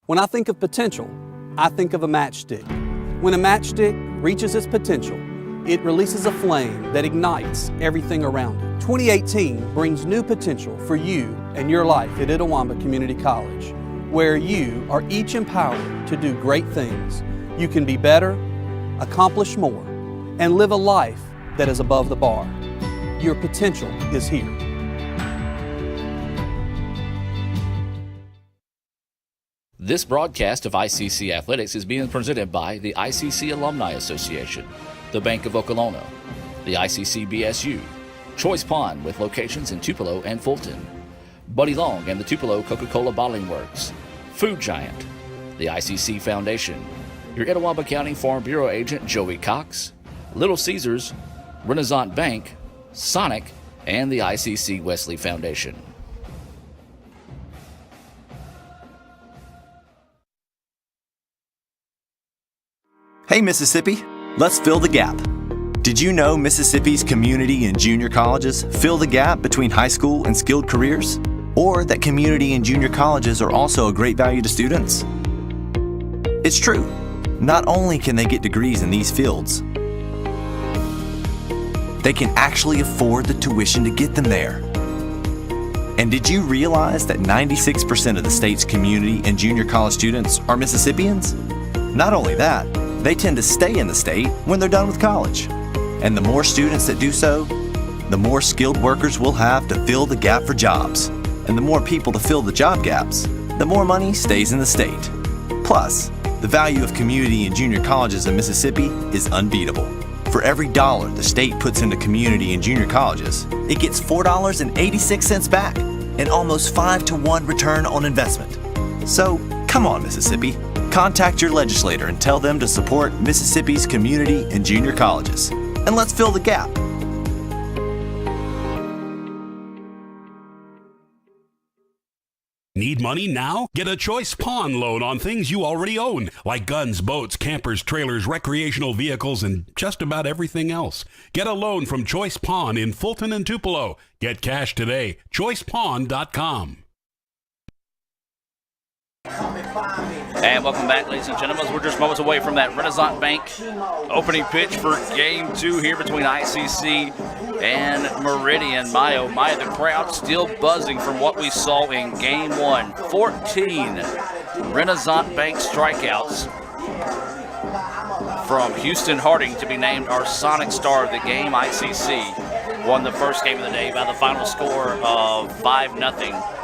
When I think of potential, I think of a matchstick. When a matchstick reaches its potential, it releases a flame that ignites everything around it. 2018 brings new potential for you and your life at Itawamba Community College, where you are each empowered to do great things. You can be better, accomplish more, and live a life that is above the bar. Your potential is here. This broadcast of ICC Athletics is being presented by the ICC Alumni Association, the Bank of Okolona, the ICC BSU, Choice Pond with locations in Tupelo and Fulton, Buddy Long and the Tupelo Coca-Cola Bottling Works, Food Giant, the ICC Foundation, your Itawamba County Farm Bureau agent Joey Cox, Little Caesars, Renaissance Bank, Sonic, and the ICC Wesley Foundation. Hey Mississippi, let's fill the gap. Did you know Mississippi's community and junior colleges fill the gap between high school and skilled careers? Or that community and junior colleges are also a great value to students? It's true. Not only can they get degrees in these fields, they can actually afford the tuition to get them there. And did you realize that 96% of the state's community and junior college students are Mississippians? Not only that, they tend to stay in the state when they're done with college. And the more students that do so, the more skilled workers we'll have to fill the gap for jobs. And the more people to fill the job gaps, the more money stays in the state. Plus, the value of community and junior colleges in Mississippi is unbeatable. For every dollar the state puts into community and junior colleges, it gets $4.86 back, an almost 5-to-1 return on investment. So, come on Mississippi. Contact your legislator and tell them to support Mississippi's community and junior colleges. And let's fill the gap. Need money now? Get a Choice Pawn loan on things you already own, like guns, boats, campers, trailers, recreational vehicles, and just about everything else. Get a loan from Choice Pawn in Fulton and Tupelo. Get cash today. ChoicePawn.com. And welcome back, ladies and gentlemen. We're just moments away from that Renaissance Bank opening pitch for Game 2 here between ICC and Meridian. My, the crowd still buzzing from what we saw in Game 1. 14 Renaissance Bank strikeouts from Houston Harding to be named our Sonic Star of the game. ICC won the first game of the day by the final score of 5-0.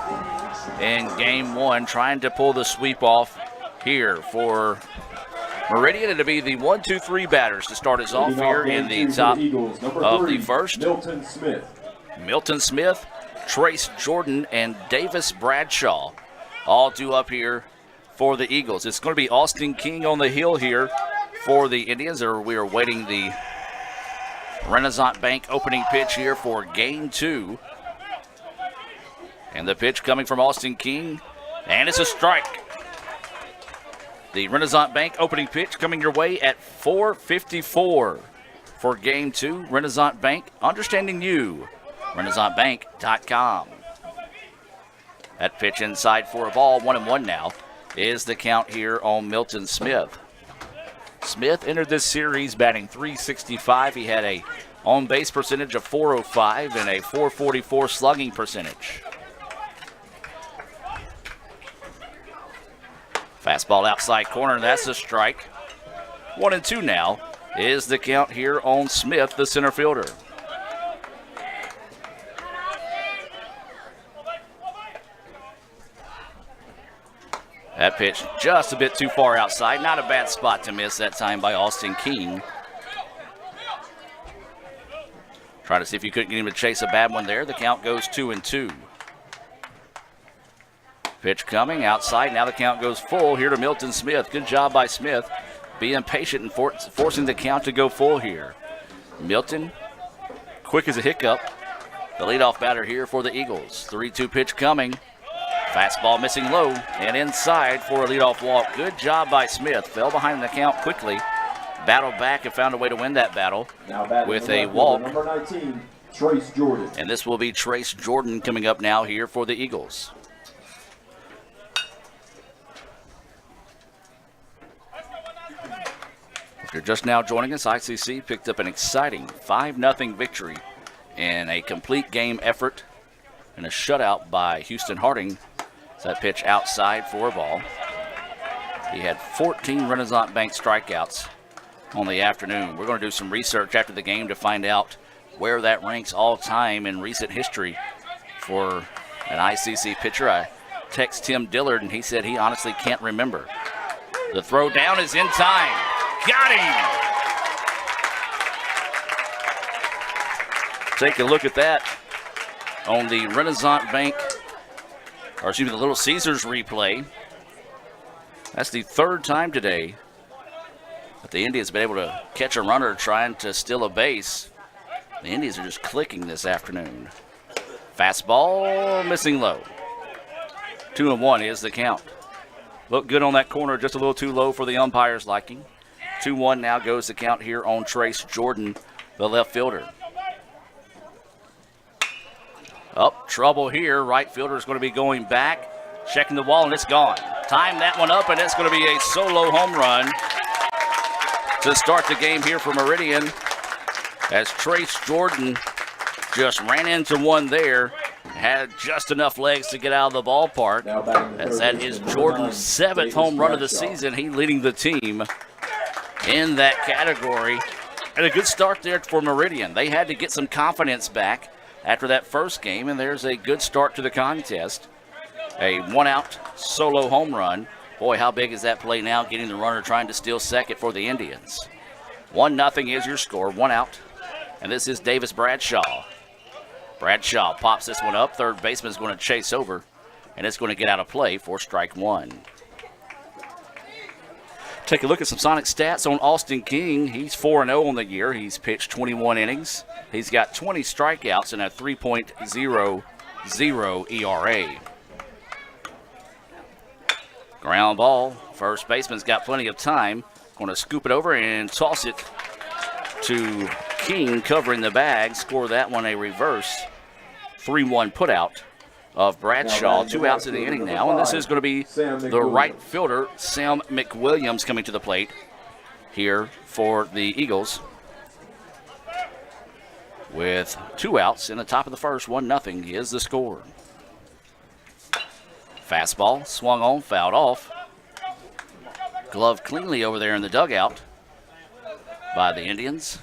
In Game 1, trying to pull the sweep off here for Meridian. It'll be the 1-2-3 batters to start us off here in the top of the first. Milton Smith, Trace Jordan, and Davis Bradshaw all due up here for the Eagles. It's going to be Austin King on the hill here for the Indians. We are waiting the Renaissance Bank opening pitch here for Game 2. And the pitch coming from Austin King, and it's a strike. The Renaissance Bank opening pitch coming your way at 4:54 for Game 2. Renaissance Bank, understanding you. RenaissanceBank.com. That pitch inside for a ball, 1-1 now, is the count here on Milton Smith. Smith entered this series batting .365. He had a on-base percentage of .405 and a .444 slugging percentage. Fastball outside corner, that's a strike. 1-2 now is the count here on Smith, the center fielder. That pitch just a bit too far outside. Not a bad spot to miss that time by Austin King. Trying to see if you couldn't get him to chase a bad one there. The count goes 2-2. Pitch coming outside. Now the count goes full here to Milton Smith. Good job by Smith being patient and forcing the count to go full here. Milton, quick as a hiccup. The leadoff batter here for the Eagles. 3-2 pitch coming. Fastball missing low and inside for a leadoff walk. Good job by Smith. Fell behind the count quickly. Battled back and found a way to win that battle with a walk. Number 19, Trace Jordan. And this will be Trace Jordan coming up now here for the Eagles. If you're just now joining us, ICC picked up an exciting 5-0 victory in a complete game effort and a shutout by Houston Harding. That pitch outside for a ball. He had 14 Renaissance Bank strikeouts on the afternoon. We're going to do some research after the game to find out where that ranks all time in recent history for an ICC pitcher. I text Tim Dillard, and he said he honestly can't remember. The throw down is in time. Got him! Take a look at that on the Renaissance Bank, or excuse me, the Little Caesars replay. That's the third time today that the Indians have been able to catch a runner trying to steal a base. The Indians are just clicking this afternoon. Fastball missing low. 2-1 is the count. Looked good on that corner, just a little too low for the umpire's liking. 2-1 now goes the count here on Trace Jordan, the left fielder. Up, trouble here. Right fielder is going to be going back, checking the wall, and it's gone. Time that one up, and it's going to be a solo home run to start the game here for Meridian, as Trace Jordan just ran into one there, had just enough legs to get out of the ballpark. As that is Jordan's 7th home run of the season. He leading the team in that category. And a good start there for Meridian. They had to get some confidence back after that first game, and there's a good start to the contest. A one-out solo home run. Boy, how big is that play now, getting the runner trying to steal second for the Indians. 1-0 is your score, 1 out. And this is Davis Bradshaw. Bradshaw pops this one up. Third baseman is going to chase over, and it's going to get out of play for strike one. Take a look at some Sonic stats on Austin King. He's 4-0 on the year. He's pitched 21 innings. He's got 20 strikeouts and a 3.00 ERA. Ground ball. First baseman's got plenty of time. Going to scoop it over and toss it to King, covering the bag. Score that one a reverse 3-1 putout of Bradshaw. 2 outs in the inning now, and this is going to be the right fielder, Sam McWilliams, coming to the plate here for the Eagles. With 2 outs in the top of the first, 1-0 is the score. Fastball swung on, fouled off. Gloved cleanly over there in the dugout by the Indians.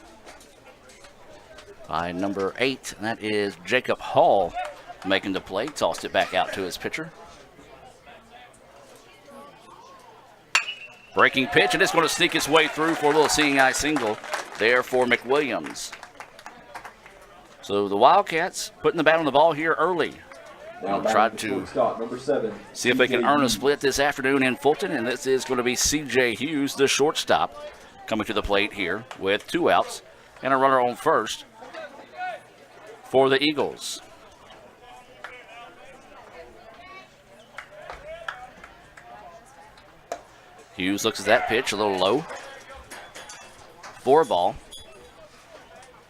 By number 8, and that is Jacob Hall making the play. Tossed it back out to his pitcher. Breaking pitch, and it's going to sneak its way through for a little seeing eye single there for McWilliams. So the Wildcats putting the bat on the ball here early. They'll try to see if they can earn a split this afternoon in Fulton, and this is going to be C.J. Hughes, the shortstop, coming to the plate here with 2 outs and a runner on first for the Eagles. Hughes looks at that pitch, a little low. 4 ball.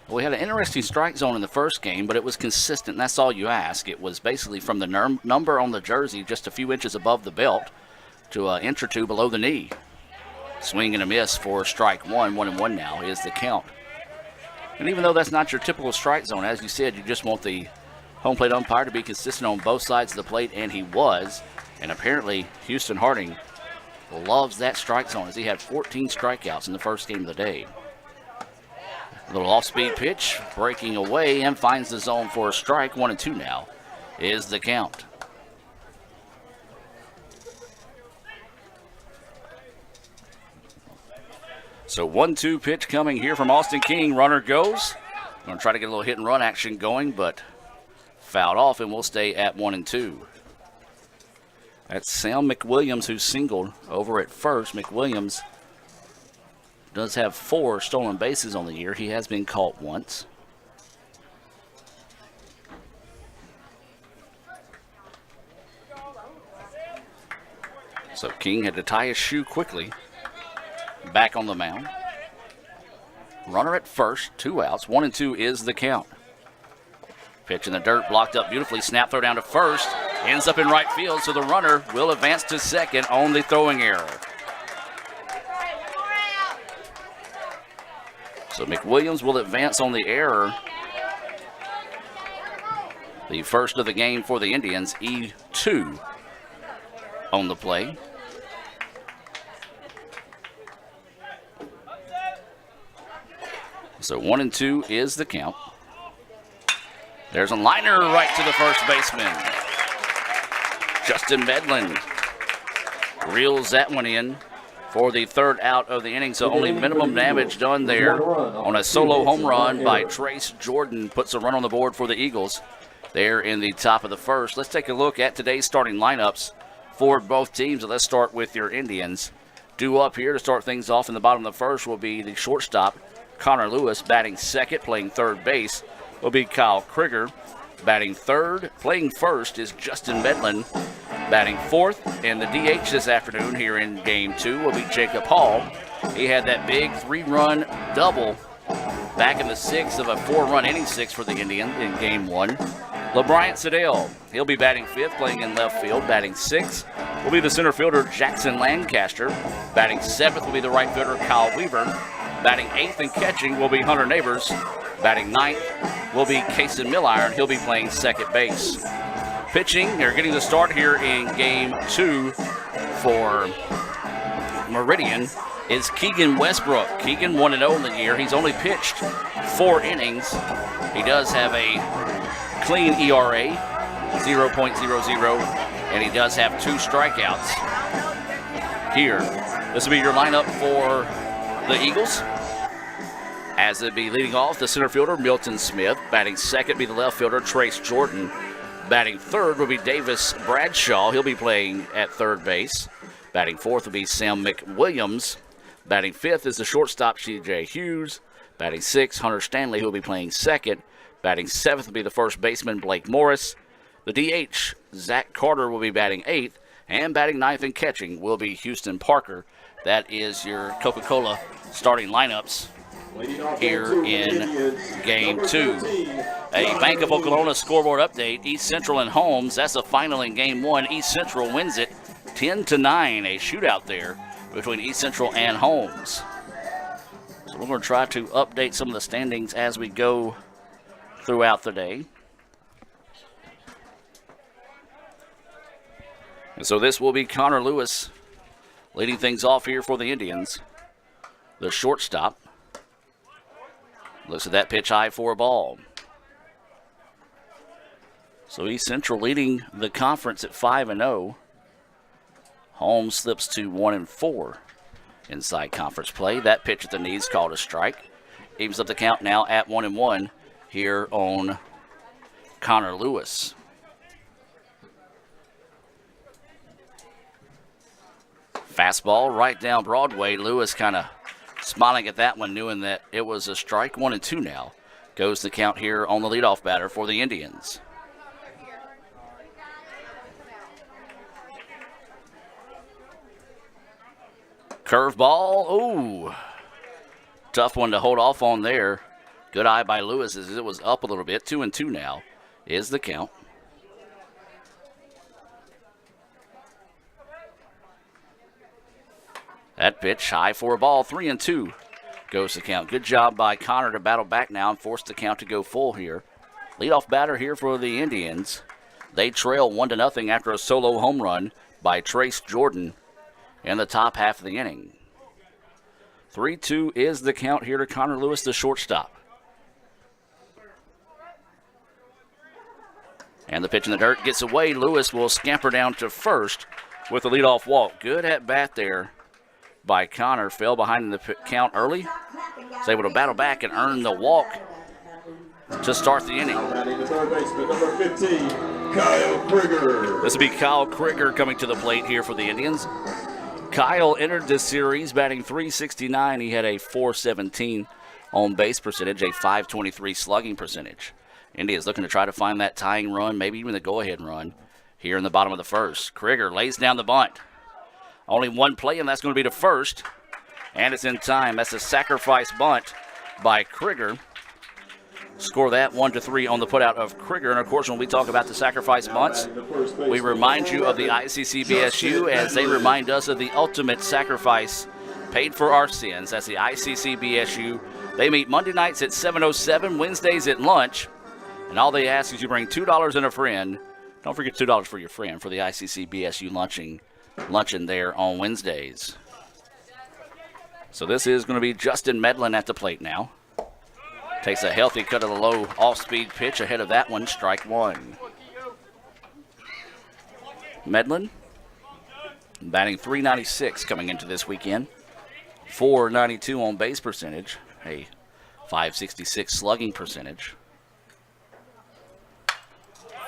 We had an interesting strike zone in the first game, but it was consistent, and that's all you ask. It was basically from the number on the jersey just a few inches above the belt to an inch or 2 below the knee. Swing and a miss for strike one. 1-1 now is the count. And even though that's not your typical strike zone, as you said, you just want the home plate umpire to be consistent on both sides of the plate, and he was. And apparently Houston Harding loves that strike zone, as he had 14 strikeouts in the first game of the day. A little off-speed pitch, breaking away, and finds the zone for a strike. 1-2 now is the count. So 1-2 pitch coming here from Austin King. Runner goes. Going to try to get a little hit and run action going, but fouled off, and we'll stay at 1-2. That's Sam McWilliams, who singled over at first. McWilliams does have 4 stolen bases on the year. He has been caught once. So King had to tie his shoe quickly. Back on the mound. Runner at first, 2 outs. 1-2 is the count. Pitch in the dirt, blocked up beautifully. Snap throw down to first. Ends up in right field, so the runner will advance to second on the throwing error. So McWilliams will advance on the error. The first of the game for the Indians, E2 on the play. So 1-2 is the count. There's a liner right to the first baseman. Justin Medlin reels that one in for the third out of the inning. So only minimum damage done there on a solo home run by Trace Jordan. Puts a run on the board for the Eagles there in the top of the first. Let's take a look at today's starting lineups for both teams. Let's start with your Indians. Due up here to start things off in the bottom of the first will be the shortstop, Connor Lewis. Batting second, playing third base, will be Kyle Krieger. Batting third, playing first is Justin Medlin. Batting fourth, and the DH this afternoon here in Game 2 will be Jacob Hall. He had that big 3-run double back in the sixth of a 4-run inning six for the Indians in Game 1. LeBryant Sedale, he'll be batting fifth, playing in left field. Batting sixth will be the center fielder, Jackson Lancaster. Batting seventh will be the right fielder, Kyle Weaver. Batting eighth and catching will be Hunter Neighbors. Batting ninth will be Kason Milliron. He'll be playing second base. Pitching, they're getting the start here in Game 2 for Meridian, is Keegan Westbrook. Keegan 1-0 in the year. He's only pitched 4 innings. He does have a clean ERA, 0.00, and he does have 2 strikeouts here. This will be your lineup for the Eagles. As it'd be leading off, the center fielder, Milton Smith. Batting second be the left fielder, Trace Jordan. Batting third will be Davis Bradshaw. He'll be playing at third base. Batting fourth will be Sam McWilliams. Batting fifth is the shortstop, C.J. Hughes. Batting sixth, Hunter Stanley, who will be playing second. Batting seventh will be the first baseman, Blake Morris. The DH, Zach Carter, will be batting eighth. And batting ninth and catching will be Houston Parker. That is your Coca-Cola starting lineups here in Game 2. A Bank of Oklahoma scoreboard update. East Central and Holmes. That's the final in Game 1. East Central wins it 10-9. A shootout there between East Central and Holmes. So we're going to try to update some of the standings as we go throughout the day. And so this will be Connor Lewis leading things off here for the Indians. The shortstop. Looks at that pitch high for a ball. So East Central leading the conference at 5-0. Holmes slips to 1-4 inside conference play. That pitch at the knees called a strike. Evens up the count now at 1-1 here on Connor Lewis. Fastball right down Broadway. Lewis kind of smiling at that one, knowing that it was a strike. 1-2 now. Goes the count here on the leadoff batter for the Indians. Curveball. Ooh. Tough one to hold off on there. Good eye by Lewis as it was up a little bit. 2-2 now is the count. That pitch high for a ball. 3-2 goes the count. Good job by Connor to battle back now and force the count to go full here. Leadoff batter here for the Indians. They trail 1-0 after a solo home run by Trace Jordan in the top half of the inning. 3-2 is the count here to Connor Lewis, the shortstop. And the pitch in the dirt gets away. Lewis will scamper down to first with a leadoff walk. Good at bat there by Connor. Fell behind in the count early. Was able to battle back and earn the walk to start the inning. Number 15, Kyle Krieger. This will be Kyle Krieger coming to the plate here for the Indians. Kyle entered this series batting .369. He had a .417 on base percentage, a .523 slugging percentage. Indians looking to try to find that tying run, maybe even the go-ahead run here in the bottom of the first. Krieger lays down the bunt. Only one play, and that's going to be the first. And it's in time. That's a sacrifice bunt by Krieger. Score that 1-3 on the putout of Krieger. And, of course, when we talk about the sacrifice bunts, we remind you of the ICCBSU as they remind us of the ultimate sacrifice paid for our sins. That's the ICCBSU They meet Monday nights at 7:07, Wednesdays at lunch, and all they ask is you bring $2 and a friend. Don't forget $2 for your friend for the ICC BSU luncheon there on Wednesdays. So this is going to be Justin Medlin at the plate now. Takes a healthy cut of the low off-speed pitch ahead of that one, strike one. Medlin batting .396 coming into this weekend. .492 on base percentage, a .566 slugging percentage.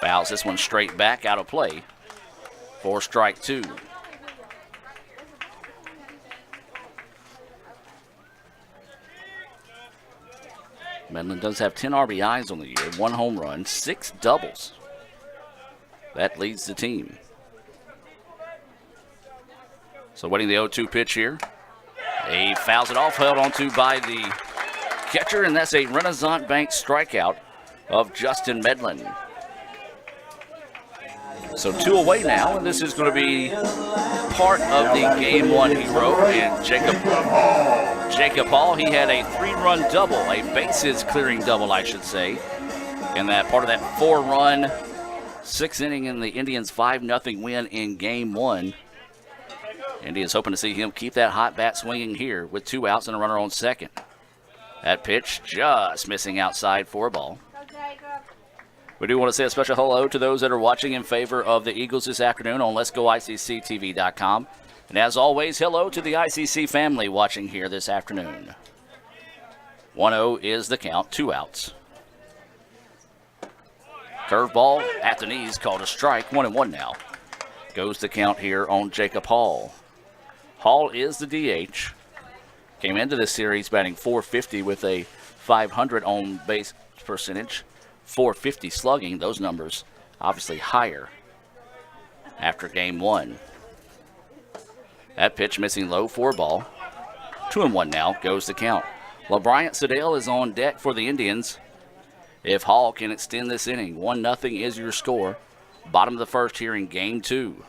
Fouls this one straight back out of play for strike two. Medlin does have 10 RBIs on the year, 1 home run, 6 doubles. That leads the team. So waiting the 0-2 pitch here. He fouls it off, held onto by the catcher, and that's a Renaissance Bank strikeout of Justin Medlin. So 2 away now, and this is going to be part of the Game 1 hero, and Jacob Hall. He had a 3-run double, a bases clearing double, I should say, and that part of that 4-run, 6th inning in the Indians' 5-0 win in Game 1. Indians hoping to see him keep that hot bat swinging here with 2 outs and a runner on second. That pitch just missing outside for a ball. We do want to say a special hello to those that are watching in favor of the Eagles this afternoon on Let'sGoICCTV.com. And as always, hello to the ICC family watching here this afternoon. 1-0 is the count, 2 outs. Curveball at the knees, called a strike, 1-1 now. Goes the count here on Jacob Hall. Hall is the DH. Came into this series batting .450 with a .500 on base percentage. .450 slugging, those numbers obviously higher after Game 1. That pitch missing low for a ball. 2-1 now, goes the count. LeBryant Sedale is on deck for the Indians. If Hall can extend this inning, 1-0 is your score. Bottom of the first here in Game 2.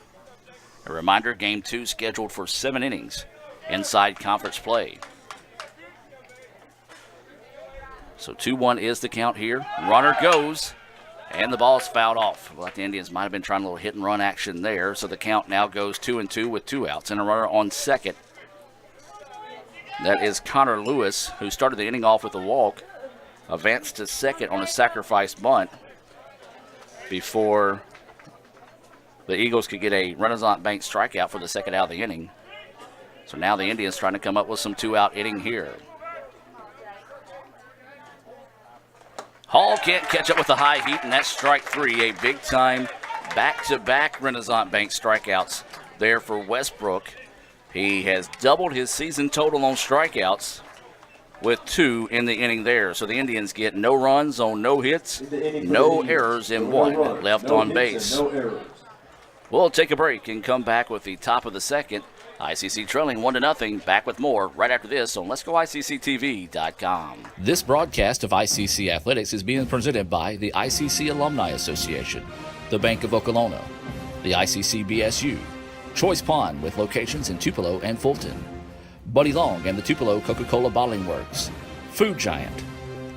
A reminder, Game 2 scheduled for 7 innings inside conference play. So 2-1 is the count here. Runner goes, and the ball's fouled off. Well, the Indians might have been trying a little hit and run action there. So the count now goes 2-2 with 2 outs and a runner on second. That is Connor Lewis, who started the inning off with a walk. Advanced to second on a sacrifice bunt before the Eagles could get a Renaissance Bank strikeout for the second out of the inning. So now the Indians trying to come up with some 2-out inning here. Hall can't catch up with the high heat, and that's strike 3. A big-time back-to-back Renaissance Bank strikeouts there for Westbrook. He has doubled his season total on strikeouts with 2 in the inning there. So the Indians get no runs on no hits, no errors, and 1 left on base. We'll take a break and come back with the top of the second. ICC trailing 1-0. Back with more right after this on Let'sGoICCTV.com. This broadcast of ICC Athletics is being presented by the ICC Alumni Association, the Bank of Okolona, the ICC BSU, Choice Pond with locations in Tupelo and Fulton, Buddy Long and the Tupelo Coca-Cola Bottling Works, Food Giant,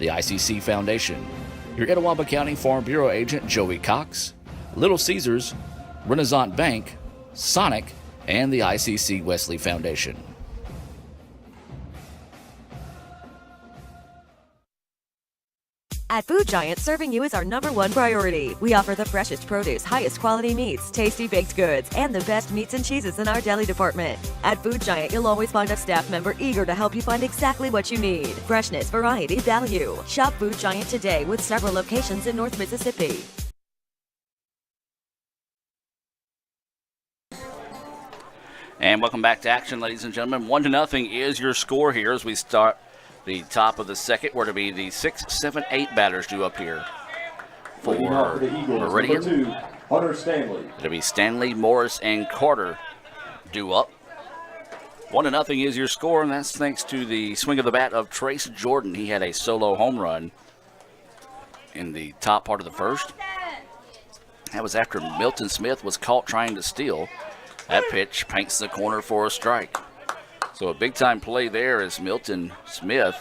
the ICC Foundation, your Etowah County Farm Bureau agent Joey Cox, Little Caesars, Renaissance Bank, Sonic, and the ICC Wesley Foundation. At Food Giant, serving you is our #1 priority. We offer the freshest produce, highest quality meats, tasty baked goods, and the best meats and cheeses in our deli department. At Food Giant, you'll always find a staff member eager to help you find exactly what you need. Freshness, variety, value. Shop Food Giant today with several locations in North Mississippi. And welcome back to action, ladies and gentlemen. 1-0 is your score here as we start the top of the second. We're to be the 6, 7, 8 batters due up here for Meridian. Hunter Stanley. It'll be Stanley, Morris, and Carter due up. 1-0 is your score, and that's thanks to the swing of the bat of Trace Jordan. He had a solo home run in the top part of the first. That was after Milton Smith was caught trying to steal. That pitch paints the corner for a strike. So a big-time play there as Milton Smith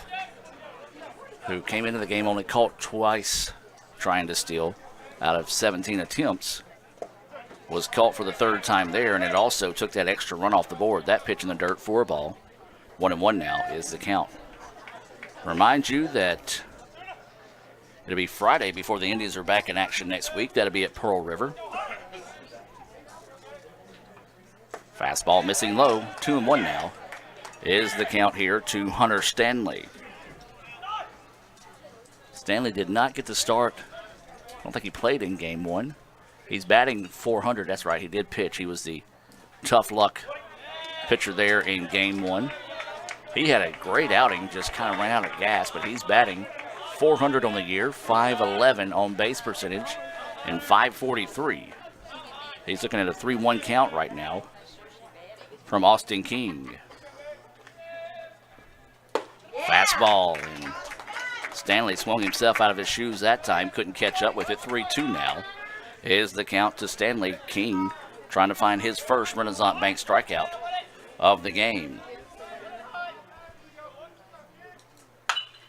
who came into the game only caught twice trying to steal out of 17 attempts, was caught for the third time there, and it also took that extra run off the board. That pitch in the dirt for a ball. 1-1 now is the count. Remind you that it'll be Friday before the Indians are back in action next week. That'll be at Pearl River. Fastball missing low. 2-1 now is the count here to Hunter Stanley. Stanley did not get the start. I don't think he played in game one. He's batting .400. That's right, he did pitch. He was the tough luck pitcher there in game one. He had a great outing, just kind of ran out of gas, but he's batting .400 on the year, .511 on base percentage, and .543. He's looking at a 3-1 count right now from Austin King. Fastball, and Stanley swung himself out of his shoes that time, couldn't catch up with it. 3-2 now is the count to Stanley. King trying to find his first Renaissance Bank strikeout of the game.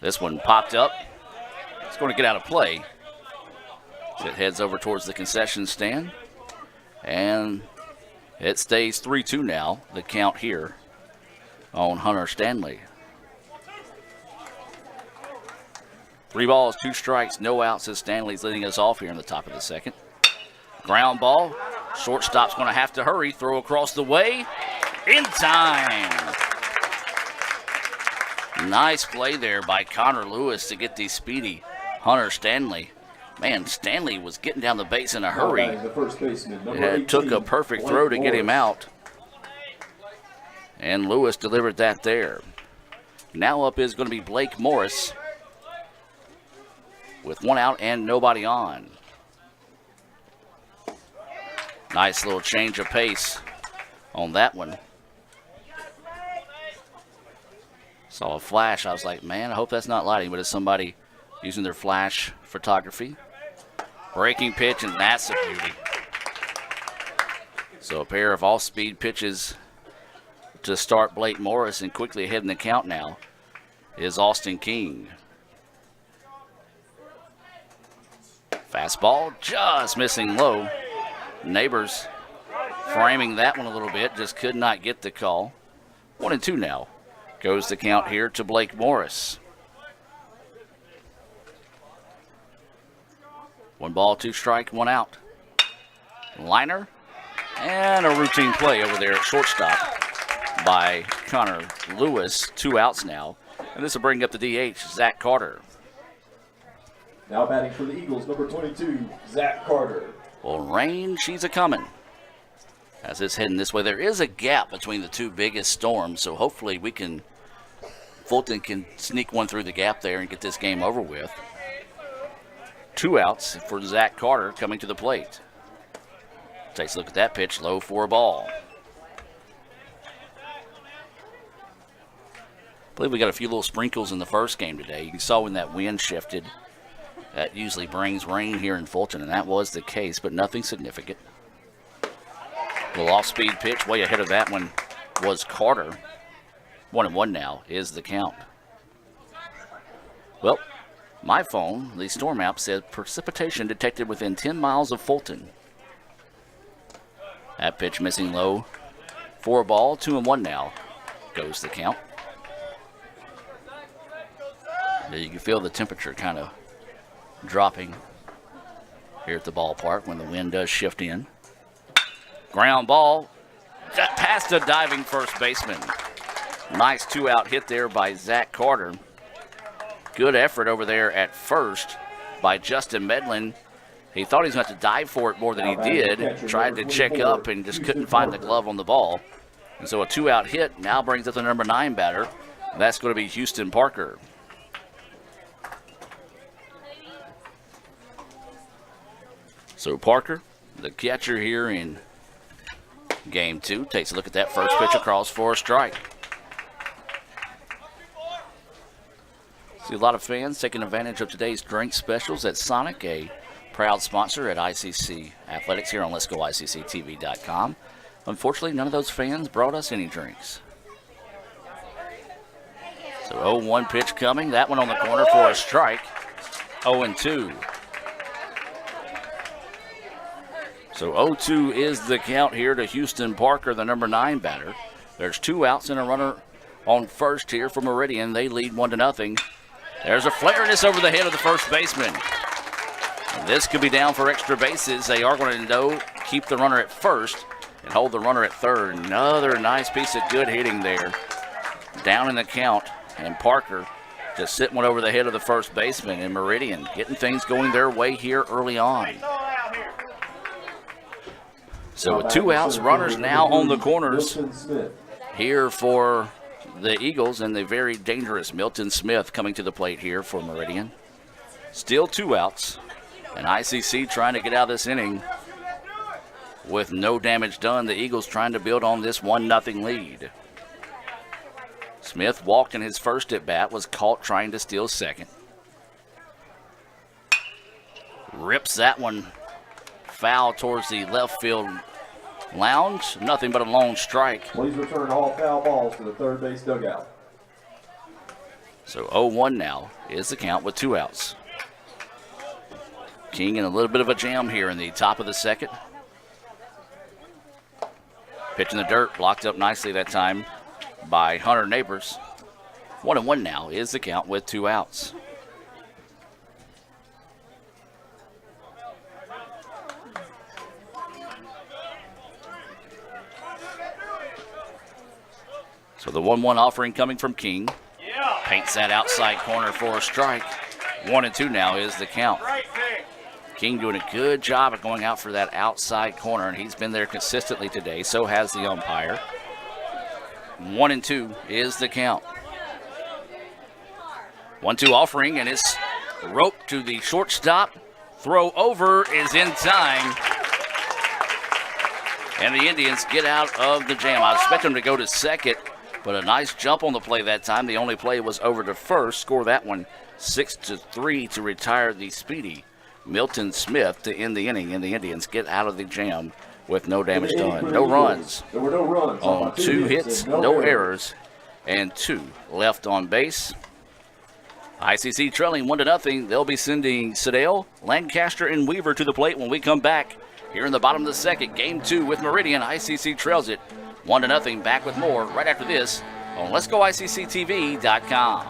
This one popped up. It's going to get out of play. So it heads over towards the concession stand. And it stays 3-2 now, the count here on Hunter Stanley. 3 balls, 2 strikes, no outs as Stanley's leading us off here in the top of the second. Ground ball. Shortstop's going to have to hurry. Throw across the way. In time. Nice play there by Connor Lewis to get the speedy Hunter Stanley. Man, Stanley was getting down the base in a hurry. It took a perfect throw to get him out. And Lewis delivered that there. Now up is going to be Blake Morris with 1 out and nobody on. Nice little change of pace on that one. Saw a flash. I was like, man, I hope that's not lighting, but it's somebody using their flash photography. Breaking pitch, and that's a beauty. So a pair of off-speed pitches to start Blake Morris, and quickly ahead in the count now is Austin King. Fastball just missing low. Neighbors framing that one a little bit, just could not get the call. 1-2 now goes the count here to Blake Morris. 1 ball, 2 strike, 1 out. Liner, and a routine play over there at shortstop by Connor Lewis. 2 outs now, and this will bring up the DH, Zach Carter. Now batting for the Eagles, number 22, Zach Carter. Well, rain, she's a-coming. As it's heading this way, there is a gap between the 2 biggest storms, so hopefully Fulton can sneak one through the gap there and get this game over with. 2 outs for Zach Carter coming to the plate. Takes a look at that pitch, low for a ball. I believe we got a few little sprinkles in the first game today. You saw when that wind shifted. That usually brings rain here in Fulton, and that was the case, but nothing significant. A little off-speed pitch, way ahead of that one was Carter. 1-1 now is the count. Well, my phone, the storm app, said precipitation detected within 10 miles of Fulton. That pitch missing low for a ball. 2-1 now goes the count. You can feel the temperature kind of dropping here at the ballpark when the wind does shift in. Ground ball past a diving first baseman. Nice 2-out hit there by Zach Carter. Good effort over there at first by Justin Medlin. He thought he was going to have to dive for it more than he did. Tried to check up and just couldn't find the glove on the ball. And so a 2-out hit now brings up the number 9 batter. That's going to be Houston Parker. So Parker, the catcher here in game 2, takes a look at that first pitch across for a strike. See a lot of fans taking advantage of today's drink specials at Sonic, a proud sponsor at ICC Athletics here on Let'sGoICCTV.com. Unfortunately, none of those fans brought us any drinks. So 0-1 pitch coming. That one on the corner for a strike. 0-2. So 0-2 is the count here to Houston Parker, the number 9 batter. There's 2 outs and a runner on first here for Meridian. They lead 1-0. There's a flare, and it's over the head of the first baseman. And this could be down for extra bases. They are going to keep the runner at first and hold the runner at third. Another nice piece of good hitting there. Down in the count, and Parker just sitting one over the head of the first baseman, and Meridian getting things going their way here early on. So with 2 outs, runners now on the corners here for the Eagles, and the very dangerous Milton Smith coming to the plate here for Meridian. Still 2 outs, and ICC trying to get out of this inning with no damage done. The Eagles trying to build on this 1-0 lead. Smith walked in his first at bat, was caught trying to steal second. Rips that one foul towards the left field lounge. Nothing but a lone strike. Please return all foul balls to the third base dugout. So 0-1 now is the count with 2 outs. King in a little bit of a jam here in the top of the second. Pitch in the dirt, blocked up nicely that time by Hunter Neighbors. 1-1 now is the count with 2 outs. So the 1-1 offering coming from King. Paints that outside corner for a strike. 1-2 now is the count. King doing a good job of going out for that outside corner, and he's been there consistently today. So has the umpire. 1-2 is the count. 1-2 offering, and it's roped to the shortstop. Throw over is in time. And the Indians get out of the jam. I expect them to go to second, but a nice jump on the play that time. The only play was over to first. Score that one 6-3 to retire the speedy Milton Smith to end the inning, and the Indians get out of the jam with no damage done. No runs. There were no runs on 2 hits, no errors, and 2 left on base. ICC trailing 1-0. They'll be sending Sedale, Lancaster, and Weaver to the plate when we come back here in the bottom of the second. Game 2 with Meridian. ICC trails it 1-0. Back with more right after this on Let'sGoICCTV.com.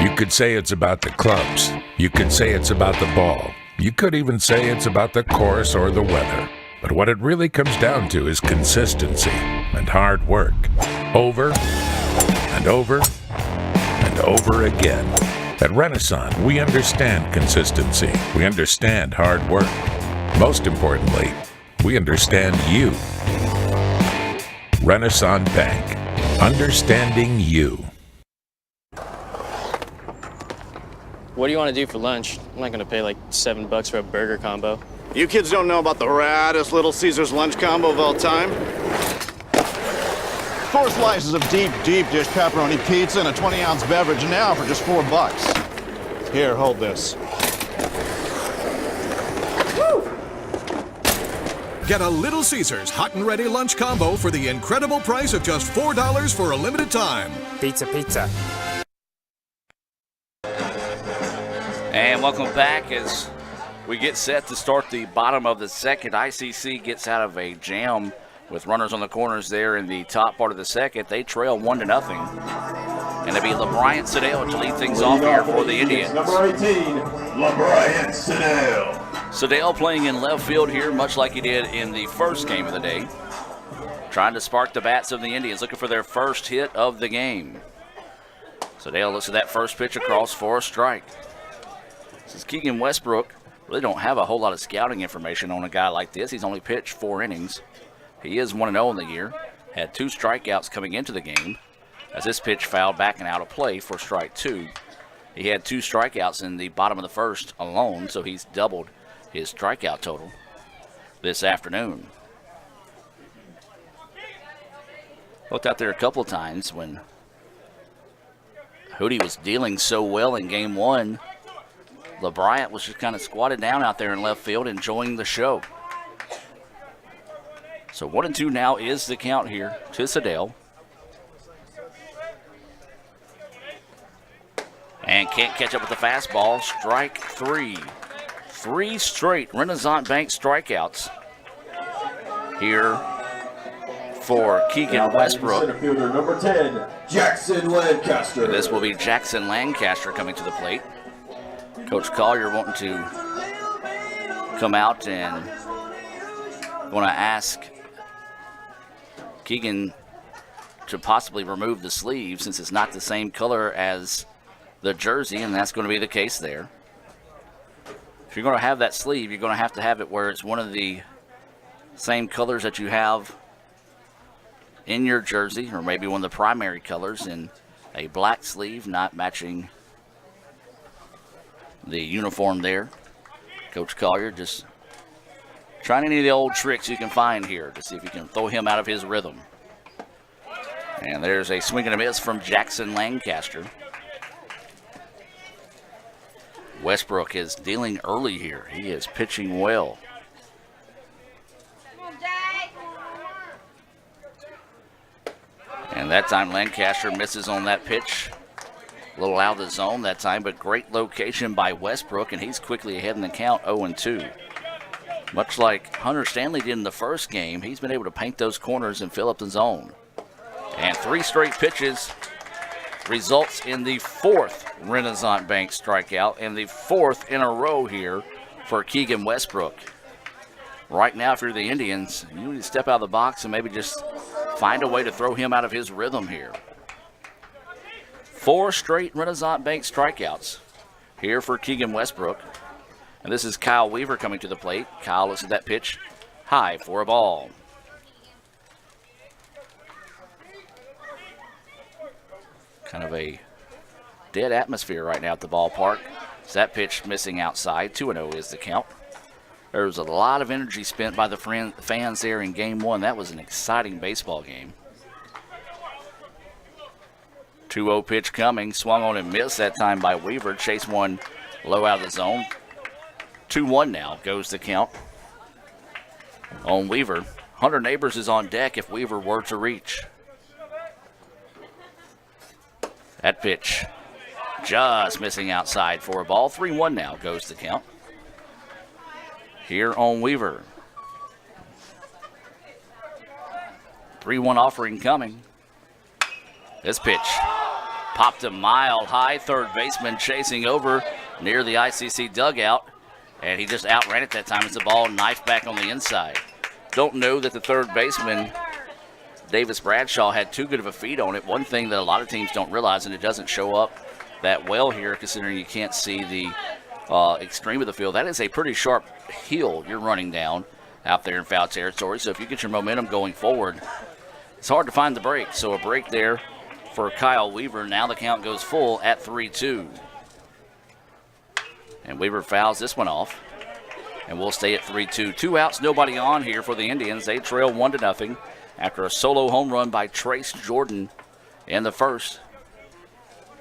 You could say it's about the clubs. You could say it's about the ball. You could even say it's about the course or the weather. But what it really comes down to is consistency and hard work. Over and over and over again. At Renaissance, we understand consistency. We understand hard work. Most importantly, we understand you. Renaissance Bank. Understanding you. What do you want to do for lunch? I'm not going to pay like $7 for a burger combo. You kids don't know about the raddest Little Caesars lunch combo of all time? 4 slices of deep dish pepperoni pizza and a 20-ounce beverage now for just $4. Here, hold this. Get a Little Caesars hot and ready lunch combo for the incredible price of just $4 for a limited time. Pizza, pizza. And welcome back as we get set to start the bottom of the second. ICC gets out of a jam with runners on the corners there in the top part of the second. They trail 1-0. And it'll be LeBryant Sedale to lead things off here for the Indians. Number 18, LeBryant Sedale. Sedale playing in left field here, much like he did in the first game of the day. Trying to spark the bats of the Indians, looking for their first hit of the game. Sedale looks at that first pitch across for a strike. This is Keegan Westbrook. Really don't have a whole lot of scouting information on a guy like this. He's only pitched 4 innings. He is 1-0 in the year. Had 2 strikeouts coming into the game, as this pitch fouled back and out of play for strike 2. He had 2 strikeouts in the bottom of the first alone, so he's doubled his strikeout total this afternoon. Looked out there a couple of times when Hootie was dealing so well in game 1. LeBryant was just kind of squatted down out there in left field, enjoying the show. So 1-2 now is the count here to Sedale. can't catch up with the fastball. Strike three. 3 straight Renaissance Bank strikeouts here for Keegan Westbrook. Center fielder number 10, Jackson Lancaster. This will be Jackson Lancaster coming to the plate. Coach Collier wanting to come out and want to ask Keegan to possibly remove the sleeve since it's not the same color as the jersey, and that's going to be the case there. If you're going to have that sleeve, you're going to have it where it's one of the same colors that you have in your jersey, or maybe one of the primary colors, and a black sleeve not matching the uniform there. Coach Collier just trying any of the old tricks you can find here to see if you can throw him out of his rhythm. And there's a swing and a miss from Jackson Lancaster. Westbrook is dealing early here. He is pitching well. And that time Lancaster misses on that pitch. A little out of the zone that time, but great location by Westbrook, and he's quickly ahead in the count, 0-2. Much like Hunter Stanley did in the first game, he's been able to paint those corners and fill up the zone. And 3 straight pitches results in the 4th Renaissance Bank strikeout and the 4th in a row here for Keegan Westbrook. Right now, if you're the Indians, you need to step out of the box and maybe just find a way to throw him out of his rhythm here. 4 straight Renaissance Bank strikeouts here for Keegan Westbrook. And this is Kyle Weaver coming to the plate. Kyle looks at that pitch, high for a ball. Kind of a dead atmosphere right now at the ballpark. So that pitch missing outside. 2-0 is the count. There was a lot of energy spent by the fans there in game 1. That was an exciting baseball game. 2-0 pitch coming. Swung on and missed that time by Weaver. Chase one low out of the zone. 2-1 now goes the count on Weaver. Hunter Neighbors is on deck if Weaver were to reach. That pitch just missing outside for a ball. 3-1 now goes the count here on Weaver. 3-1 offering coming. This pitch popped a mile high. Third baseman chasing over near the ICC dugout, and he just outran it that time as the ball knifed back on the inside. Don't know that the third baseman, Davis Bradshaw, had too good of a feed on it. One thing that a lot of teams don't realize, and it doesn't show up that well here considering you can't see the extreme of the field, that is a pretty sharp hill you're running down out there in foul territory. So if you get your momentum going forward, it's hard to find the break. So a break there for Kyle Weaver. Now the count goes full at 3-2. And Weaver fouls this one off. And we'll stay at 3-2. 2 outs, nobody on here for the Indians. They trail 1-0 after a solo home run by Trace Jordan in the first.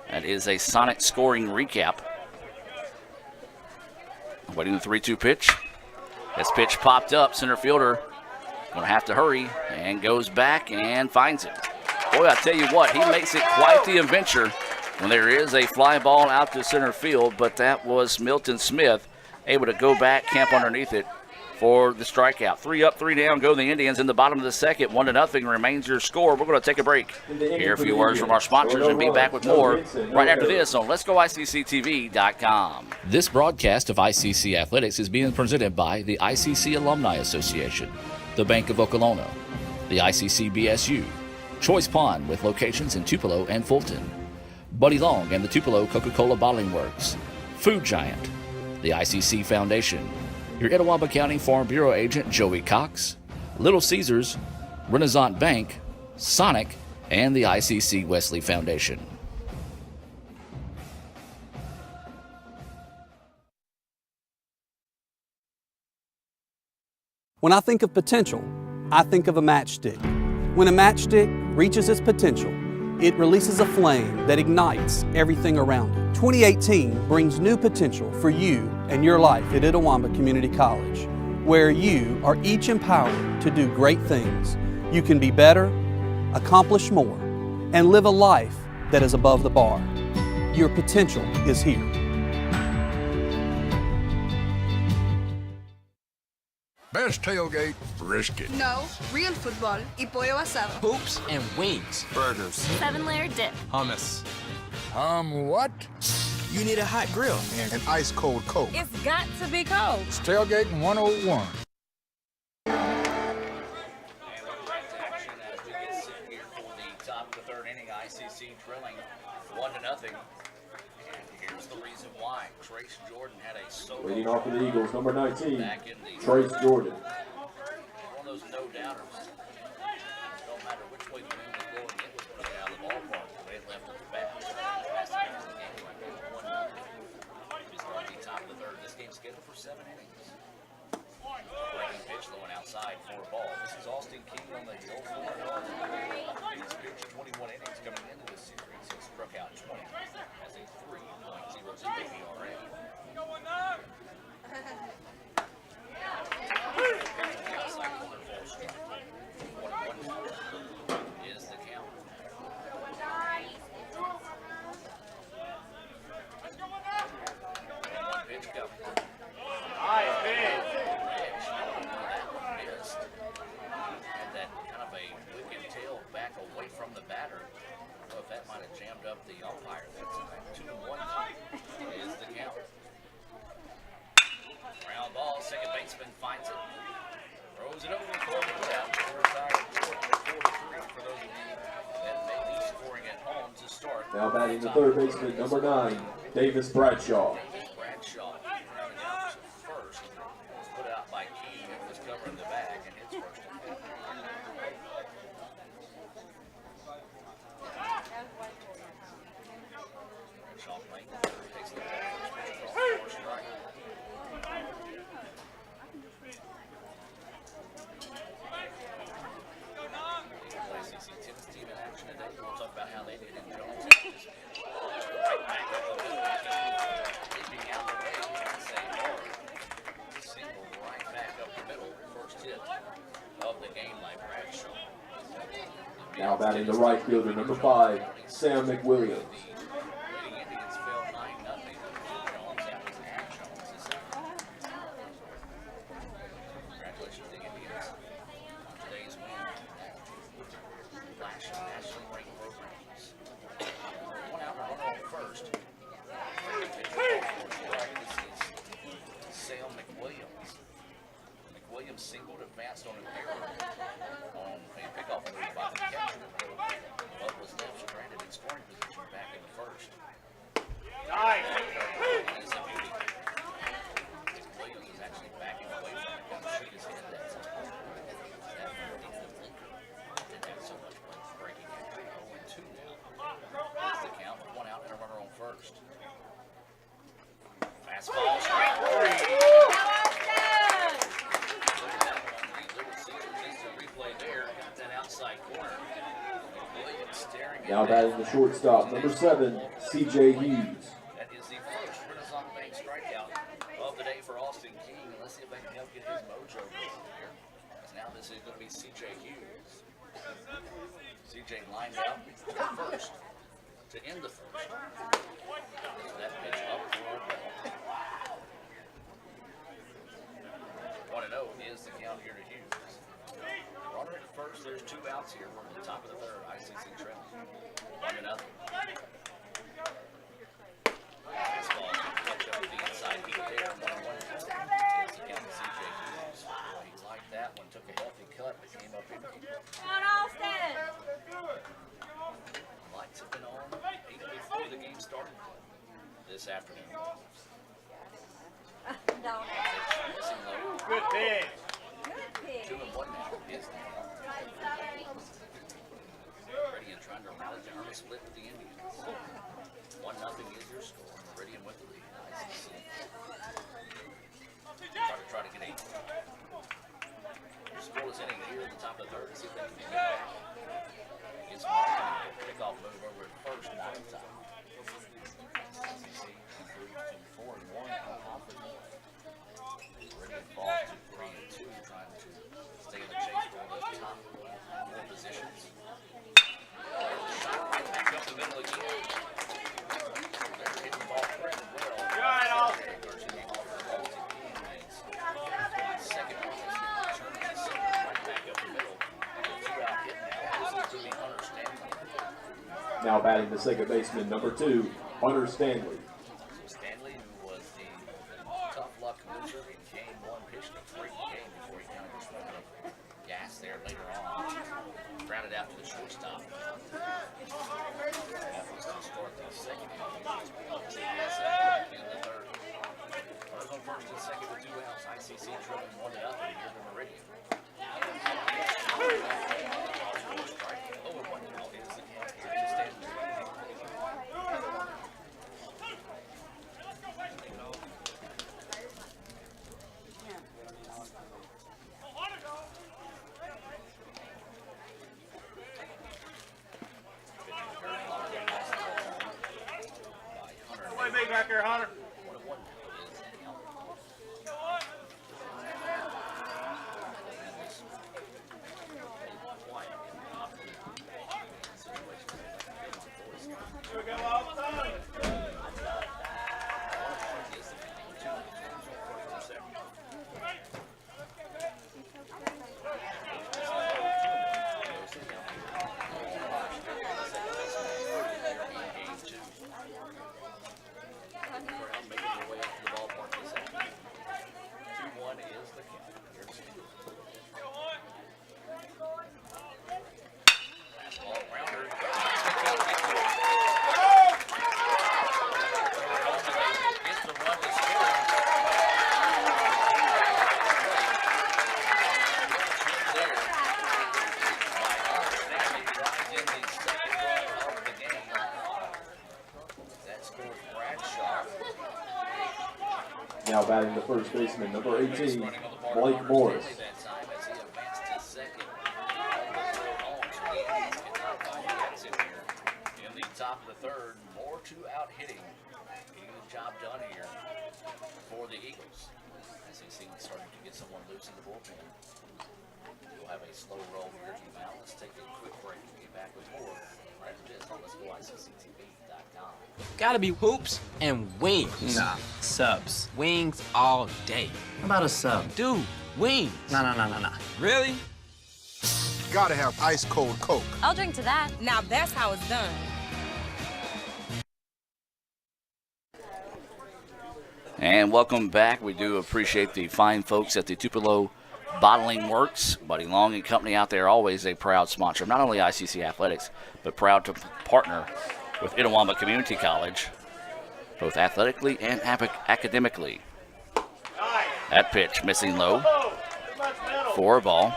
That is a Sonic scoring recap. Waiting the 3-2 pitch. This pitch popped up. Center fielder going to have to hurry and goes back and finds it. Boy, I tell you what, he makes it quite the adventure when there is a fly ball out to center field, but that was Milton Smith able to go back, camp underneath it for the strikeout. 3 up, 3 down go the Indians in the bottom of the second. 1-0 remains your score. We're going to take a break. Hear a few words from our sponsors and be back with more right after this on Let'sGoICCTV.com. This broadcast of ICC Athletics is being presented by the ICC Alumni Association, the Bank of Okolona, the ICC BSU, Choice Pond with locations in Tupelo and Fulton, Buddy Long and the Tupelo Coca-Cola Bottling Works, Food Giant, the ICC Foundation, your Etowah County Farm Bureau agent Joey Cox, Little Caesars, Renaissance Bank, Sonic, and the ICC Wesley Foundation. When I think of potential, I think of a matchstick. When a matchstick reaches its potential, it releases a flame that ignites everything around it. 2018 brings new potential for you and your life at Itawamba Community College, where you are each empowered to do great things. You can be better, accomplish more, and live a life that is above the bar. Your potential is here. Best tailgate, brisket. No, real football y pollo asado. Hoops and wings. Burgers. 7-layer dip. Hummus. What? You need a hot grill. And an ice-cold Coke. It's got to be cold. It's tailgating 101. Top of the third inning, ICC trailing 1-0. And here's the reason why. Trace Jordan had a solo. Leading off for the Eagles, number 19, back in the Trace Jordan. One of those no-doubters. Don't matter which way the wind was blowing, it was going to get out of the ballpark. The way it left at the bat. That's the end of the game right now. 1-0. We start the top of the third. This game's scheduled for 7 innings. Breaking pitch low and outside for a ball. This is Austin King on the hill for He's pitched 21 innings coming into this series. He struck out 20. Has a 3.00 ERA. Outside corner for a strike. 1-1 is the count. One pitch coming. Nice pitch. Missed. Had that kind of a wicked tail back away from the batter. I don't know if that might have jammed up the umpire. That's 2-1 is the count. Ground ball, second baseman finds it. Throws it over for the out. Retired 4-3 for those of you that may be scoring at home to start. Now batting the third baseman, number 9, Davis Bradshaw. Bradshaw rounded out to first. Was put out by King and was covering the bag and hits first. Bradshaw playing takes the first strike. ICC tennis team in action today. We'll talk about how they did in Jones. Right back up the middle. Leaping out the way. That's a hard single right back up the middle. First hit of the game by Bradshaw. Now batting the right fielder, number 5, Sam McWilliams. Leading Indians fell 9-0. Jones, that was at Jones. Congratulations to the Indians on today's win. Flash of nationally ranked programs. One out, one on first. This is Sam McWilliams. McWilliams singled, advanced on an error on a pickoff move by the catcher, but was left stranded in scoring position back in the first. Nice. That is a beauty. McWilliams is actually backing away from it, kind of shook his head. That's underneath the blinker. Didn't have so much breaking action. 0-2 now. That's the count with one out and a runner on first. Fastball, strike 3. Now batting the shortstop, number 7, C.J. Hughes. That is the first Renaissance Bank strikeout of the day for Austin King. And let's see if they can help get his mojo going here. As now this is going to be C.J. Hughes. C.J. lined out to first to end the first. So that pitch up for a ball. 1-0 is the count here to Hughes. Runner at first, there's 2 outs here from the top of the third. ICC trailing 1-0. Fastball catch up the inside heat there. 1-1 is the count to C.J. Hughes. He liked that one, took a healthy cut, but came up empty. Come on, Austin! Lights have been on even before the game started this afternoon. No. Good pitch. Good pitch. 2-1 now is the count. Meridian trying to round down the split with the Indians. 1-0 is your score. Meridian with the lead. ICC. Try to get a scoreless inning here at the top of the third. See if they can get back. It's Meridian. Kickoff move over at first. One time. ICC improves to 4-1 on conference. Meridian falls to 3-2, trying to stay in the chase for those top 4 positions. Shot right back up the middle again. Now batting the second baseman, number 2, Hunter Stanley. Stanley, who was the tough luck loser in game 1, pitched a great game before he kind of just went out of gas there later on. Grounded out to the shortstop. That was to start the second inning. In the third. Runners on first and second with 2 outs. ICC trailing 1-0 here in Meridian. Back there, Hunter. Here we go all the time. Now batting the first baseman, number 18, Blake Morris. In the top of the third, more 2-out hitting. Getting the job done here for the Eagles. As they seem starting to get someone loose in the bullpen. We'll have a slow roll here to now. Let's take a quick break and get back with more right after this on Let'sGoICCTV.com. Gotta be hoops and wings. Nah, subs. Wings all day. How about a sub? Dude, wings. Nah. Really? Gotta have ice cold Coke. I'll drink to that. Now that's how it's done. And welcome back. We do appreciate the fine folks at the Tupelo Bottling Works. Buddy Long and company out there, always a proud sponsor of not only ICC Athletics, but proud to partner with Itawamba Community College, both athletically and academically. That pitch missing low for a ball.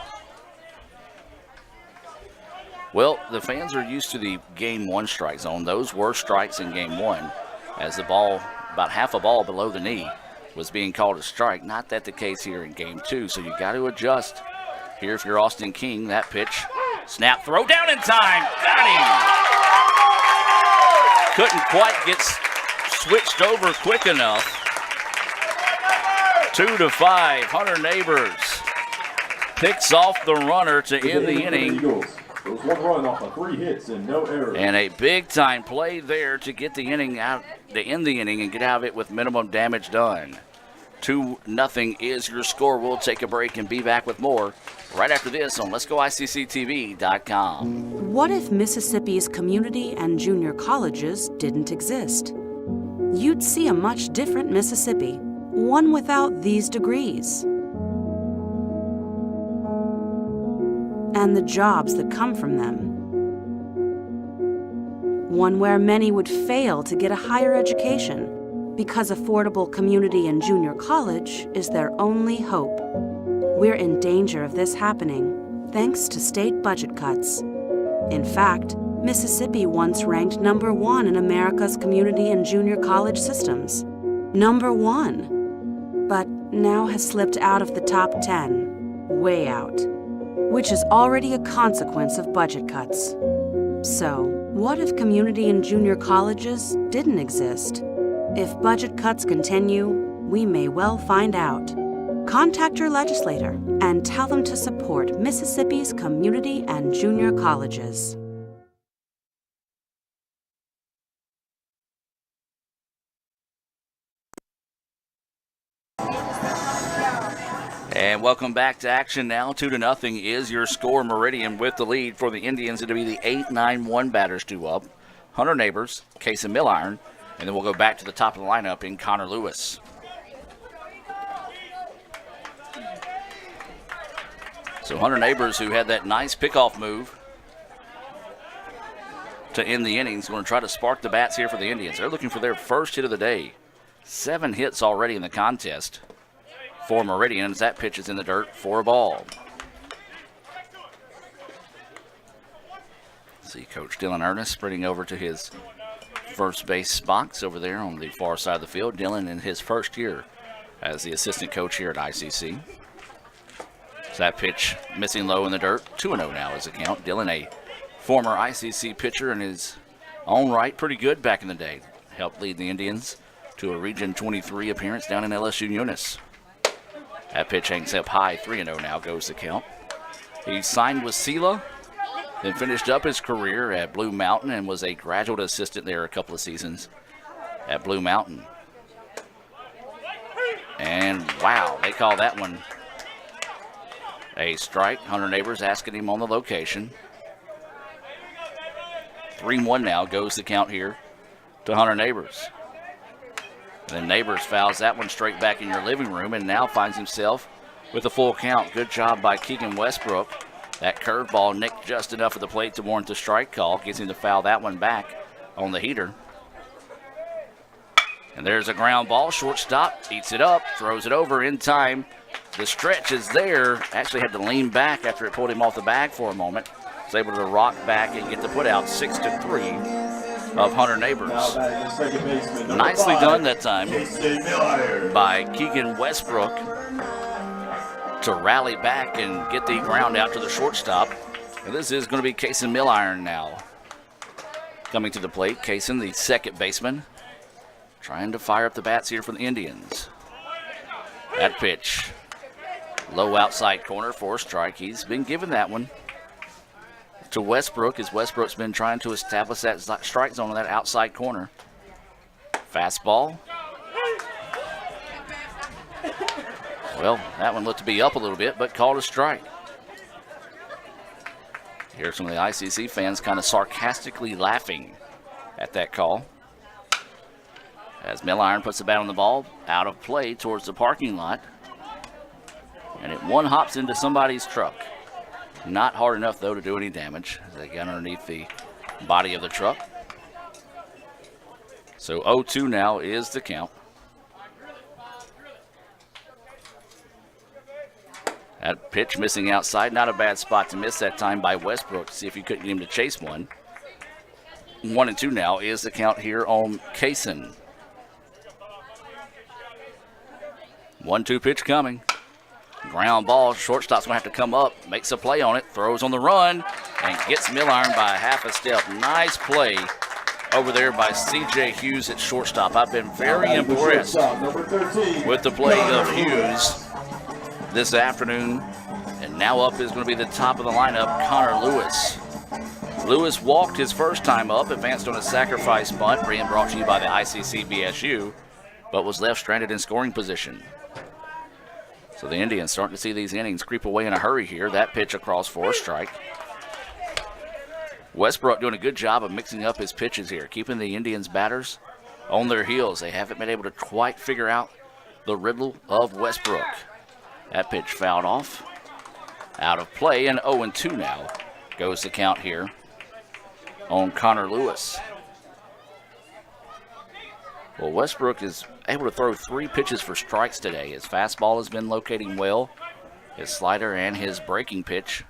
Well, the fans are used to the game 1 strike zone. Those were strikes in game 1 as the ball, about half a ball below the knee, was being called a strike. Not that the case here in game 2, so you got to adjust. Here if you're Austin King, that pitch, snap, throw down in time, got him! Couldn't quite get switched over quick enough. 2-5, Hunter Neighbors picks off the runner to end the inning. There's 1 run off of 3 hits and no errors. And a big time play there to get the inning out, to end the inning and get out of it with minimum damage done. 2-0 is your score. We'll take a break and be back with more right after this on Let'sGoICCTV.com. What if Mississippi's community and junior colleges didn't exist? You'd see a much different Mississippi, one without these degrees. And the jobs that come from them. One where many would fail to get a higher education because affordable community and junior college is their only hope. We're in danger of this happening thanks to state budget cuts. In fact, Mississippi once ranked number 1 in America's community and junior college systems. number 1, but now has slipped out of the top 10, way out, which is already a consequence of budget cuts. So, what if community and junior colleges didn't exist? If budget cuts continue, we may well find out. Contact your legislator and tell them to support Mississippi's community and junior colleges. And welcome back to action now. 2-0 is your score. Meridian with the lead for the Indians. It'll be the 8-9-1 batters due up. Hunter Neighbors, Casey Milliron, and then we'll go back to the top of the lineup in Connor Lewis. So Hunter Neighbors, who had that nice pickoff move to end the innings, going to try to spark the bats here for the Indians. They're looking for their first hit of the day. 7 hits already in the contest for Meridian as that pitch is in the dirt for a ball. See Coach Dylan Ernest sprinting over to his first base box over there on the far side of the field. Dylan in his first year as the assistant coach here at ICC. So that pitch missing low in the dirt. 2-0 now is the count. Dylan, a former ICC pitcher in his own right, pretty good back in the day. Helped lead the Indians to a Region 23 appearance down in LSU Eunice. That pitch hangs up high. 3-0 now goes the count. He signed with Sela, then finished up his career at Blue Mountain and was a graduate assistant there a couple of seasons at Blue Mountain. And wow, they call that one a strike. Hunter Neighbors asking him on the location. 3-1 now goes the count here to Hunter Neighbors. And then Neighbors fouls that one straight back in your living room and now finds himself with a full count. Good job by Keegan Westbrook. That curveball nicked just enough of the plate to warrant the strike call. Gets him to foul that one back on the heater. And there's a ground ball. Shortstop eats it up, throws it over in time. The stretch is there. Actually had to lean back after it pulled him off the bag for a moment. Was able to rock back and get the put out 6-3 of Hunter Neighbors. Nicely done that time by Keegan Westbrook to rally back and get the ground out to the shortstop. And this is going to be Kaysen Milliron now coming to the plate. Kaysen, the second baseman, trying to fire up the bats here for the Indians. That pitch, low outside corner for a strike. He's been given that one to Westbrook as Westbrook's been trying to establish that strike zone on that outside corner. Fastball. Well, that one looked to be up a little bit, but called a strike. Here's some of the ICC fans kind of sarcastically laughing at that call. As Milliron puts the bat on the ball, out of play towards the parking lot. And it one hops into somebody's truck. Not hard enough, though, to do any damage as they get underneath the body of the truck. So 0-2 now is the count. That pitch missing outside. Not a bad spot to miss that time by Westbrook. See if he couldn't get him to chase one. 1-2 now is the count here on Kaysen. 1-2 pitch coming. Ground ball. Shortstop's going to have to come up. Makes a play on it. Throws on the run. And gets Milliron by half a step. Nice play over there by C.J. Hughes at shortstop. I've been very impressed with the play of Hughes this afternoon. And now up is going to be the top of the lineup, Connor Lewis. Lewis walked his first time up, advanced on a sacrifice bunt, being brought to you by the ICC BSU, but was left stranded in scoring position. So the Indians starting to see these innings creep away in a hurry here. That pitch across for a strike. Westbrook doing a good job of mixing up his pitches here, keeping the Indians batters on their heels. They haven't been able to quite figure out the riddle of Westbrook. That pitch fouled off. Out of play, and 0-2 now goes the count here on Connor Lewis. Well, Westbrook is able to throw 3 pitches for strikes today. His fastball has been locating well, his slider and his breaking pitch,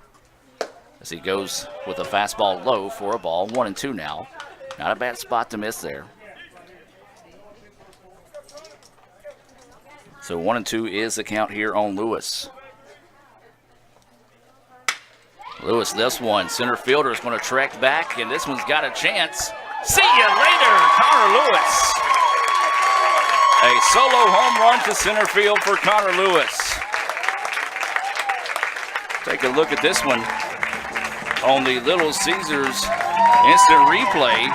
as he goes with a fastball low for a ball. 1-2 now. Not a bad spot to miss there. So 1-2 is the count here on Lewis. Lewis, this one, center fielder is going to track back, and this one's got a chance. See you later, Connor Lewis. A solo home run to center field for Connor Lewis. Take a look at this one on the Little Caesars instant replay.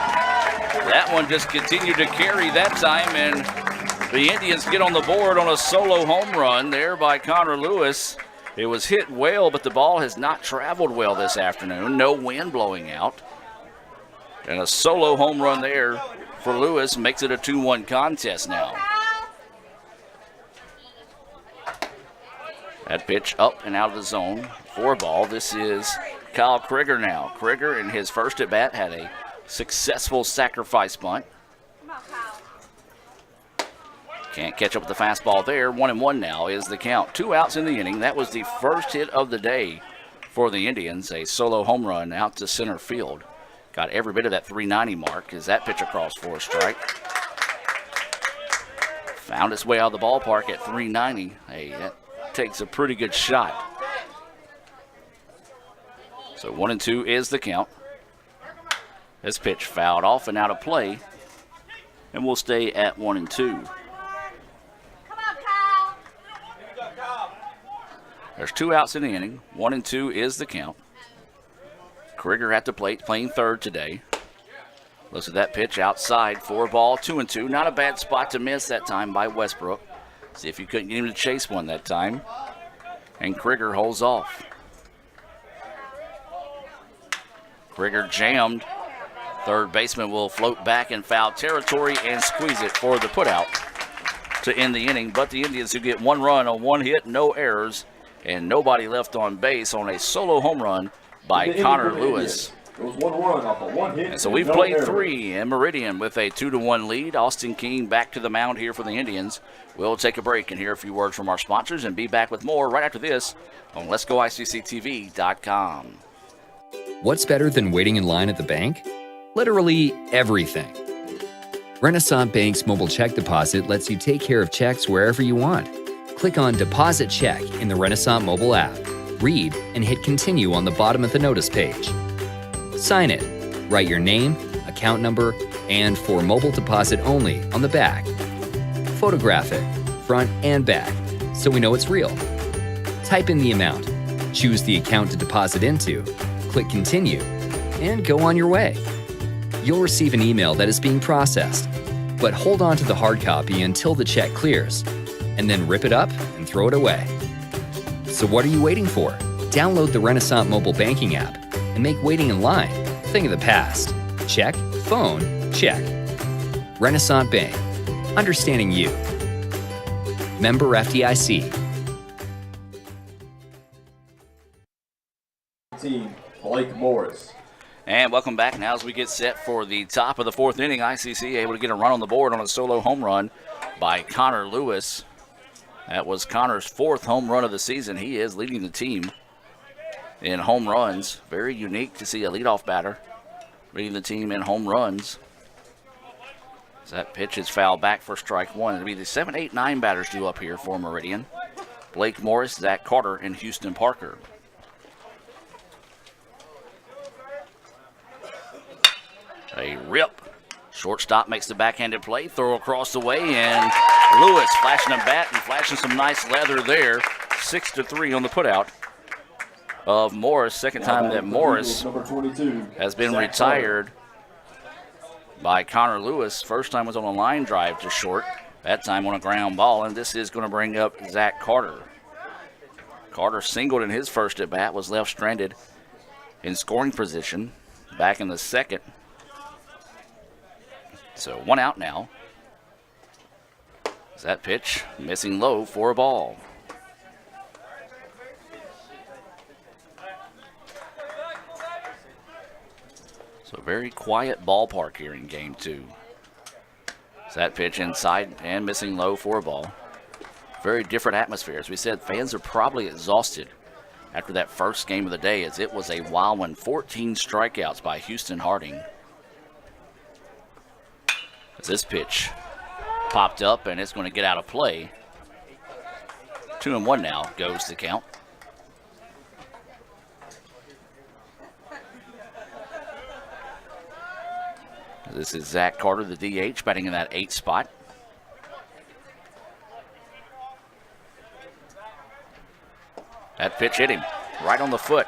That one just continued to carry that time, and the Indians get on the board on a solo home run there by Connor Lewis. It was hit well, but the ball has not traveled well this afternoon. No wind blowing out. And a solo home run there for Lewis makes it a 2-1 contest now. That pitch up and out of the zone. 4-ball. This is Kyle Krieger now. Krieger in his first at bat had a successful sacrifice bunt. Can't catch up with the fastball there. 1-1 now is the count. 2 outs in the inning. That was the first hit of the day for the Indians. A solo home run out to center field. Got every bit of that 390 mark as that pitch across for a strike. Found its way out of the ballpark at 390. Hey, that takes a pretty good shot. So 1-2 is the count. This pitch fouled off and out of play. And we'll stay at 1-2. There's 2 outs in the inning. 1-2 is the count. Krieger at the plate, playing third today. Looks at that pitch outside. 4-ball, 2-2. Not a bad spot to miss that time by Westbrook. See if you couldn't get him to chase one that time. And Krieger holds off. Krieger jammed. Third baseman will float back in foul territory and squeeze it for the putout to end the inning. But the Indians, who get 1 run on 1 hit, no errors, and nobody left on base on a solo home run by Connor Lewis. It was 1 run off of 1 hit. And so we've played 3 in Meridian with a 2-1 lead. Austin King back to the mound here for the Indians. We'll take a break and hear a few words from our sponsors and be back with more right after this on Let'sGoICCTV.com. What's better than waiting in line at the bank? Literally everything. Renaissance Bank's mobile check deposit lets you take care of checks wherever you want. Click on Deposit Check in the Renaissance mobile app. Read and hit Continue on the bottom of the notice page. Sign it. Write your name, account number, and for mobile deposit only on the back. Photograph it, front and back, so we know it's real. Type in the amount. Choose the account to deposit into. Click Continue, and go on your way. You'll receive an email that is being processed, but hold on to the hard copy until the check clears, and then rip it up and throw it away. So what are you waiting for? Download the Renaissance mobile banking app and make waiting in line a thing of the past. Check, phone, check. Renaissance Bank. Understanding you. Member FDIC. Team, Blake Morris. And welcome back now as we get set for the top of the 4th inning. ICC able to get a run on the board on a solo home run by Connor Lewis. That was Connor's 4th home run of the season. He is leading the team in home runs. Very unique to see a leadoff batter leading the team in home runs. So that pitch is fouled back for strike 1. It'll be the 7, 8, 9 batters due up here for Meridian. Blake Morris, Zach Carter, and Houston Parker. A rip. Shortstop makes the backhanded play. Throw across the way, and Lewis flashing a bat and flashing some nice leather there. 6-3 on the putout of Morris. Second time that Morris has been retired by Connor Lewis. First time was on a line drive to short. That time on a ground ball, and this is going to bring up Zach Carter. Carter singled in his first at bat, was left stranded in scoring position back in the second. So 1 out now. That pitch missing low for a ball. So very quiet ballpark here in game 2. That pitch inside and missing low for a ball. Very different atmosphere. As we said, fans are probably exhausted after that first game of the day, as it was a wild one. 14 strikeouts by Houston Harding. As this pitch popped up and it's going to get out of play. 2-1 now goes the count. This is Zach Carter, the DH, batting in that 8th spot. That pitch hit him right on the foot.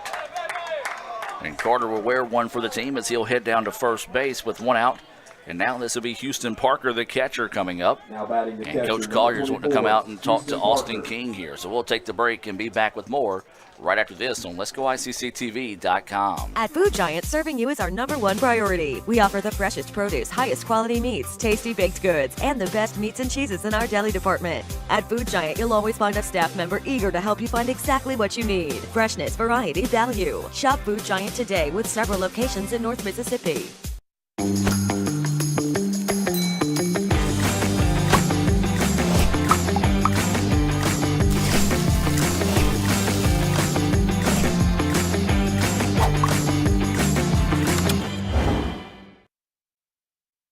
And Carter will wear one for the team as he'll head down to first base with 1 out And now this will be Houston Parker, the catcher, coming up. Now batting the And catcher, Coach Collier's wanting to come out and talk to Houston Austin Parker. King here. So we'll take the break and be back with more right after this on Let'sGoICCTV.com. At Food Giant, serving you is our #1 priority. We offer the freshest produce, highest quality meats, tasty baked goods, and the best meats and cheeses in our deli department. At Food Giant, you'll always find a staff member eager to help you find exactly what you need. Freshness, variety, value. Shop Food Giant today with several locations in North Mississippi.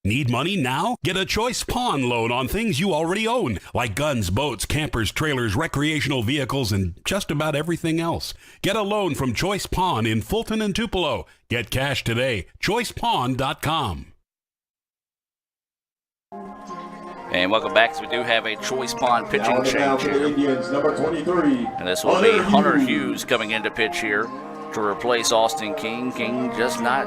Need money now? Get a Choice Pawn loan on things you already own, like guns, boats, campers, trailers, recreational vehicles, and just about everything else. Get a loan from Choice Pawn in Fulton and Tupelo. Get cash today. ChoicePawn.com. And welcome back. So we do have a Choice Pawn pitching change here. Indians, number 23. And this will be Hunter Hughes coming in to pitch here to replace Austin King. King just not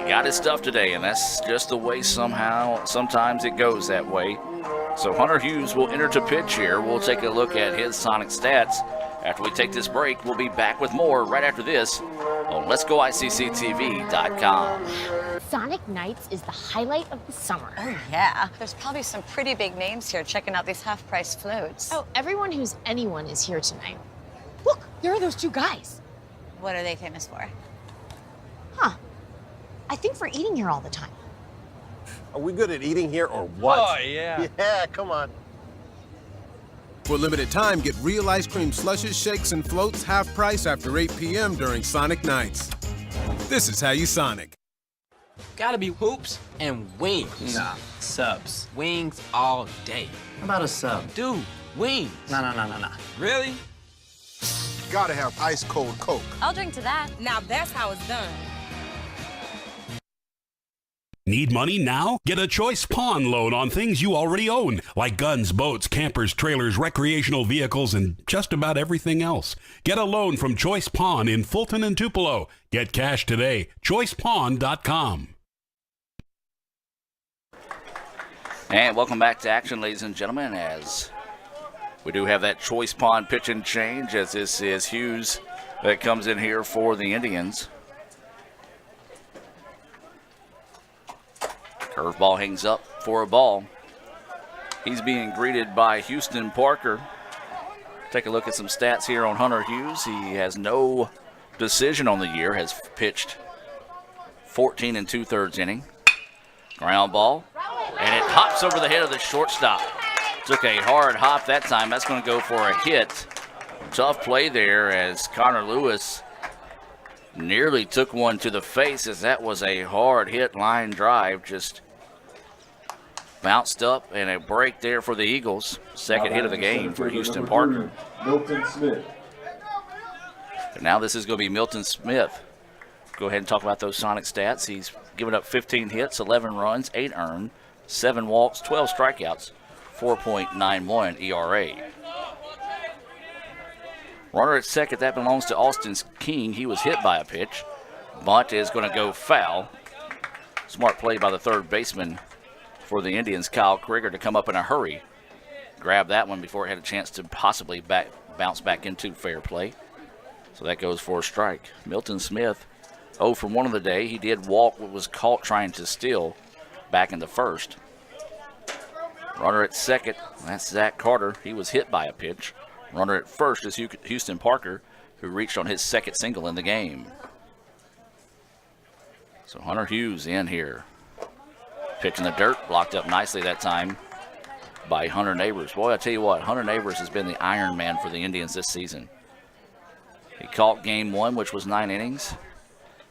got his stuff today, and that's just the way sometimes it goes that way. So Hunter Hughes will enter to pitch here. We'll take a look at his Sonic stats. After we take this break, we'll be back with more right after this on Let'sGoICCTV.com. Sonic Nights is the highlight of the summer. Oh, yeah. There's probably some pretty big names here checking out these half-price floats. Oh, everyone who's anyone is here tonight. Look, there are those two guys. What are they famous for? Huh. I think for eating here all the time. Are we good at eating here or what? Oh, yeah. Yeah, come on. For limited time, get real ice cream slushes, shakes, and floats half price after 8 p.m. during Sonic Nights. This is how you Sonic. Gotta be hoops and wings. Nah, subs. Wings all day. How about a sub? Dude, wings. No. Really? Gotta have ice cold Coke. I'll drink to that. Now that's how it's done. Need money now? Get a Choice Pawn loan on things you already own, like guns, boats, campers, trailers, recreational vehicles, and just about everything else. Get a loan from Choice Pawn in Fulton and Tupelo. Get cash today. ChoicePawn.com. And welcome back to action, ladies and gentlemen, as we do have that Choice Pawn pitching change, as this is Hughes that comes in here for the Indians. Curveball hangs up for a ball. He's being greeted by Houston Parker. Take a look at some stats here on Hunter Hughes. He has no decision on the year, has pitched 14 2/3 inning. Ground ball, and it hops over the head of the shortstop. Took a hard hop that time. That's going to go for a hit. Tough play there as Connor Lewis nearly took one to the face, as that was a hard hit line drive. Just bounced up, and a break there for the Eagles. Second hit of the game for Houston Parker. Milton Smith. And now this is going to be Milton Smith. Go ahead and talk about those Sonic stats. He's given up 15 hits, 11 runs, 8 earned, 7 walks, 12 strikeouts, 4.91 ERA. Runner at second, that belongs to Austin King. He was hit by a pitch. Bunt is going to go foul. Smart play by the third baseman for the Indians, Kyle Krieger, to come up in a hurry. Grab that one before it had a chance to possibly bounce back into fair play. So that goes for a strike. Milton Smith, 0 for 1 of the day. He did walk what was caught trying to steal back in the first. Runner at second, that's Zach Carter. He was hit by a pitch. Runner at first is Houston Parker, who reached on his second single in the game. So Hunter Hughes in here. Pitch in the dirt, blocked up nicely that time by Hunter Neighbors. Boy, I tell you what, Hunter Neighbors has been the Iron Man for the Indians this season. He caught game 1, which was 9 innings.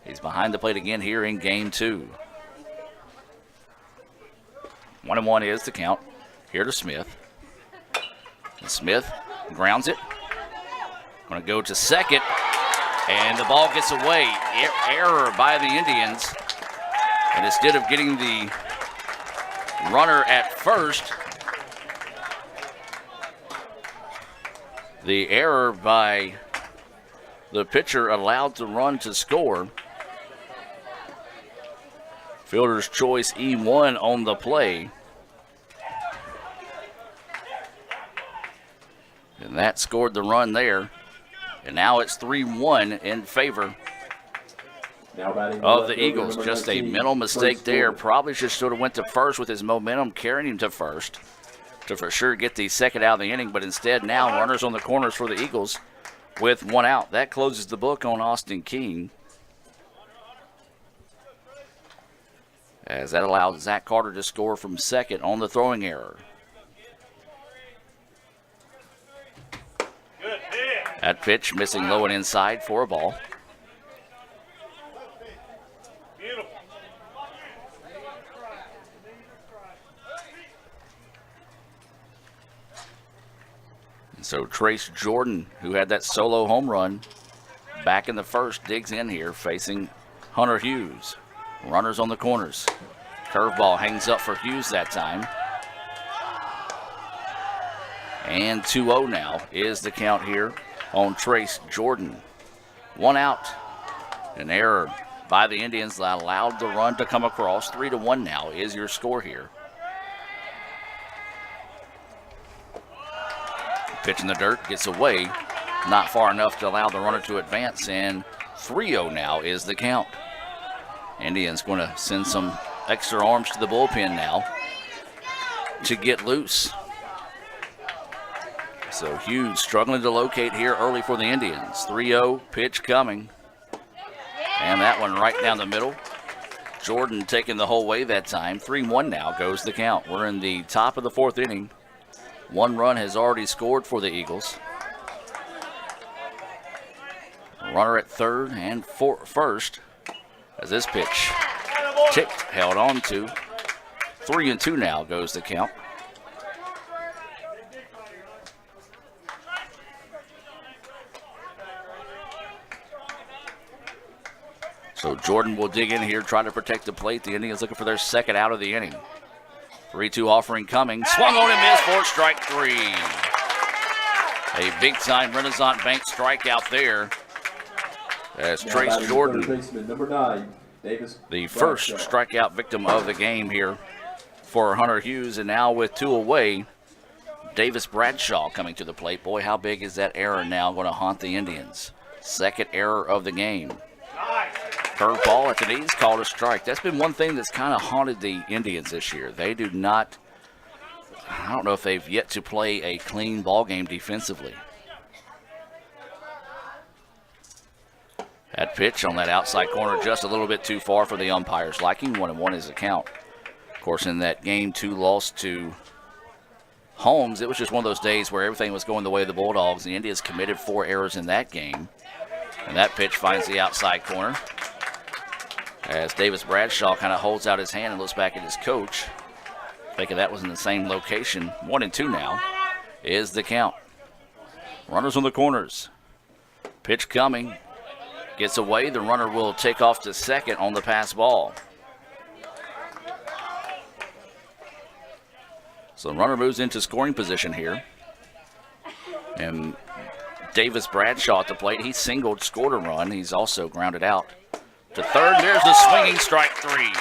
He's behind the plate again here in game 2. 1-1 is the count. Here to Smith. And Smith grounds it. Going to go to second. And the ball gets away. Error by the Indians. And instead of getting the runner at first, the error by the pitcher allowed the run to score. Fielder's choice E1 on the play. And that scored the run there. And now it's 3-1 in favor of the Eagles. Just a mental mistake there. Probably just sort of went to first with his momentum carrying him to first to for sure get the second out of the inning. But instead now runners on the corners for the Eagles with one out. That closes the book on Austin King, as that allowed Zach Carter to score from second on the throwing error. That pitch missing low and inside for a ball. And so Trace Jordan, who had that solo home run back in the first, digs in here facing Hunter Hughes. Runners on the corners. Curveball hangs up for Hughes that time. And 2-0 now is the count here on Trace Jordan. One out. An error by the Indians that allowed the run to come across. 3-1 now is your score here. Pitch in the dirt, gets away. Not far enough to allow the runner to advance, and 3-0 now is the count. Indians going to send some extra arms to the bullpen now to get loose. So Hughes struggling to locate here early for the Indians. 3-0 pitch coming. And that one right down the middle. Jordan taking the whole way that time. 3-1 now goes the count. We're in the top of the fourth inning. One run has already scored for the Eagles. Runner at third and first as this pitch ticked, held on to. 3-2 now goes the count. So Jordan will dig in here, trying to protect the plate. The Indians looking for their second out of the inning. 3-2 offering coming. Swung on and missed for strike three. A big-time Renaissance Bank strikeout there. As Trace Jordan, number 9, Davis the first strikeout victim of the game here for Hunter Hughes. And now with two away, Davis Bradshaw coming to the plate. Boy, how big is that error now going to haunt the Indians? Second error of the game. Curveball at the knees, called a strike. That's been one thing that's kind of haunted the Indians this year. They do not, I don't know if they've yet to play a clean ball game defensively. That pitch on that outside corner just a little bit too far for the umpire's liking. 1-1 is the count. Of course, in that Game 2 loss to Holmes, it was just one of those days where everything was going the way of the Bulldogs. The Indians committed 4 errors in that game. And that pitch finds the outside corner as Davis Bradshaw kind of holds out his hand and looks back at his coach, thinking that was in the same location. 1-2 now is the count. Runners on the corners. Pitch coming. Gets away. The runner will take off to second on the pass ball. So the runner moves into scoring position here. And Davis Bradshaw at the plate. He singled, scored a run. He's also grounded out to third. There's the swinging strike three.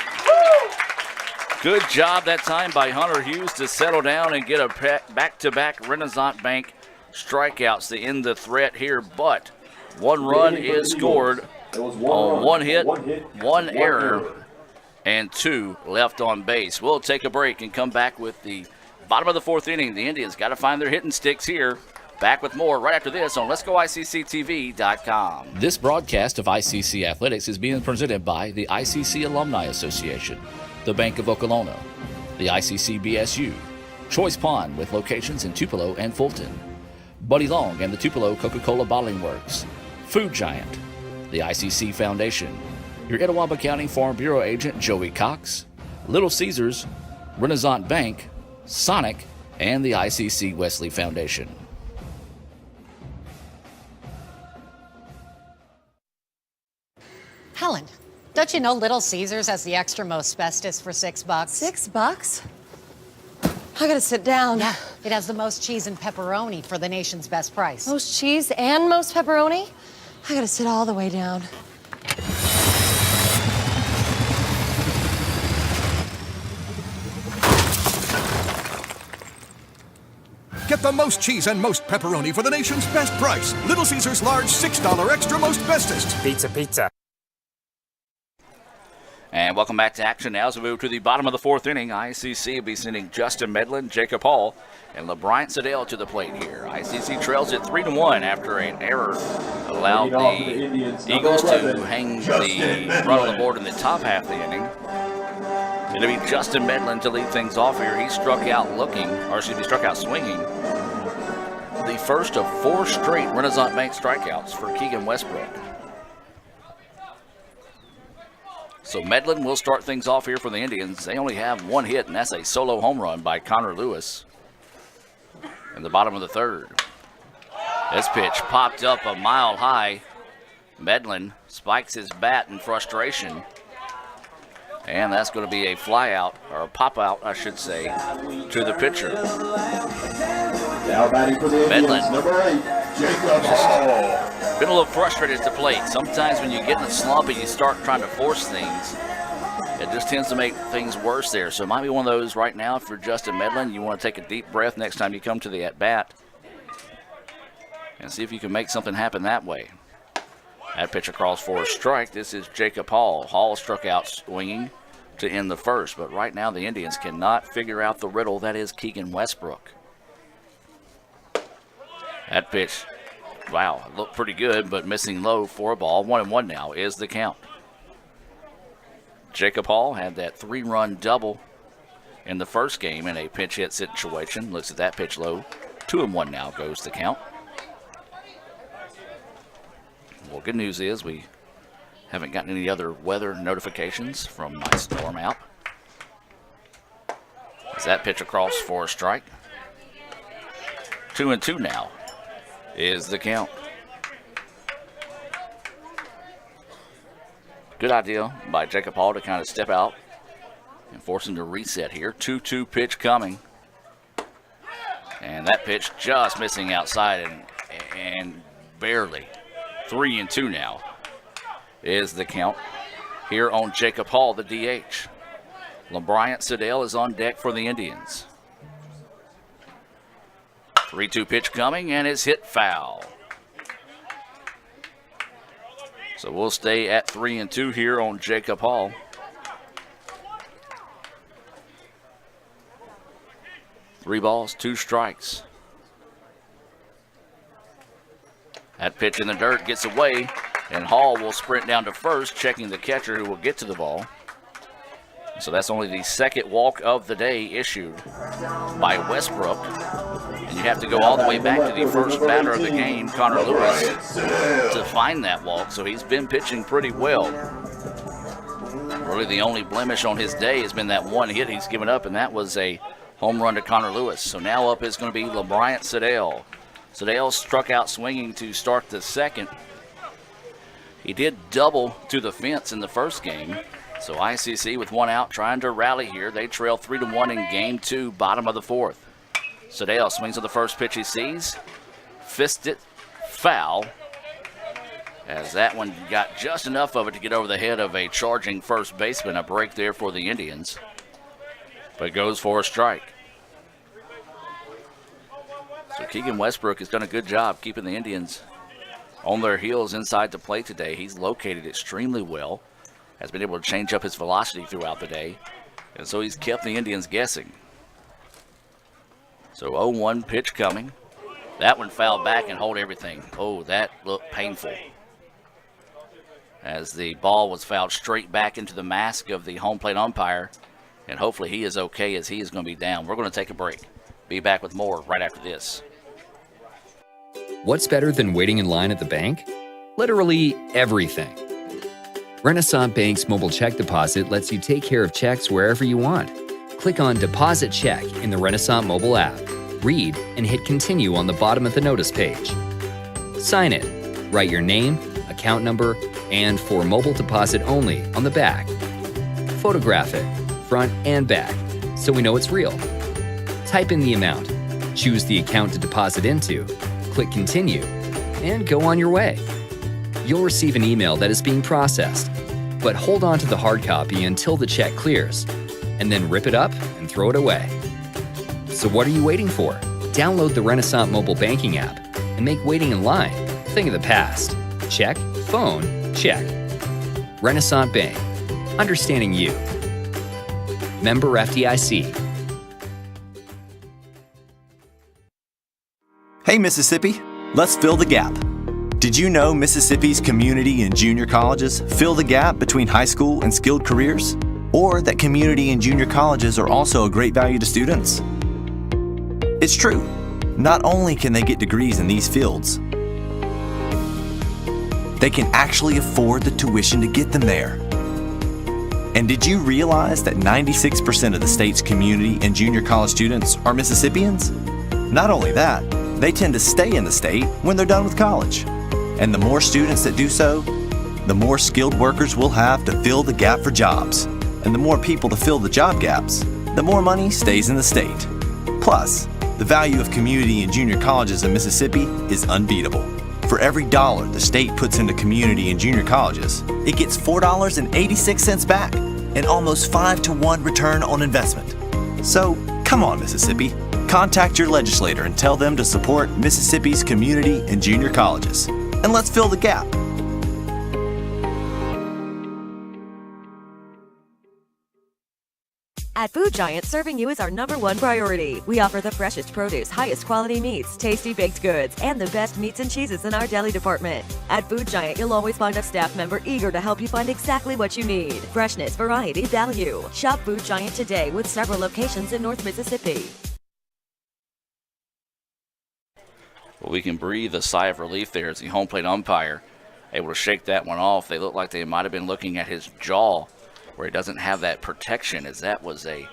Good job that time by Hunter Hughes to settle down and get a back-to-back Renaissance Bank strikeouts to end the threat here. But one run is scored on one hit, one error, and 2 left on base. We'll take a break and come back with the bottom of the fourth inning. The Indians got to find their hitting sticks here. Back with more right after this on Let'sGoICCTV.com. This broadcast of ICC Athletics is being presented by the ICC Alumni Association, the Bank of Okolona, the ICC BSU, Choice Pond with locations in Tupelo and Fulton, Buddy Long and the Tupelo Coca-Cola Bottling Works, Food Giant, the ICC Foundation, your Etowah County Farm Bureau agent Joey Cox, Little Caesars, Renaissance Bank, Sonic, and the ICC Wesley Foundation. Helen, don't you know Little Caesars has the extra most asbestos for $6? $6? I gotta sit down. Yeah, it has the most cheese and pepperoni for the nation's best price. Most cheese and most pepperoni? I gotta sit all the way down. Get the most cheese and most pepperoni for the nation's best price. Little Caesars large $6 extra most bestest. Pizza, pizza. And welcome back to action now as we move to the bottom of the fourth inning. ICC will be sending Justin Medlin, Jacob Hall, and LeBryant Siddell to the plate here. ICC trails it 3-1 after an error allowed the Eagles to hang the run on the board in the top half of the inning. It'll be Justin Medlin to lead things off here. He struck out struck out swinging. The first of 4 straight Renaissance Bank strikeouts for Keegan Westbrook. So Medlin will start things off here for the Indians. They only have 1 hit, and that's a solo home run by Connor Lewis in the bottom of the third. This pitch popped up a mile high. Medlin spikes his bat in frustration. And that's going to be a fly out, or a pop out, I should say, to the pitcher. Now batting for the Indians, number 8, Jacob Hall. Been a little frustrated at the plate. Sometimes when you get in a slump and you start trying to force things, it just tends to make things worse there. So it might be one of those right now for Justin Medlin. You want to take a deep breath next time you come to the at-bat and see if you can make something happen that way. That pitch across for a strike. This is Jacob Hall. Hall struck out swinging to end the first, but right now the Indians cannot figure out the riddle that is Keegan Westbrook. That pitch, wow, looked pretty good, but missing low for a ball. 1-1 now is the count. Jacob Hall had that 3-run double in the first game in a pinch hit situation. Looks at that pitch low. 2-1 now goes the count. Well, good news is we haven't gotten any other weather notifications from my storm app. As that pitch across for a strike. 2-2 now is the count. Good idea by Jacob Hall to kind of step out and force him to reset here. 2-2 pitch coming. And that pitch just missing outside and barely. 3-2 now is the count here on Jacob Hall, the DH. LeBryant Siddell is on deck for the Indians. 3-2 pitch coming, and it's hit foul. So we'll stay at 3-2 here on Jacob Hall. Three balls, 2 strikes. That pitch in the dirt gets away, and Hall will sprint down to first, checking the catcher who will get to the ball. So that's only the second walk of the day issued by Westbrook. And you have to go all the way back to the first batter of the game, Connor Lewis, to find that walk. So he's been pitching pretty well. Really the only blemish on his day has been that 1 hit he's given up, and that was a home run to Connor Lewis. So now up is going to be LeBryant Siddell. Siddell struck out swinging to start the second. He did double to the fence in the first game. So ICC with 1 out trying to rally here. They trail 3-1 in game 2, bottom of the fourth. Siddell swings at the first pitch he sees. Fist it, foul. As that one got just enough of it to get over the head of a charging first baseman. A break there for the Indians. But goes for a strike. So Keegan Westbrook has done a good job keeping the Indians on their heels inside the plate today. He's located extremely well, has been able to change up his velocity throughout the day, and so he's kept the Indians guessing. So 0-1 pitch coming. That one fouled back and hold everything. Oh, that looked painful. As the ball was fouled straight back into the mask of the home plate umpire, and hopefully he is okay as he is going to be down. We're going to take a break. Be back with more right after this. What's better than waiting in line at the bank? Literally everything. Renaissance Bank's mobile check deposit lets you take care of checks wherever you want. Click on Deposit Check in the Renaissance mobile app. Read and hit Continue on the bottom of the notice page. Sign it. Write your name, account number, and for mobile deposit only on the back. Photograph it, front and back, so we know it's real. Type in the amount, choose the account to deposit into, click Continue, and go on your way. You'll receive an email that is being processed, but hold on to the hard copy until the check clears, and then rip it up and throw it away. So what are you waiting for? Download the Renaissance mobile banking app and make waiting in line a thing of the past. Check. Phone, check. Renaissance Bank. Understanding you. Member FDIC. Hey Mississippi, let's fill the gap. Did you know Mississippi's community and junior colleges fill the gap between high school and skilled careers? Or that community and junior colleges are also a great value to students? It's true. Not only can they get degrees in these fields, they can actually afford the tuition to get them there. And did you realize that 96% of the state's community and junior college students are Mississippians? Not only that, they tend to stay in the state when they're done with college. And the more students that do so, the more skilled workers we'll have to fill the gap for jobs. And the more people to fill the job gaps, the more money stays in the state. Plus, the value of community and junior colleges in Mississippi is unbeatable. For every dollar the state puts into community and junior colleges, it gets $4.86 back, an almost 5-to-1 return on investment. So, come on, Mississippi. Contact your legislator and tell them to support Mississippi's community and junior colleges. And let's fill the gap. At Food Giant, serving you is our #1 priority. We offer the freshest produce, highest quality meats, tasty baked goods, and the best meats and cheeses in our deli department. At Food Giant, you'll always find a staff member eager to help you find exactly what you need. Freshness, variety, value. Shop Food Giant today with several locations in North Mississippi. Well, we can breathe a sigh of relief there as the home plate umpire able to shake that one off. They look like they might have been looking at his jaw where he doesn't have that protection, as that was a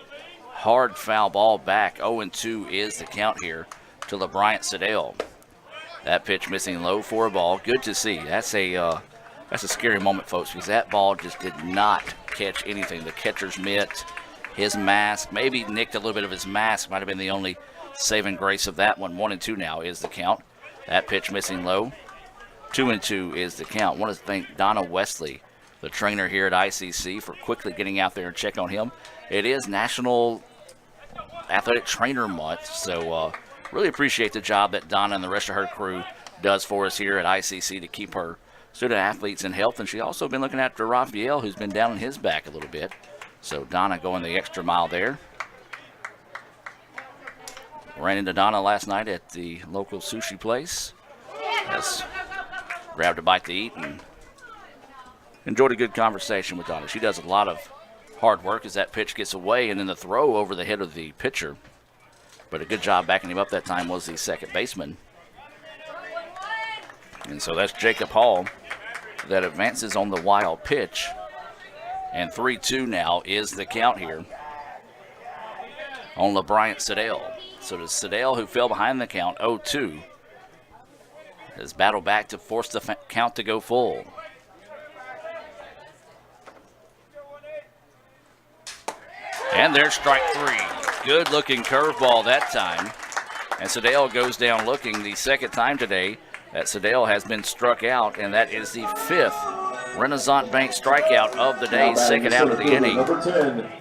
hard foul ball back. 0-2 is the count here to LeBryant Sedale. That pitch missing low for a ball. Good to see. That's a scary moment, folks, because that ball just did not catch anything. The catcher's mitt, his mask, maybe nicked a little bit of his mask, might have been the only saving grace of that one. 1-2 now is the count. That pitch missing low. 2-2 is the count. I want to thank Donna Wesley, the trainer here at ICC, for quickly getting out there and check on him. It is National Athletic Trainer Month, so really appreciate the job that Donna and the rest of her crew does for us here at ICC to keep her student athletes in health. And she's also been looking after Raphael, who's been down on his back a little bit. So Donna going the extra mile there. Ran into Donna last night at the local sushi place. Just grabbed a bite to eat and enjoyed a good conversation with Donna. She does a lot of hard work as that pitch gets away, and then the throw over the head of the pitcher. But a good job backing him up that time was the second baseman. And so that's Jacob Hall that advances on the wild pitch. And 3-2 now is the count here on LeBryant Sedale. So does Sedale, who fell behind the count 0-2, has battled back to force the count to go full. And there's strike 3. Good looking curveball that time. And Sedale goes down looking the second time today that Sedale has been struck out, and that is the 5th Renaissance Bank strikeout of the day, second out of the inning.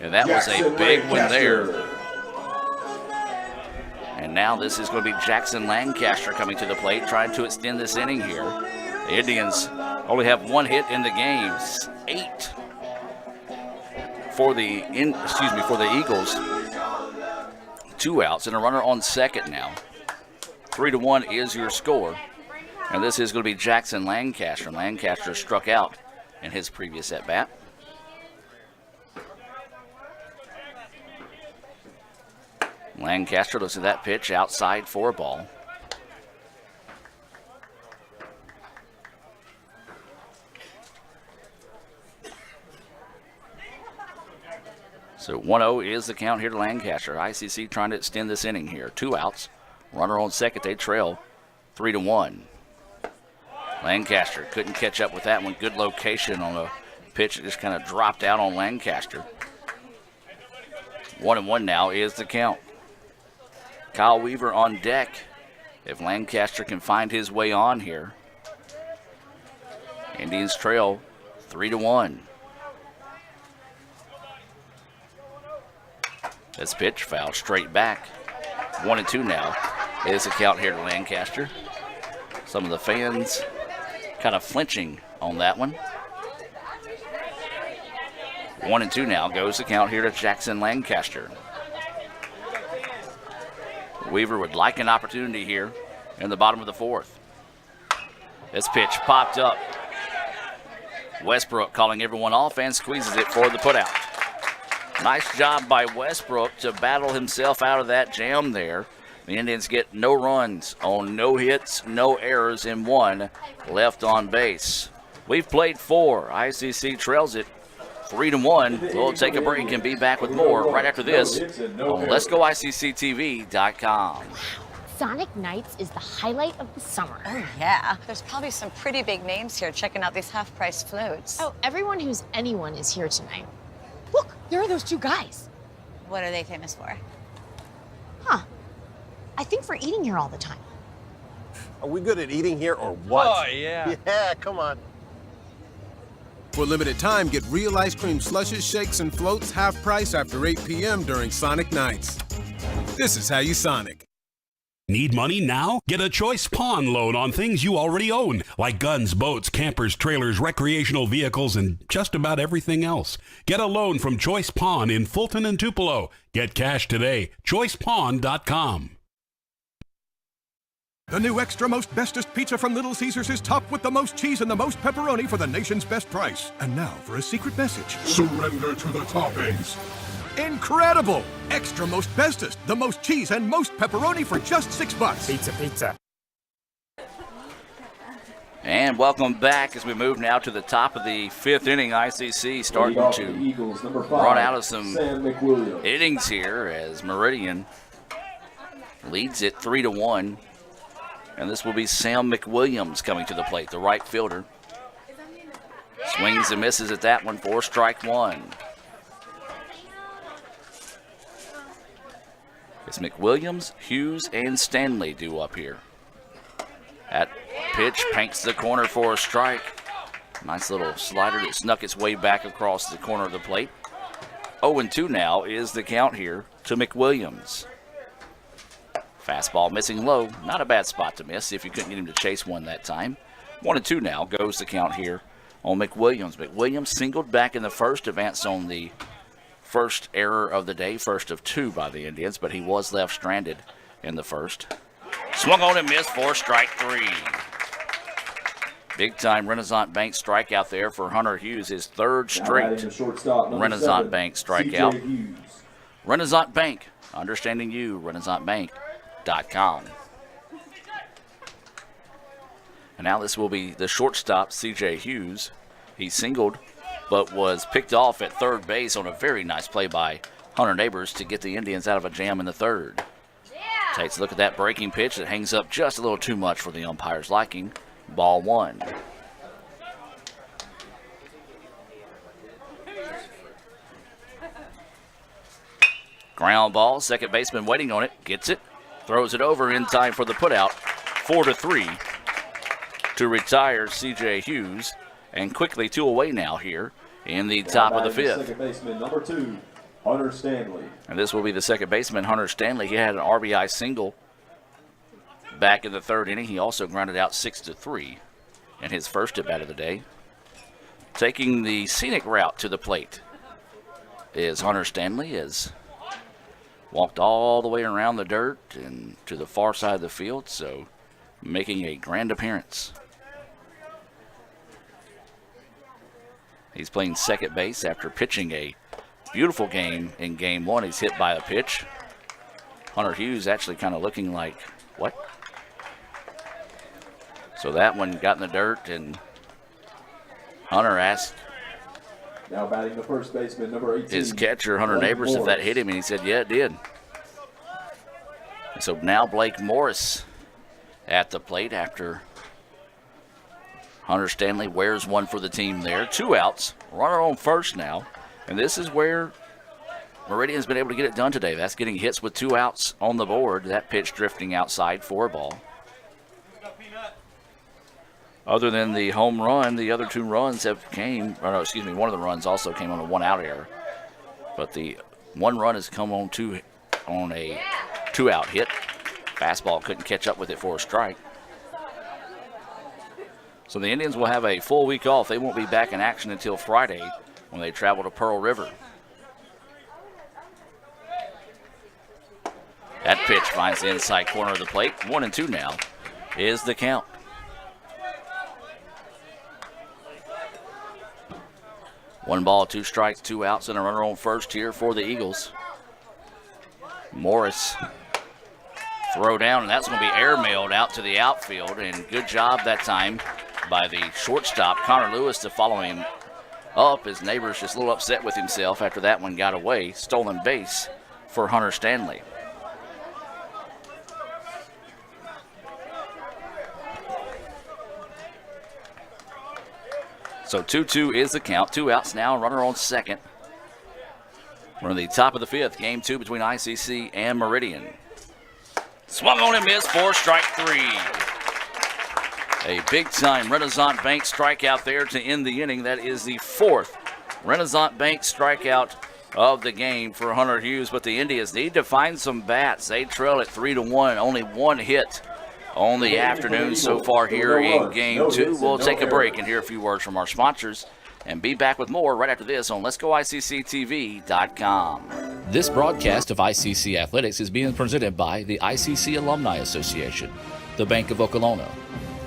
And that was a big one there. And now this is going to be Jackson Lancaster coming to the plate, trying to extend this inning here. The Indians only have 1 hit in the game, 8 for the Eagles. 2 outs and a runner on second now. 3-1 is your score. And this is going to be Jackson Lancaster. Lancaster struck out in his previous at-bat. Lancaster looks at that pitch outside for a ball. So 1-0 is the count here to Lancaster. ICC trying to extend this inning here. 2 outs. Runner on second. They trail 3-1. Lancaster couldn't catch up with that one. Good location on a pitch that just kind of dropped out on Lancaster. 1-1 now is the count. Kyle Weaver on deck if Lancaster can find his way on here. Indians trail 3-1. This pitch foul straight back. 1-2 now. is the count here to Lancaster. Some of the fans kind of flinching on that one. 1-2 now goes the count here to Jackson Lancaster. Weaver would like an opportunity here in the bottom of the fourth. This pitch popped up. Westbrook calling everyone off and squeezes it for the putout. Nice job by Westbrook to battle himself out of that jam there. The Indians get no runs on no hits, no errors, and 1 left on base. We've played 4. ICC trails it 3-1. We'll take a break and be back with more right after this on Let'sGoICCTV.com. Sonic Nights is the highlight of the summer. Oh, yeah. There's probably some pretty big names here checking out these half-price floats. Oh, everyone who's anyone is here tonight. Look, there are those 2 guys. What are they famous for? Huh. I think for eating here all the time. Are we good at eating here or what? Oh, yeah. Yeah, come on. For limited time, get real ice cream slushes, shakes, and floats half price after 8 p.m. during Sonic Nights. This is how you Sonic. Need money now? Get a Choice Pawn loan on things you already own, like guns, boats, campers, trailers, recreational vehicles, and just about everything else. Get a loan from Choice Pawn in Fulton and Tupelo. Get cash today. ChoicePawn.com. The new extra most bestest pizza from Little Caesars is topped with the most cheese and the most pepperoni for the nation's best price. And now for a secret message. Surrender to the toppings. Incredible! Extra most bestest, the most cheese and most pepperoni for just $6. Pizza. And welcome back as we move now to the top of the 5th inning. ICC starting to run out of some innings here as Meridian leads it 3-1. And this will be Sam McWilliams coming to the plate, the right fielder. Swings and misses at that one for strike 1. It's McWilliams, Hughes, and Stanley due up here. That pitch paints the corner for a strike. Nice little slider that snuck its way back across the corner of the plate. 0-2 now is the count here to McWilliams. Fastball missing low. Not a bad spot to miss if you couldn't get him to chase one that time. 1-2 now goes the count here on McWilliams. McWilliams singled back in the first, advanced on the first error of the day, first of 2 by the Indians, but he was left stranded in the first. Swung on and missed for strike 3. Big time Renaissance Bank strikeout there for Hunter Hughes, his 3rd straight Renaissance Bank strikeout. Renaissance Bank, understanding you, RenaissanceBank.com. And now this will be the shortstop, C.J. Hughes. He singled, but was picked off at third base on a very nice play by Hunter Neighbors to get the Indians out of a jam in the 3rd. Takes a look at that breaking pitch that hangs up just a little too much for the umpire's liking. Ball 1. Ground ball, second baseman waiting on it, gets it, throws it over in time for the putout. 4-3 to retire C.J. Hughes, and quickly 2 away now here in the top of the 5th. Second baseman number 2, Hunter Stanley. And this will be the second baseman, Hunter Stanley. He had an RBI single back in the 3rd inning. He also grounded out 6-3 in his first at-bat of the day. Taking the scenic route to the plate is Hunter Stanley, as walked all the way around the dirt and to the far side of the field, so making a grand appearance. He's playing second base after pitching a beautiful game in Game 1. He's hit by a pitch. Hunter Hughes actually kind of looking like, what? So that one got in the dirt, and Hunter asked now batting the first baseman, number 18, his catcher, Hunter Neighbors, if that hit him, and he said, yeah, it did. So now Blake Morris at the plate after Hunter Stanley wears one for the team there. 2 outs, runner on first now, and this is where Meridian's been able to get it done today. That's getting hits with 2 outs on the board. That pitch drifting outside for a ball. Other than the home run, the other 2 runs one of the runs also came on a 1-out error. But the 1 run has come on a 2-out hit Fastball couldn't catch up with it for a strike. So the Indians will have a full week off. They won't be back in action until Friday when they travel to Pearl River. That pitch finds the inside corner of the plate. 1-2 now is the count. One ball, two strikes, two outs, and a runner on first here for the Eagles. Morris throw down, and that's going to be airmailed out to the outfield. And good job that time by the shortstop, Connor Lewis, to follow him up. His neighbor's just a little upset with himself after that one got away. Stolen base for Hunter Stanley. So 2-2 is the count. Two outs now, runner on second. We're in the top of the fifth, game two between ICC and Meridian. Swung on and missed for strike three. A big-time Renaissance Bank strikeout there to end the inning. That is the fourth Renaissance Bank strikeout of the game for Hunter Hughes, but the Indians need to find some bats. They trail at 3-1, only one hit on the afternoon so far here in game two. We'll take a break and hear a few words from our sponsors and be back with more right after this on Let'sGoICCTV.com. This broadcast of ICC Athletics is being presented by the ICC Alumni Association, the Bank of Okolona,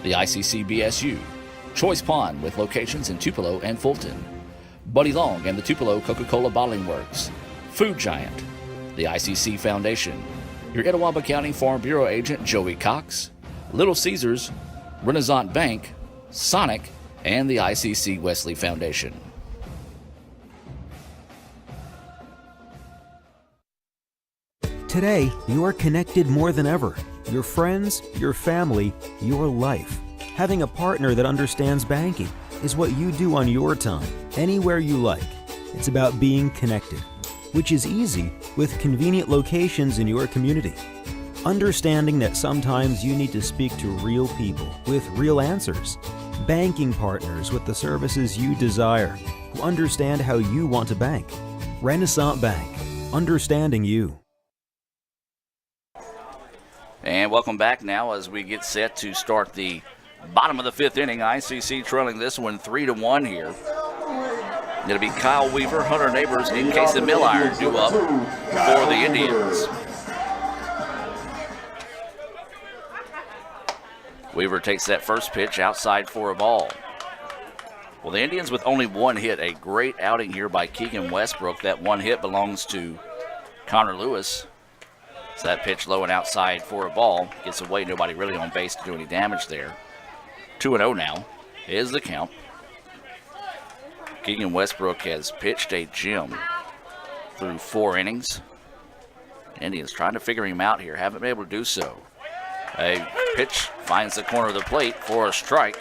the ICC BSU, Choice Pond with locations in Tupelo and Fulton, Buddy Long and the Tupelo Coca-Cola Bottling Works, Food Giant, the ICC Foundation, your Etowah County Farm Bureau agent Joey Cox, Little Caesars, Renaissance Bank, Sonic, and the ICC Wesley Foundation. Today, you are connected more than ever. Your friends, your family, your life. Having a partner that understands banking is what you do on your time, anywhere you like. It's about being connected, which is easy with convenient locations in your community. Understanding that sometimes you need to speak to real people with real answers. Banking partners with the services you desire, who understand how you want to bank. Renaissance Bank, understanding you. And welcome back now as we get set to start the bottom of the fifth inning. ICC trailing this one 3-1 here. It'll be Kyle Weaver, Hunter Neighbors, in case the Mill Iron due up for the Indians. Weaver takes that first pitch outside for a ball. Well, the Indians with only one hit, a great outing here by Keegan Westbrook. That one hit belongs to Connor Lewis. So that pitch low and outside for a ball. Gets away, nobody really on base to do any damage there. 2-0 now is the count. Keegan Westbrook has pitched a gem through 4 innings. Indians trying to figure him out here, haven't been able to do so. A pitch finds the corner of the plate for a strike.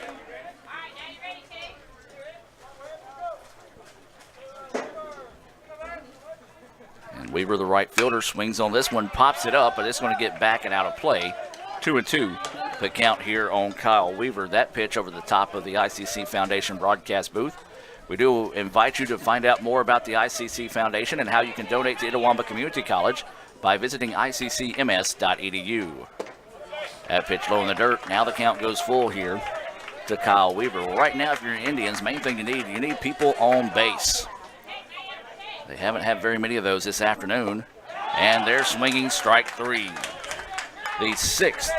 And Weaver, the right fielder, swings on this one, pops it up, but it's going to get back and out of play. 2-2, the count here on Kyle Weaver. That pitch over the top of the ICC Foundation broadcast booth. We do invite you to find out more about the ICC Foundation and how you can donate to Itawamba Community College by visiting iccms.edu. That pitch low in the dirt. Now the count goes full here to Kyle Weaver. Well, right now, if you're Indians, main thing you need people on base. They haven't had very many of those this afternoon. And they're swinging strike three. The 6th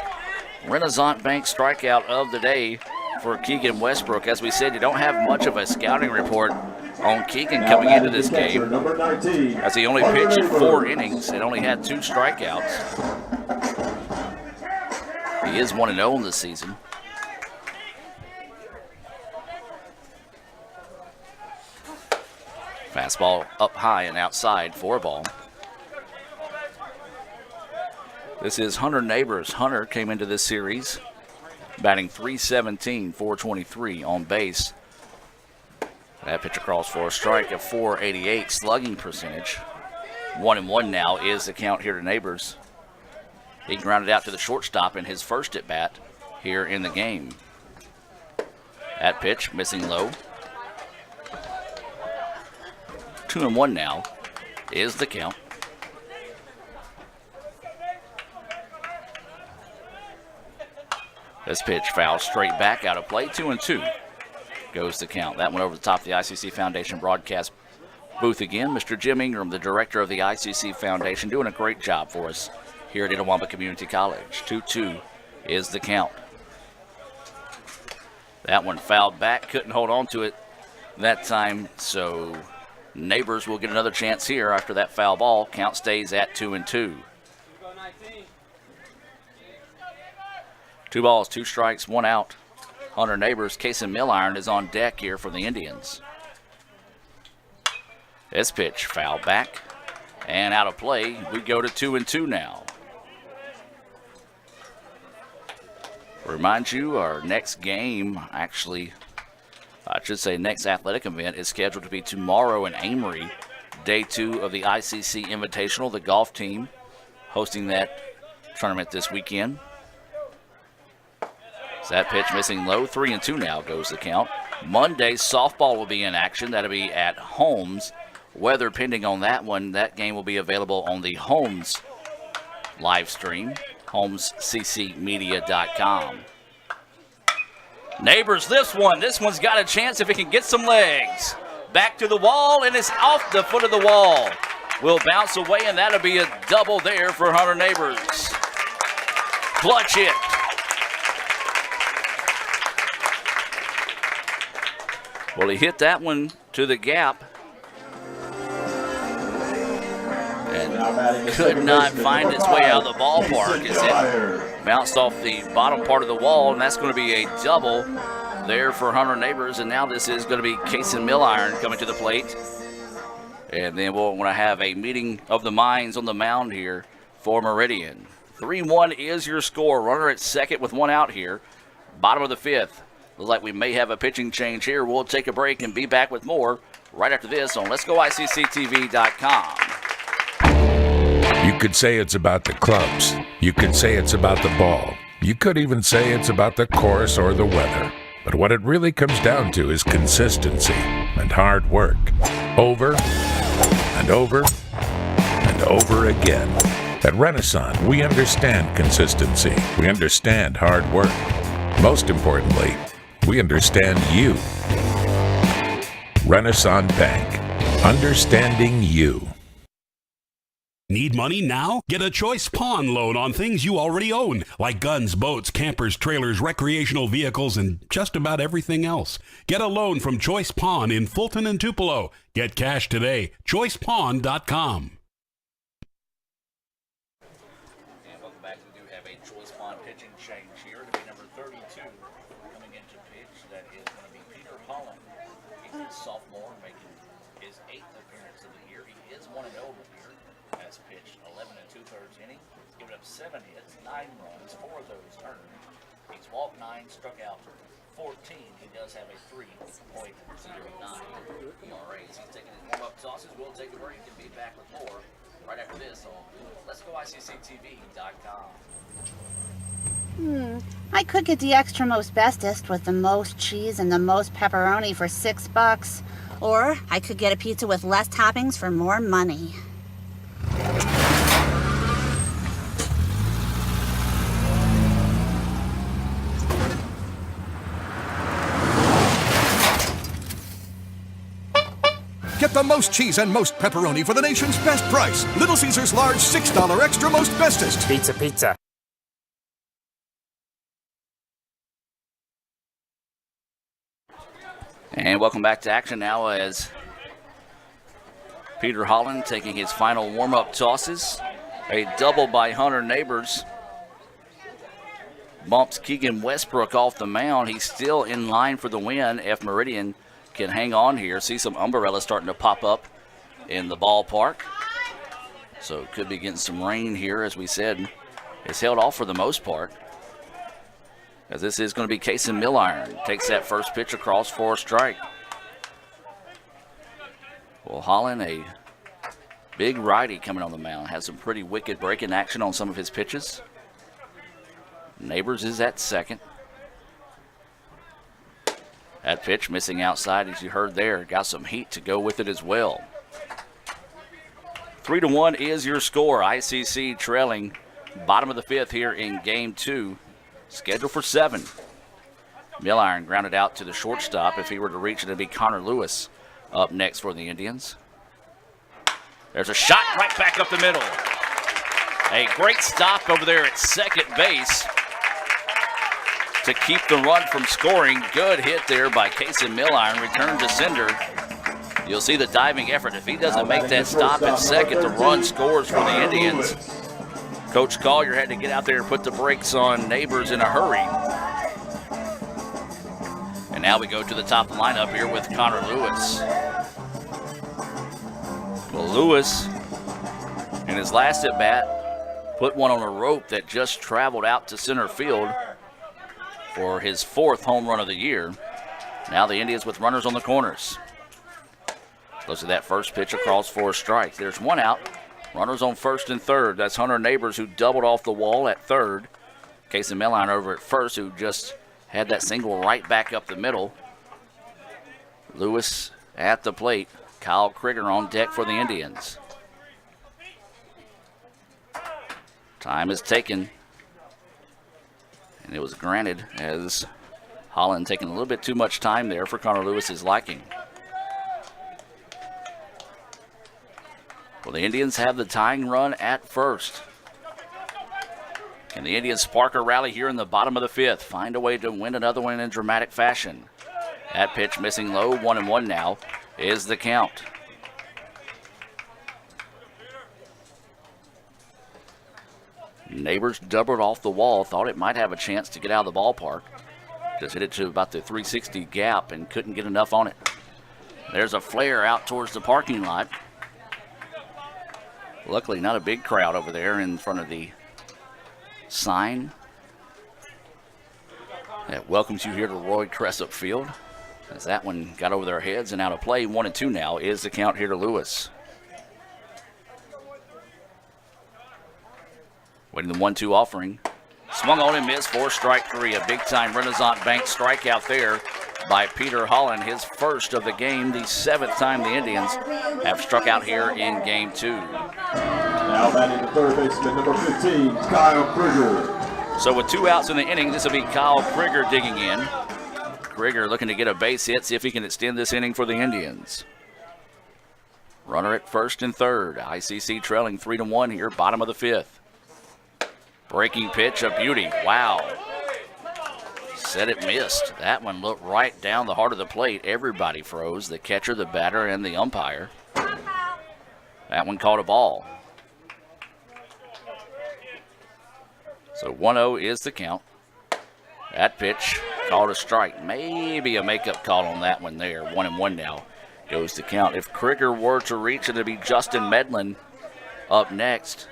Renaissance Bank strikeout of the day for Keegan Westbrook. As we said, you don't have much of a scouting report on Keegan coming into this game, as he only pitched 4 innings and only had 2 strikeouts. He is 1-0 in this season. Fastball up high and outside for a ball. This is Hunter Neighbors. Hunter came into this series batting .317, .423 on base. That pitch across for a strike, a .488 slugging percentage. 1-1 now is the count here to Neighbors. He grounded out to the shortstop in his first at bat here in the game. That pitch missing low. 2-1 now is the count. This pitch foul straight back out of play. 2-2 goes the count. That one over the top of the ICC Foundation broadcast booth again. Mr. Jim Ingram, the director of the ICC Foundation, doing a great job for us here at Itawamba Community College. 2-2 is the count. That one fouled back, couldn't hold on to it that time, so Neighbors will get another chance here after that foul ball. Count stays at 2-2. 2 balls, 2 strikes, 1 out. Hunter Neighbors, Kason Milliron is on deck here for the Indians. This pitch foul back and out of play. We go to 2-2 now. Remind you, our next game, actually, I should say next athletic event is scheduled to be tomorrow in Amory. Day 2 of the ICC Invitational, the golf team hosting that tournament this weekend. So that pitch missing low. 3-2 now goes the count. Monday, softball will be in action. That'll be at Holmes. Weather pending on that one. That game will be available on the Holmes live stream, holmesccmedia.com. Neighbors, this one's got a chance if it can get some legs. Back to the wall, and it's off the foot of the wall. Will bounce away, and that'll be a double there for Hunter Neighbors. Clutch hit. Well, he hit that one to the gap and could not find its way out of the ballpark as it bounced off the bottom part of the wall, and that's going to be a double there for Hunter Neighbors. And now this is going to be Kason Milliron coming to the plate. And then we'll want to have a meeting of the minds on the mound here for Meridian. 3-1 is your score. Runner at second with 1 out here. Bottom of the 5th. Looks like we may have a pitching change here. We'll take a break and be back with more right after this on Let'sGoICCTV.com. You could say it's about the clubs. You could say it's about the ball. You could even say it's about the course or the weather. But what it really comes down to is consistency and hard work. Over and over and over again. At Renaissance, we understand consistency. We understand hard work. Most importantly, we understand you. Renaissance Bank. Understanding you. Need money now? Get a Choice Pawn loan on things you already own, like guns, boats, campers, trailers, recreational vehicles, and just about everything else. Get a loan from Choice Pawn in Fulton and Tupelo. Get cash today. ChoicePawn.com. And welcome back. We do have a Choice Pawn pitching change here to be number 32 coming into pitch. That is going to be Peter Holland. He's a sophomore making his 8th appearance of the year. He is 1-0 here. Has pitched 11 2/3 innings. He's given up 7 hits, 9 runs, 4 of those earned. He's walked 9, struck out 14. He does have a 3.09 ERA. He's taking his warm-up tosses. We'll take a break and be back with more right after this on Let'sGoICCTV.com. I could get the extra most bestest with the most cheese and the most pepperoni for $6. Or I could get a pizza with less toppings for more money. Get the most cheese and most pepperoni for the nation's best price. Little Caesars large $6 extra most bestest. Pizza, pizza. And welcome back to action now as Peter Holland taking his final warm-up tosses. A double by Hunter Neighbors bumps Keegan Westbrook off the mound. He's still in line for the win if Meridian can hang on here. See some umbrellas starting to pop up in the ballpark. So it could be getting some rain here, as we said. It's held off for the most part, as this is going to be Kason Milliron. Takes that first pitch across for a strike. Well, Holland, a big righty coming on the mound, has some pretty wicked breaking action on some of his pitches. Neighbors is at second. That pitch missing outside, as you heard there. Got some heat to go with it as well. 3-1 is your score. ICC trailing bottom of the 5th here in game 2. scheduled for 7. Milliron grounded out to the shortstop. If he were to reach it, it'd be Connor Lewis up next for the Indians. There's a shot right back up the middle. A great stop over there at second base to keep the run from scoring. Good hit there by Casey Milliron. Return to sender. You'll see the diving effort. If he doesn't make that stop at second, the run scores for the Indians. Coach Collier had to get out there and put the brakes on Neighbors in a hurry. And now we go to the top of the lineup here with Connor Lewis. Well, Lewis, in his last at-bat, put one on a rope that just traveled out to center field for his 4th home run of the year. Now the Indians with runners on the corners. Looks at that first pitch across for a strike. There's one out. Runners on first and third. That's Hunter Neighbors, who doubled off the wall at third. Casey Milliron over at first, who just had that single right back up the middle. Lewis at the plate. Kyle Krieger on deck for the Indians. Time is taken. And it was granted, as Holland taking a little bit too much time there for Connor Lewis's liking. Well, the Indians have the tying run at first. Can the Indians spark a rally here in the bottom of the 5th? Find a way to win another one in dramatic fashion. That pitch missing low, 1-1 now is the count. Neighbors doubled off the wall, thought it might have a chance to get out of the ballpark. Just hit it to about the 360 gap and couldn't get enough on it. There's a flare out towards the parking lot. Luckily, not a big crowd over there in front of the sign that welcomes you here to Roy Cressup Field. As that one got over their heads and out of play, 1-2 now is the count here to Lewis. Waiting the 1-2 offering. Swung on and missed for strike 3. A big-time Renaissance Bank strikeout there by Peter Holland. His first of the game, the 7th time the Indians have struck out here in Game 2. Now batting the third baseman, number 15, Kyle Krieger. So with 2 outs in the inning, this will be Kyle Krieger digging in. Krieger looking to get a base hit, see if he can extend this inning for the Indians. Runner at first and third. ICC trailing 3-1 here, bottom of the 5th. Breaking pitch, a beauty. Wow. Said it missed. That one looked right down the heart of the plate. Everybody froze. The catcher, the batter, and the umpire. That one caught a ball. So 1-0 is the count. That pitch called a strike. Maybe a makeup call on that one there. 1-1 now goes to count. If Krieger were to reach it, it'd be Justin Medlin up next.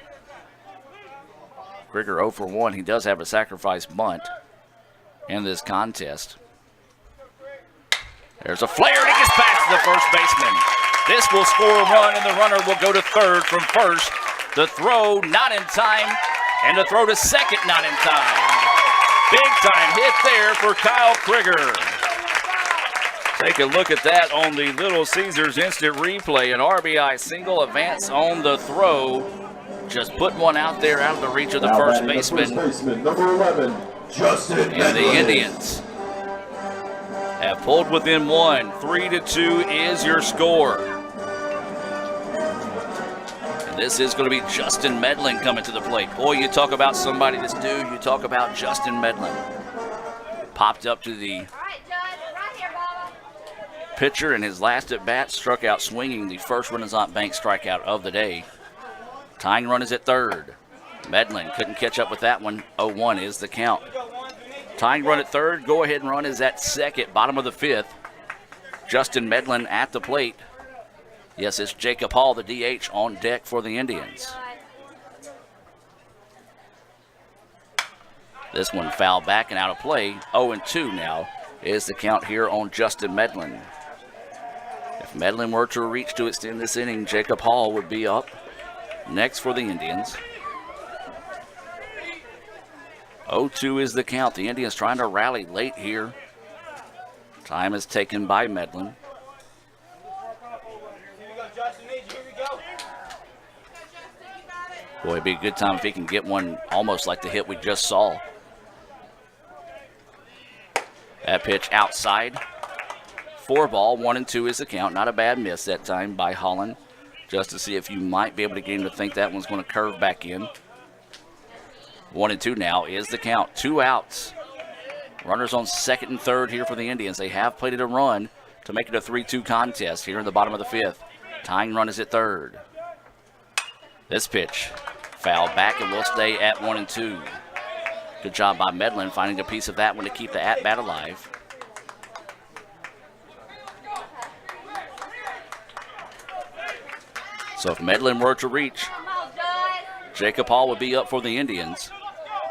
Krieger 0 for 1. He does have a sacrifice bunt in this contest. There's a flare, and it gets past the first baseman. This will score a run, and the runner will go to third from first. The throw not in time, and the throw to second not in time. Big time hit there for Kyle Krieger. Take a look at that on the Little Caesars instant replay. An RBI single, advance on the throw. Just putting one out there out of the reach of the first baseman. Number 11, Justin And the Indians have pulled within 1. 3-2 is your score. And this is going to be Justin Medlin coming to the plate. Boy, you talk about somebody that's due, you talk about Justin Medlin. Popped up to the pitcher in his last at bat, struck out swinging, the first Renaissance Bank strikeout of the day. Tying run is at third. Medlin couldn't catch up with that one. 0-1 is the count. Tying run at third. Go-ahead run is at second, bottom of the 5th. Justin Medlin at the plate. Yes, it's Jacob Hall, the DH, on deck for the Indians. This one fouled back and out of play. 0-2 now is the count here on Justin Medlin. If Medlin were to reach to extend this inning, Jacob Hall would be up next for the Indians. 0-2 is the count. The Indians trying to rally late here. Time is taken by Medlin. Boy, it'd be a good time if he can get one almost like the hit we just saw. That pitch outside. 4 ball, 1-2 is the count. Not a bad miss that time by Holland, just to see if you might be able to get him to think that one's going to curve back in. 1-2 now is the count. 2 outs. Runners on second and third here for the Indians. They have played it a run to make it a 3-2 contest here in the bottom of the 5th. Tying run is at third. This pitch foul back and will stay at 1-2. Good job by Medlin finding a piece of that one to keep the at-bat alive. So if Medlin were to reach, Jacob Hall would be up for the Indians.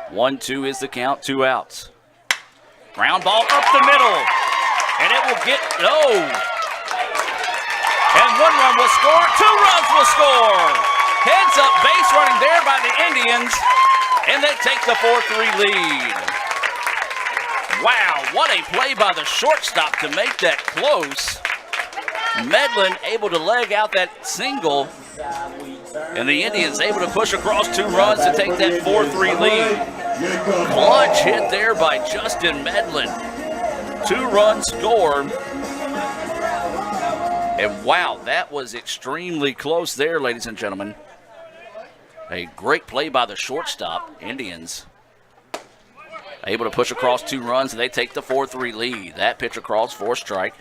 1-2 is the count, 2 outs. Ground ball up the middle, and it will get, no. And 1 run will score, 2 runs will score. Heads up base running there by the Indians, and they take the 4-3 lead. Wow, what a play by the shortstop to make that close. Medlin able to leg out that single, and the Indians able to push across 2 runs to take that 4-3 lead. Clutch hit there by Justin Medlin. 2-run score. And wow, that was extremely close there, ladies and gentlemen. A great play by the shortstop. Indians able to push across 2 runs, and they take the 4-3 lead. That pitch across for strike.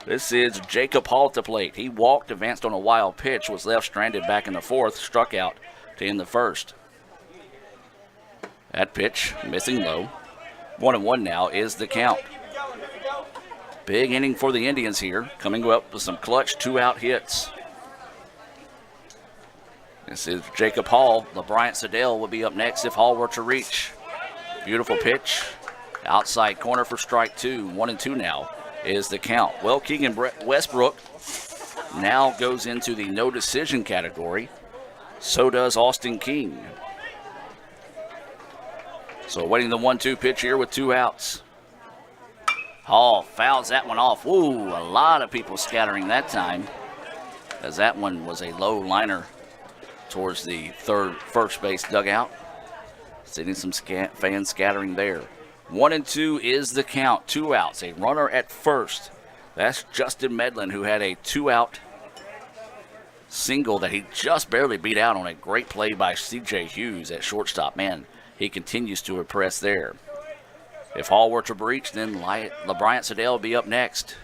This is Jacob Hall at the plate. He walked, advanced on a wild pitch, was left stranded back in the 4th, struck out to end the 1st. That pitch missing low. 1-1 now is the count. Big inning for the Indians here, coming up with some clutch 2-out hits. This is Jacob Hall. LeBryant Siddell will be up next if Hall were to reach. Beautiful pitch. Outside corner for strike 2. 1-2 now is the count. Well, Keegan Westbrook now goes into the no decision category. So does Austin King. So waiting the 1-2 pitch here with 2 outs. Hall fouls that one off. Ooh, a lot of people scattering that time, as that one was a low liner towards the first base dugout. Seeing some fans scattering there. 1-2 is the count. 2 outs. A runner at first. That's Justin Medlin, who had a 2-out single that he just barely beat out on a great play by C.J. Hughes at shortstop. Man, he continues to impress there. If Hall were to breach, then LeBryant Siddell will be up next.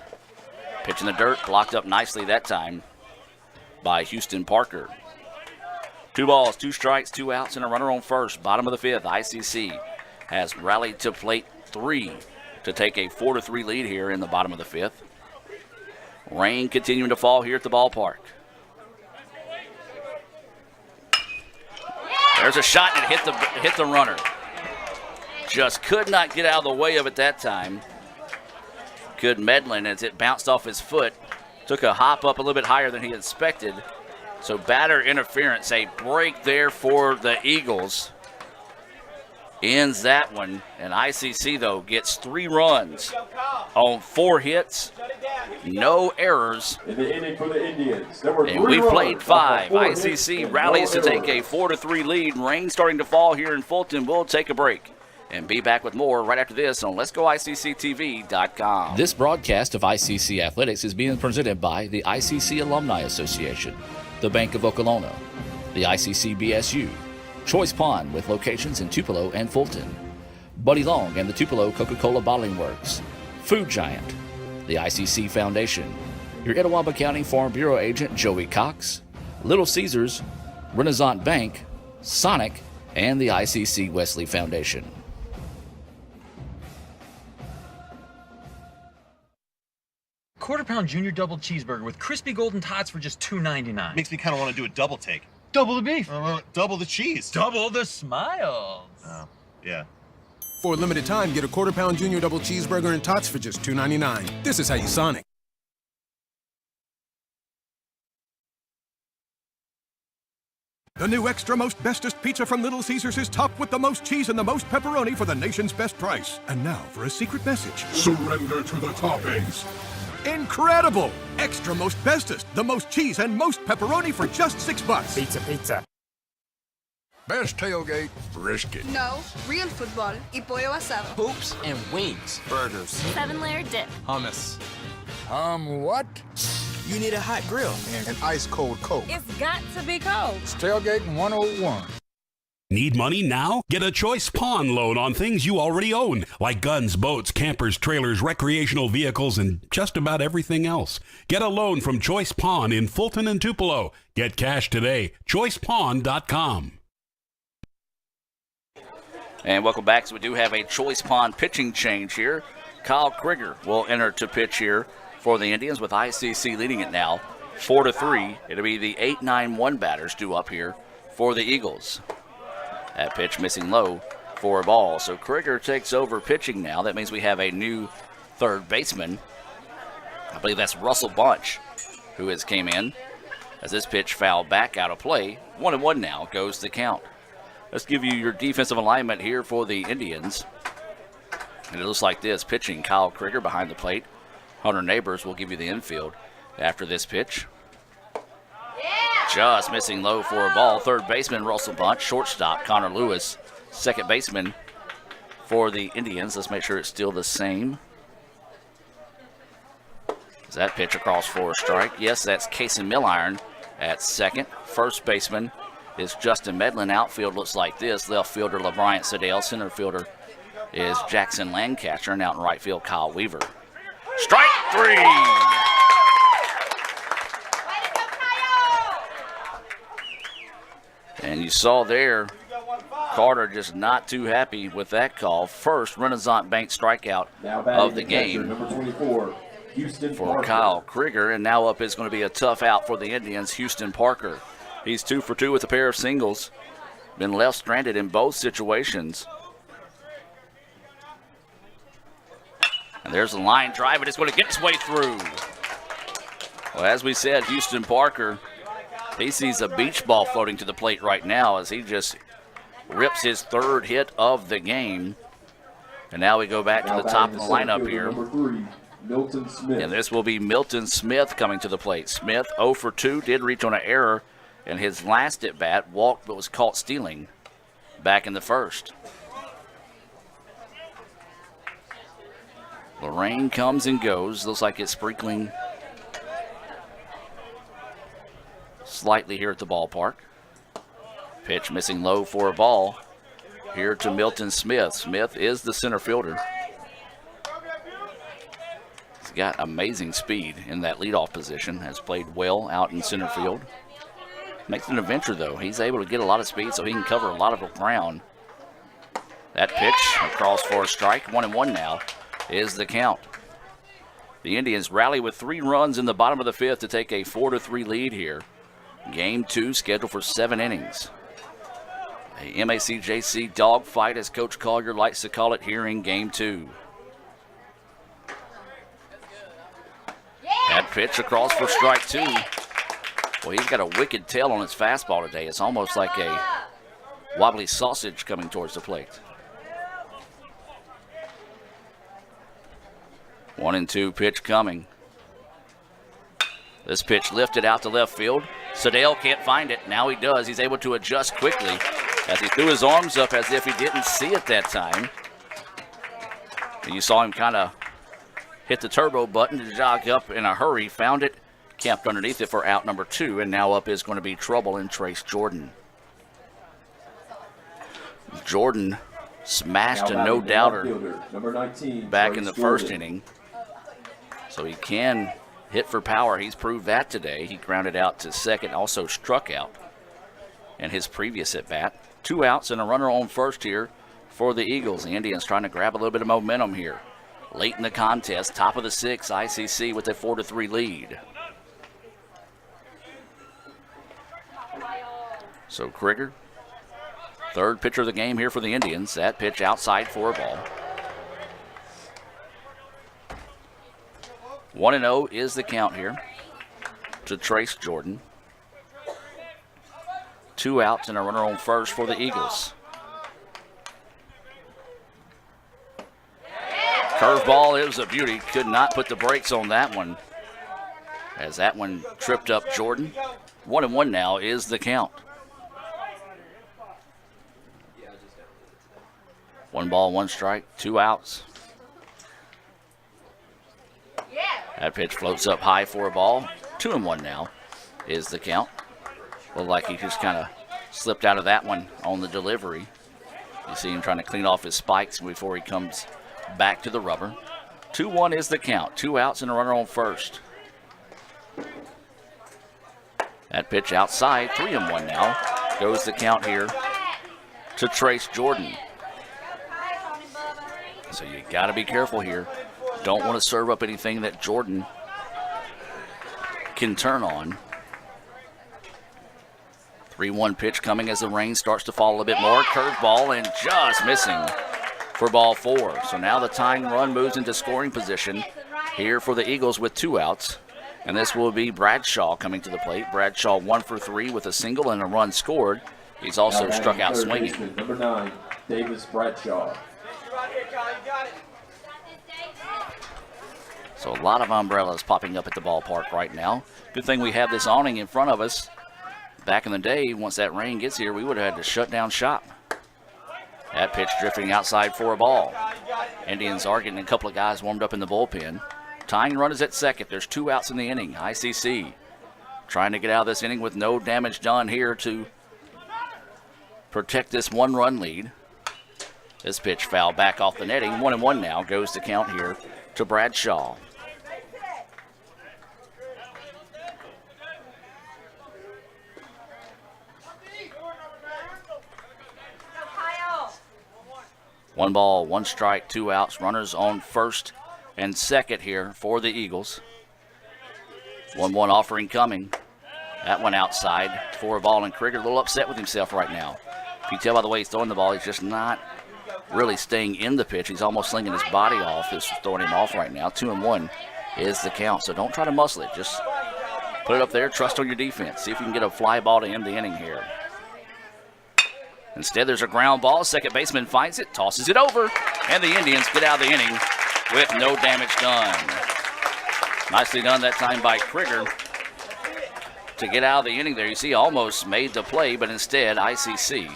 Pitch in the dirt, blocked up nicely that time by Houston Parker. 2 balls, 2 strikes, 2 outs, and a runner on first. Bottom of the 5th, ICC has rallied to plate 3 to take a 4-3 lead here in the bottom of the 5th. Rain continuing to fall here at the ballpark. There's a shot and it hit the runner. Just could not get out of the way of it that time. Good Medlin as it bounced off his foot. Took a hop up a little bit higher than he expected. So batter interference, a break there for the Eagles. Ends that one, and ICC, though, gets 3 runs on 4 hits, no errors. In the inning for the Indians, and we played 5. ICC rallies to take a 4-3 lead. Rain starting to fall here in Fulton. We'll take a break and be back with more right after this on Let'sGoICCTV.com. This broadcast of ICC Athletics is being presented by the ICC Alumni Association, the Bank of Okolona, the ICC BSU, Choice Pond with locations in Tupelo and Fulton, Buddy Long and the Tupelo Coca-Cola Bottling Works, Food Giant, the ICC Foundation, your Etowah County Farm Bureau agent Joey Cox, Little Caesars, Renaissance Bank, Sonic, and the ICC Wesley Foundation. Quarter-pound junior double cheeseburger with crispy golden tots for just $2.99. Makes me kind of want to do a double take. Double the beef. Double the cheese. Double the smiles. Oh, yeah. For a limited time, get a quarter-pound junior double cheeseburger and tots for just $2.99. This is how you Sonic. The new extra most bestest pizza from Little Caesars is topped with the most cheese and the most pepperoni for the nation's best price. And now for a secret message. Surrender to the toppings. Incredible! Extra most bestest, the most cheese and most pepperoni for just $6. Pizza, pizza. Best tailgate, brisket. No, real football y pollo asado. Hoops and wings. Burgers. 7-layer dip. Hummus. What? You need a hot grill. And an ice cold Coke. It's got to be cold. It's Tailgate 101. Need money now? Get a Choice Pawn loan on things you already own, like guns, boats, campers, trailers, recreational vehicles, and just about everything else. Get a loan from Choice Pawn in Fulton and Tupelo. Get cash today. ChoicePawn.com. And welcome back. So we do have a Choice Pawn pitching change here. Kyle Krieger will enter to pitch here for the Indians with ICC leading it now 4-3. It'll be the 8-9-1 batters due up here for the Eagles. That pitch missing low for a ball. So Krieger takes over pitching now. That means we have a new third baseman. I believe that's Russell Bunch who has came in as this pitch fouled back out of play. 1-1 now goes the count. Let's give you your defensive alignment here for the Indians. And it looks like this. Pitching Kyle Krieger behind the plate. Hunter Neighbors will give you the infield after this pitch. Just missing low for a ball. Third baseman Russell Bunch. Shortstop Connor Lewis. Second baseman for the Indians. Let's make sure it's still the same. Is that pitch across for a strike? Yes, that's Casey Milliron at second. First baseman is Justin Medlin. Outfield looks like this. Left fielder LeBryant Sedale. Center fielder is Jackson Lancaster. And out in right field, Kyle Weaver. Strike three! And you saw there, Carter just not too happy with that call. First Renaissance Bank strikeout of the game Number 24, Houston for Parker. Kyle Krieger. And now up is going to be a tough out for the Indians, Houston Parker. He's 2 for 2 with a pair of singles. Been left stranded in both situations. And there's a line drive, and it's going to get its way through. Well, as we said, Houston Parker, he sees a beach ball floating to the plate right now as he just rips his third hit of the game. And now we go back to the top of the lineup here. Number 3, Milton Smith. And this will be Milton Smith coming to the plate. Smith 0 for 2, did reach on an error in his last at bat, walked but was caught stealing back in the first. The rain comes and goes. Looks like it's sprinkling slightly here at the ballpark. Pitch missing low for a ball here to Milton Smith. Smith is the center fielder. He's got amazing speed in that leadoff position. Has played well out in center field. Makes it an adventure, though. He's able to get a lot of speed so he can cover a lot of ground. That pitch across for a strike. 1-1 now is the count. The Indians rally with 3 runs in the bottom of the 5th to take a 4-3 lead here. Game 2 scheduled for 7 innings. A MACJC dogfight, as Coach Collier likes to call it, here in Game 2. That pitch across for strike 2. Well, he's got a wicked tail on his fastball today. It's almost like a wobbly sausage coming towards the plate. 1-2 pitch coming. This pitch lifted out to left field. Sedale can't find it. Now he does. He's able to adjust quickly as he threw his arms up as if he didn't see it that time. And you saw him kind of hit the turbo button to jog up in a hurry. Found it, camped underneath it for out number 2, and now up is going to be trouble in Trace Jordan. Jordan smashed a no-doubter number 19, back in the first Jordan. inning. So he can hit for power. He's proved that today. He grounded out to second, also struck out in his previous at-bat. 2 outs and a runner on first here for the Eagles. The Indians trying to grab a little bit of momentum here. Late in the contest, top of the 6th, ICC with a 4-3 lead. So Krieger, third pitcher of the game here for the Indians. That pitch outside for a ball. 1-0 is the count here to Trace Jordan. 2 outs and a runner on first for the Eagles. Curveball, it was a beauty. Could not put the brakes on that one as that one tripped up Jordan. 1-1 now is the count. 1 ball, 1 strike, 2 outs. That pitch floats up high for a ball. 2-1 now is the count. Looked like he just kind of slipped out of that one on the delivery. You see him trying to clean off his spikes before he comes back to the rubber. 2-1 is the count. 2 outs and a runner on first. That pitch outside, 3-1 now. Goes the count here to Trace Jordan. So you got to be careful here. Don't want to serve up anything that Jordan can turn on. 3-1 pitch coming as the rain starts to fall a bit more. Curveball and just missing for ball 4. So now the tying run moves into scoring position here for the Eagles with 2 outs. And this will be Bradshaw coming to the plate. Bradshaw 1 for 3 with a single and a run scored. He's also struck out swinging. Number 9, Davis Bradshaw. So a lot of umbrellas popping up at the ballpark right now. Good thing we have this awning in front of us. Back in the day, once that rain gets here, we would have had to shut down shop. That pitch drifting outside for a ball. Indians are getting a couple of guys warmed up in the bullpen. Tying run is at second. There's 2 outs in the inning. ICC trying to get out of this inning with no damage done here to protect this 1-run lead. This pitch foul back off the netting. 1-1 now goes the count here to Bradshaw. One ball, 1 strike, 2 outs. Runners on first and second here for the Eagles. 1-1 offering coming. That one outside for a ball, and Krieger a little upset with himself right now. If you tell by the way he's throwing the ball, he's just not really staying in the pitch. He's almost slinging his body off. It's throwing him off right now. 2-1 is the count. So don't try to muscle it. Just put it up there. Trust on your defense. See if you can get a fly ball to end the inning here. Instead, there's a ground ball. Second baseman finds it, tosses it over, and the Indians get out of the inning with no damage done. Nicely done that time by Krieger to get out of the inning there. You see, almost made the play, but instead, ICC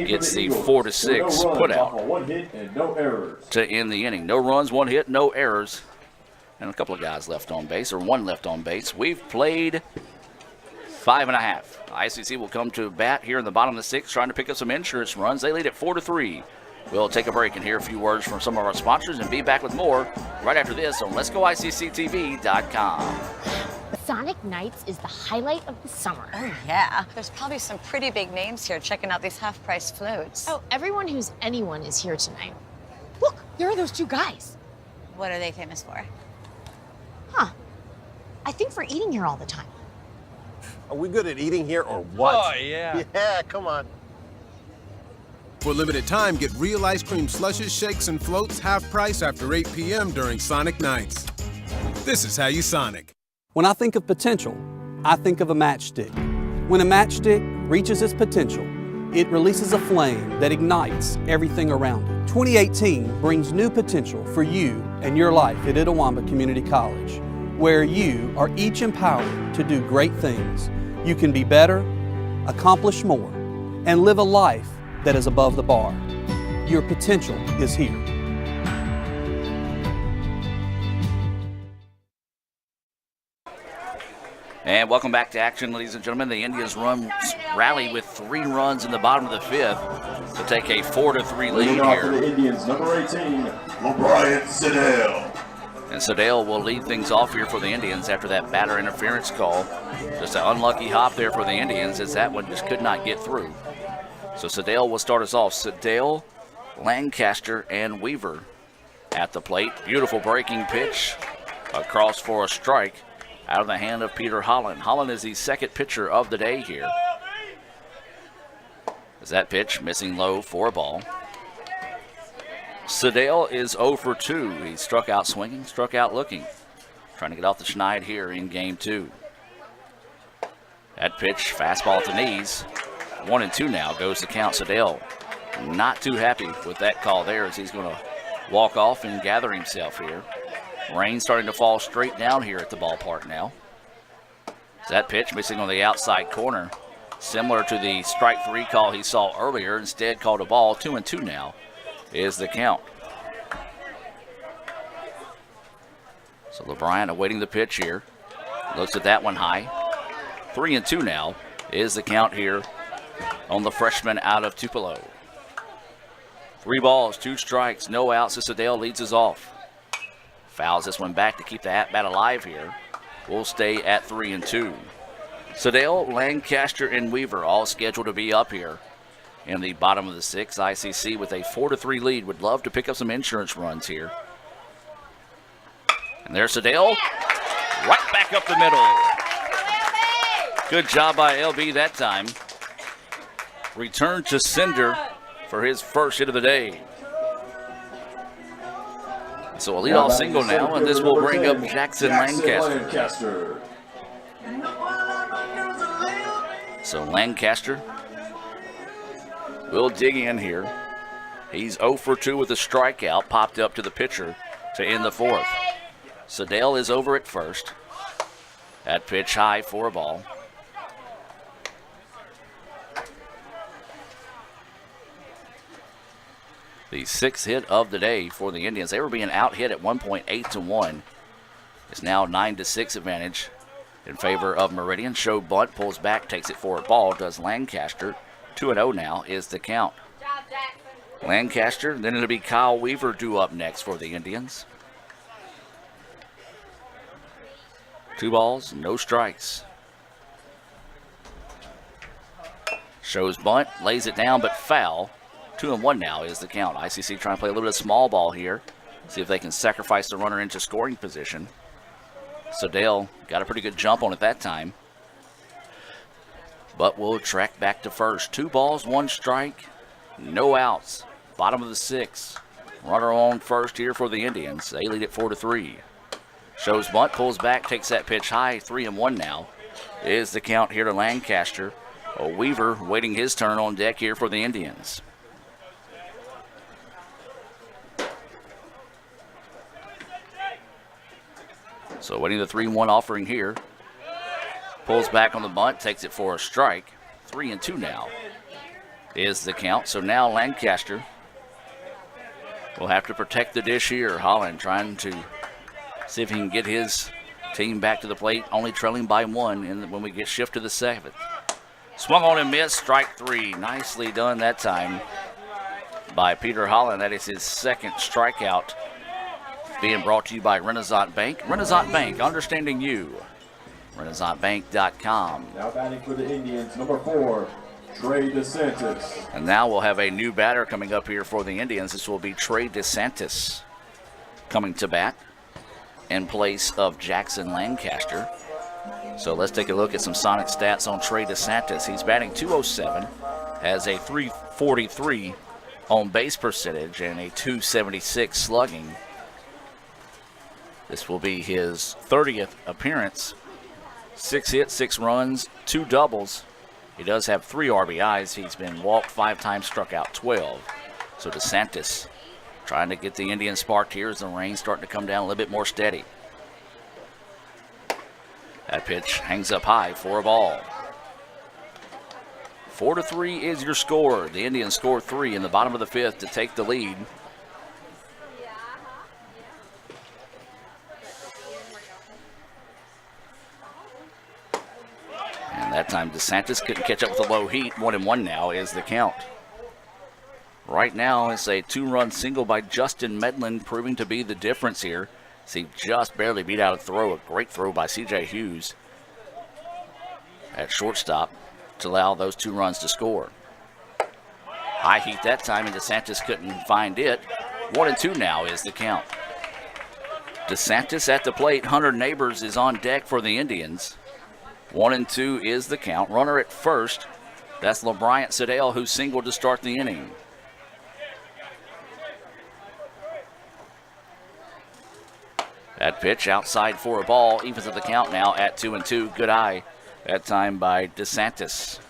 gets the 4-6 put out 1 hit and no errors to end the inning. No runs, 1 hit, no errors, and a couple of guys left on base, or 1 left on base. We've played 5.5. ICC will come to bat here in the bottom of the 6th, trying to pick up some insurance runs. They lead at 4-3. We'll take a break and hear a few words from some of our sponsors and be back with more right after this on Let'sGoICCTV.com. Sonic Nights is the highlight of the summer. Oh, yeah. There's probably some pretty big names here checking out these half-price floats. Oh, everyone who's anyone is here tonight. Look, there are those 2 guys. What are they famous for? Huh. I think for eating here all the time. Are we good at eating here or what? Oh, yeah. Yeah, come on. For limited time, get real ice cream slushes, shakes, and floats half price after 8 p.m. during Sonic Nights. This is how you Sonic. When I think of potential, I think of a matchstick. When a matchstick reaches its potential, it releases a flame that ignites everything around it. 2018 brings new potential for you and your life at Itawamba Community College, where you are each empowered to do great things. You can be better, accomplish more, and live a life that is above the bar. Your potential is here. And welcome back to action, ladies and gentlemen. The Indians rally with 3 runs in the bottom of the 5th to take a 4-3 lead here. For the Indians, number 18, LeBrian Sedale. And Sedale will lead things off here for the Indians after that batter interference call. Just an unlucky hop there for the Indians as that one just could not get through. So Sedale will start us off. Sedale, Lancaster, and Weaver at the plate. Beautiful breaking pitch across for a strike out of the hand of Peter Holland. Holland is the 2nd pitcher of the day here. As that pitch missing low for a ball. Sedale is 0 for 2. He struck out swinging, struck out looking. Trying to get off the schneid here in game 2. That pitch, fastball to knees. 1-2 now goes the count. Sedale not too happy with that call there as he's going to walk off and gather himself here. Rain starting to fall straight down here at the ballpark now. That pitch missing on the outside corner. Similar to the strike 3 call he saw earlier. Instead called a ball. 2-2 now is the count. So LeBryant awaiting the pitch here. Looks at that one high. 3-2 now is the count here on the freshman out of Tupelo. 3 balls, 2 strikes, no outs. Sedale leads us off. Fouls this one back to keep the at-bat alive here. We'll stay at 3-2. Sedale, Lancaster, and Weaver all scheduled to be up here in the bottom of the 6th. ICC with a 4-3 lead. Would love to pick up some insurance runs here. And there's Sedale, right back up the middle. Good job by LB that time. Return to sender for his first hit of the day. So a leadoff single now, and this will bring up Jackson Lancaster. So Lancaster will dig in here. He's 0 for 2 with a strikeout, popped up to the pitcher to end the 4th. Sedale is over at first. That pitch high for a ball. The 6th hit of the day for the Indians. They were being out hit at 1.8-1. It's now 9-6 advantage in favor of Meridian. Show bunt, pulls back, takes it for a ball. Does Lancaster. 2-0 now is the count. Lancaster, then it'll be Kyle Weaver due up next for the Indians. 2 balls, no strikes. Shows bunt, lays it down, but foul. 2-1 now is the count. ICC trying to play a little bit of small ball here. See if they can sacrifice the runner into scoring position. Sedale got a pretty good jump on it that time. But we'll track back to first. 2 balls, 1 strike, no outs. Bottom of the 6th. Runner on first here for the Indians. They lead it 4-3. Shows bunt, pulls back, takes that pitch high. 3-1 now is the count here to Lancaster. Weaver waiting his turn on deck here for the Indians. So waiting the 3-1 offering here. Pulls back on the bunt, takes it for a strike. 3-2 now is the count. So now Lancaster will have to protect the dish here. Holland trying to see if he can get his team back to the plate, only trailing by 1 when we get shift to the 7th. Swung on and missed, strike 3. Nicely done that time by Peter Holland. That is his 2nd strikeout. Being brought to you by Renaissance Bank. Renaissance Bank, understanding you. RenaissanceBank.com. Now batting for the Indians, number 4, Trey DeSantis. And now we'll have a new batter coming up here for the Indians. This will be Trey DeSantis coming to bat in place of Jackson Lancaster. So let's take a look at some Sonic stats on Trey DeSantis. He's batting .207, has a .343 on base percentage and a .276 slugging. This will be his 30th appearance. 6 hits, 6 runs, 2 doubles. He does have 3 RBIs. He's been walked 5 times, struck out 12. So DeSantis trying to get the Indians sparked here as the rain starting to come down a little bit more steady. That pitch hangs up high for a ball. 4-3 is your score. The Indians score 3 in the bottom of the 5th to take the lead. And that time DeSantis couldn't catch up with the low heat. 1-1 now is the count. Right now it's a 2-run single by Justin Medlin proving to be the difference here. See, just barely beat out a throw. A great throw by C.J. Hughes at shortstop to allow those 2 runs to score. High heat that time, and DeSantis couldn't find it. 1-2 now is the count. DeSantis at the plate. Hunter Neighbors is on deck for the Indians. 1-2 is the count. Runner at first. That's LeBryant Sedale, who singled to start the inning. That pitch outside for a ball. Evens at the count now at 2-2. Good eye that time by DeSantis.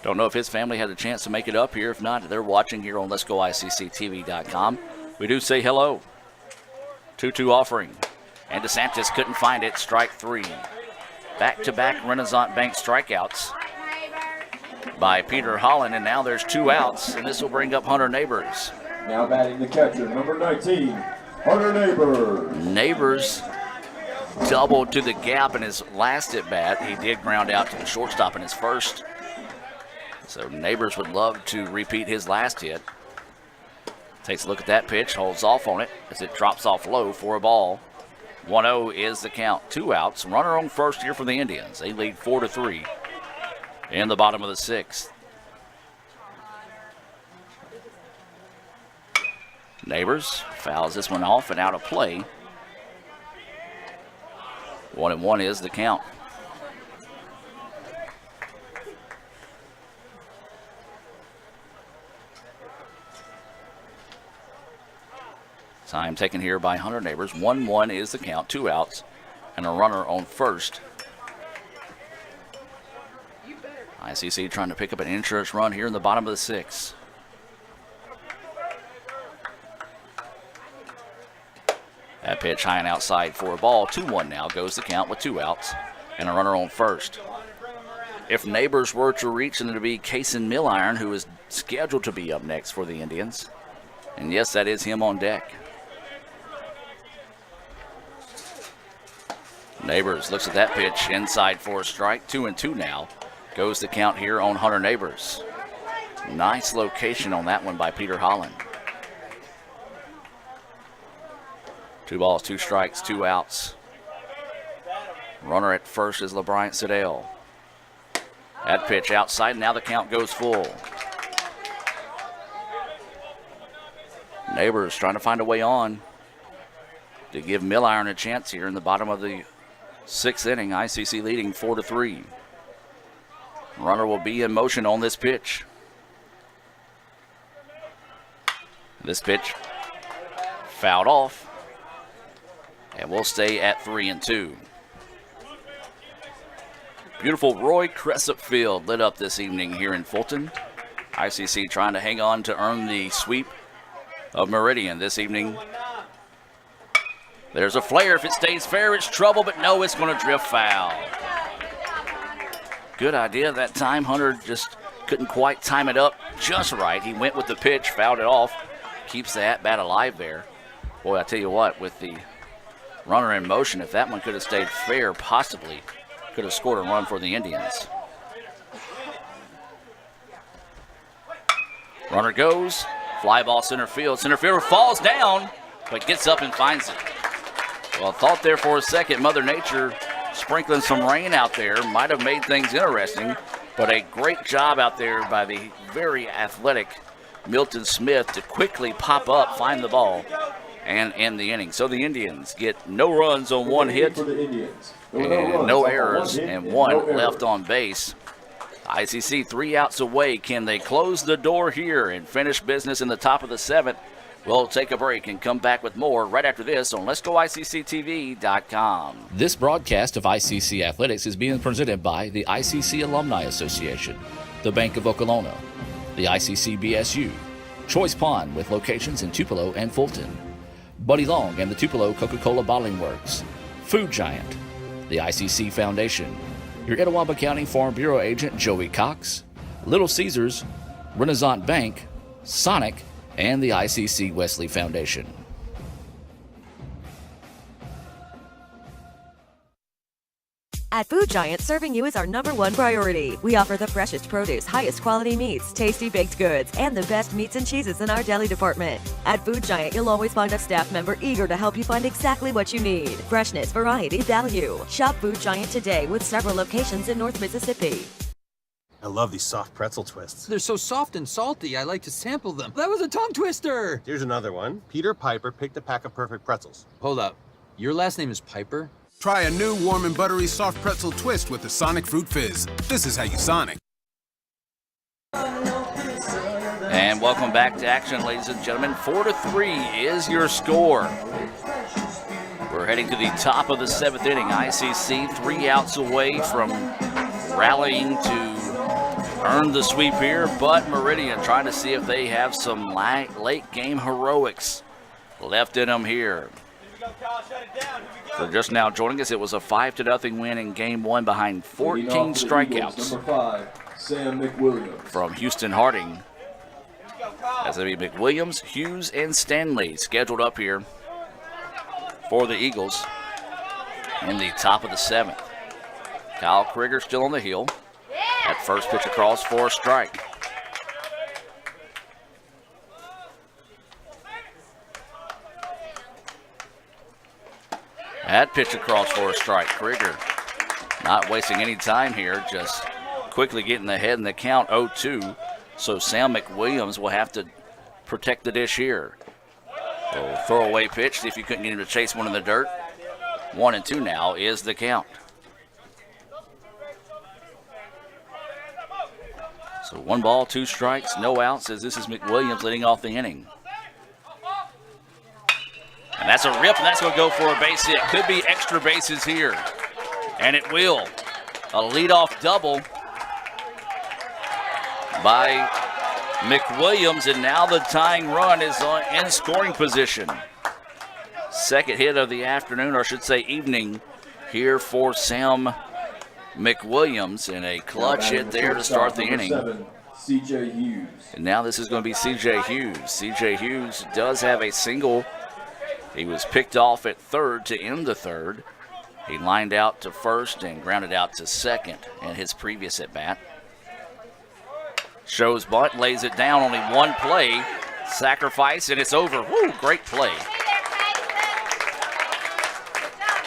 Don't know if his family had a chance to make it up here. If not, they're watching here on Let'sGoICCTV.com. We do say hello. 2-2 offering. And DeSantis couldn't find it. Strike 3. Back-to-back Renaissance Bank strikeouts by Peter Holland, and now there's 2 outs, and this will bring up Hunter Neighbors. Now batting the catcher, number 19, Hunter Neighbors. Neighbors doubled to the gap in his last at bat. He did ground out to the shortstop in his first. So Neighbors would love to repeat his last hit. Takes a look at that pitch, holds off on it as it drops off low for a ball. 1-0 is the count. 2 outs. Runner on first here for the Indians. They lead 4-3 in the bottom of the 6th. Neighbors fouls this one off and out of play. 1-1 is the count. Time taken here by Hunter Neighbors. 1-1 is the count. 2 outs and a runner on first. ICC trying to pick up an insurance run here in the bottom of the 6th. That pitch high and outside for a ball. 2-1 now goes the count with 2 outs and a runner on first. If Neighbors were to reach, and it'll be Kason Milliron, who is scheduled to be up next for the Indians. And yes, that is him on deck. Neighbors looks at that pitch inside for a strike. 2-2 now goes the count here on Hunter Neighbors. Nice location on that one by Peter Holland. 2 balls, 2 strikes, 2 outs. Runner at first is LeBryant Siddell. That pitch outside, now the count goes full. Neighbors trying to find a way on to give Milliron a chance here in the bottom of the 6th inning. ICC leading 4-3. Runner will be in motion on this pitch. This pitch fouled off. And we'll stay at 3-2. Beautiful Roy Cressup Field lit up this evening here in Fulton. ICC trying to hang on to earn the sweep of Meridian this evening. There's a flare. If it stays fair, it's trouble, but no, it's going to drift foul. Good idea that time. Hunter just couldn't quite time it up just right. He went with the pitch, fouled it off, keeps the at-bat alive there. Boy, I tell you what, with the runner in motion, if that one could have stayed fair, possibly could have scored a run for the Indians. Runner goes, fly ball center field. Center fielder falls down, but gets up and finds it. Well, thought there for a second, Mother Nature sprinkling some rain out there might have made things interesting, but a great job out there by the very athletic Milton Smith to quickly pop up, find the ball, and end the inning. So the Indians get no runs on 1 hit, and no errors, and 1 left on base. ICC 3 outs away. Can they close the door here and finish business in the top of the 7th? We'll take a break and come back with more right after this on Let'sGoICCTV.com. This broadcast of ICC Athletics is being presented by the ICC Alumni Association, the Bank of Okolona, the ICC BSU, Choice Pond with locations in Tupelo and Fulton, Buddy Long and the Tupelo Coca-Cola Bottling Works, Food Giant, the ICC Foundation, your Etowah County Farm Bureau agent Joey Cox, Little Caesars, Renaissance Bank, Sonic, and the ICC Wesley Foundation. At Food Giant, serving you is our #1 priority. We offer the freshest produce, highest quality meats, tasty baked goods, and the best meats and cheeses in our deli department. At Food Giant, you'll always find a staff member eager to help you find exactly what you need. Freshness, variety, value. Shop Food Giant today with several locations in North Mississippi. I love these soft pretzel twists. They're so soft and salty, I like to sample them. That was a tongue twister! Here's another one. Peter Piper picked a pack of perfect pretzels. Hold up. Your last name is Piper? Try a new warm and buttery soft pretzel twist with the Sonic Fruit Fizz. This is how you Sonic. And welcome back to action, ladies and gentlemen. 4-3 is your score. We're heading to the top of the 7th inning. ICC 3 outs away from rallying to earn the sweep here, but Meridian trying to see if they have some late game heroics left in them here. So just now joining us, it was a 5-0 win in game 1 behind 14 strikeouts. Sam McWilliams. From Houston Harding. That's going to be McWilliams, Hughes, and Stanley scheduled up here for the Eagles in the top of the 7th. Kyle Krieger still on the hill. At first pitch across for a strike. At pitch across for a strike. Krieger not wasting any time here, just quickly getting ahead in the count 0-2. So Sam McWilliams will have to protect the dish here. So throwaway pitch, see if you couldn't get him to chase one in the dirt. 1-2 now is the count. So 1 ball, 2 strikes, no outs, as this is McWilliams leading off the inning. And that's a rip, and that's going to go for a base hit. Could be extra bases here, and it will. A leadoff double by McWilliams, and now the tying run is in scoring position. Second hit of the afternoon, or I should say evening, here for Sam McWilliams, and a clutch hit there to start the inning. C.J. Hughes. And now this is going to be C.J. Hughes. C.J. Hughes does have a single. He was picked off at third to end the third. He lined out to first and grounded out to second in his previous at-bat. Shows bunt, lays it down, only one play. Sacrifice, and it's over. Woo, great play.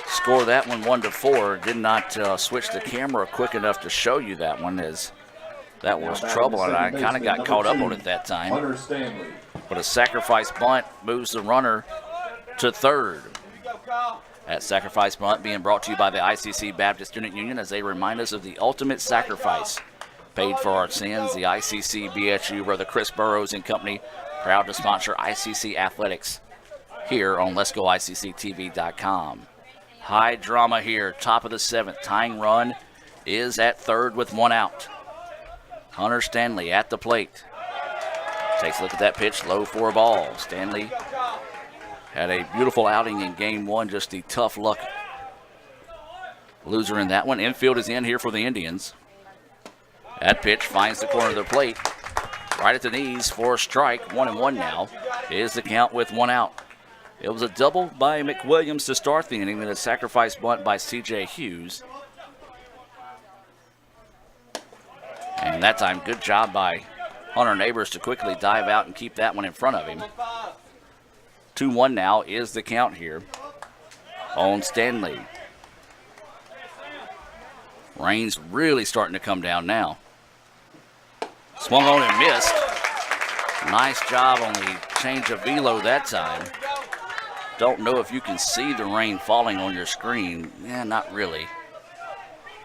Score that one 1-4. Did not switch the camera quick enough to show you that one, as that was trouble, and I kind of got caught up on it that time. But a sacrifice bunt moves the runner to third. That sacrifice bunt being brought to you by the ICC Baptist Student Union as they remind us of the ultimate sacrifice paid for our sins. The ICC BSU, Brother Chris Burrows and company, proud to sponsor ICC athletics here on Let'sGoICCTV.com. High drama here, top of the 7th. Tying run is at third with 1 out. Hunter Stanley at the plate. Takes a look at that pitch, low for a ball. Stanley had a beautiful outing in game 1, just the tough luck loser in that one. Infield is in here for the Indians. That pitch finds the corner of the plate. Right at the knees for a strike. 1-1 now is the count with 1 out. It was a double by McWilliams to start the inning, then a sacrifice bunt by C.J. Hughes. And that time, good job by Hunter Neighbors to quickly dive out and keep that one in front of him. 2-1 now is the count here on Stanley. Rain's really starting to come down now. Swung on and missed. Nice job on the change of velo that time. Don't know if you can see the rain falling on your screen. Yeah, not really.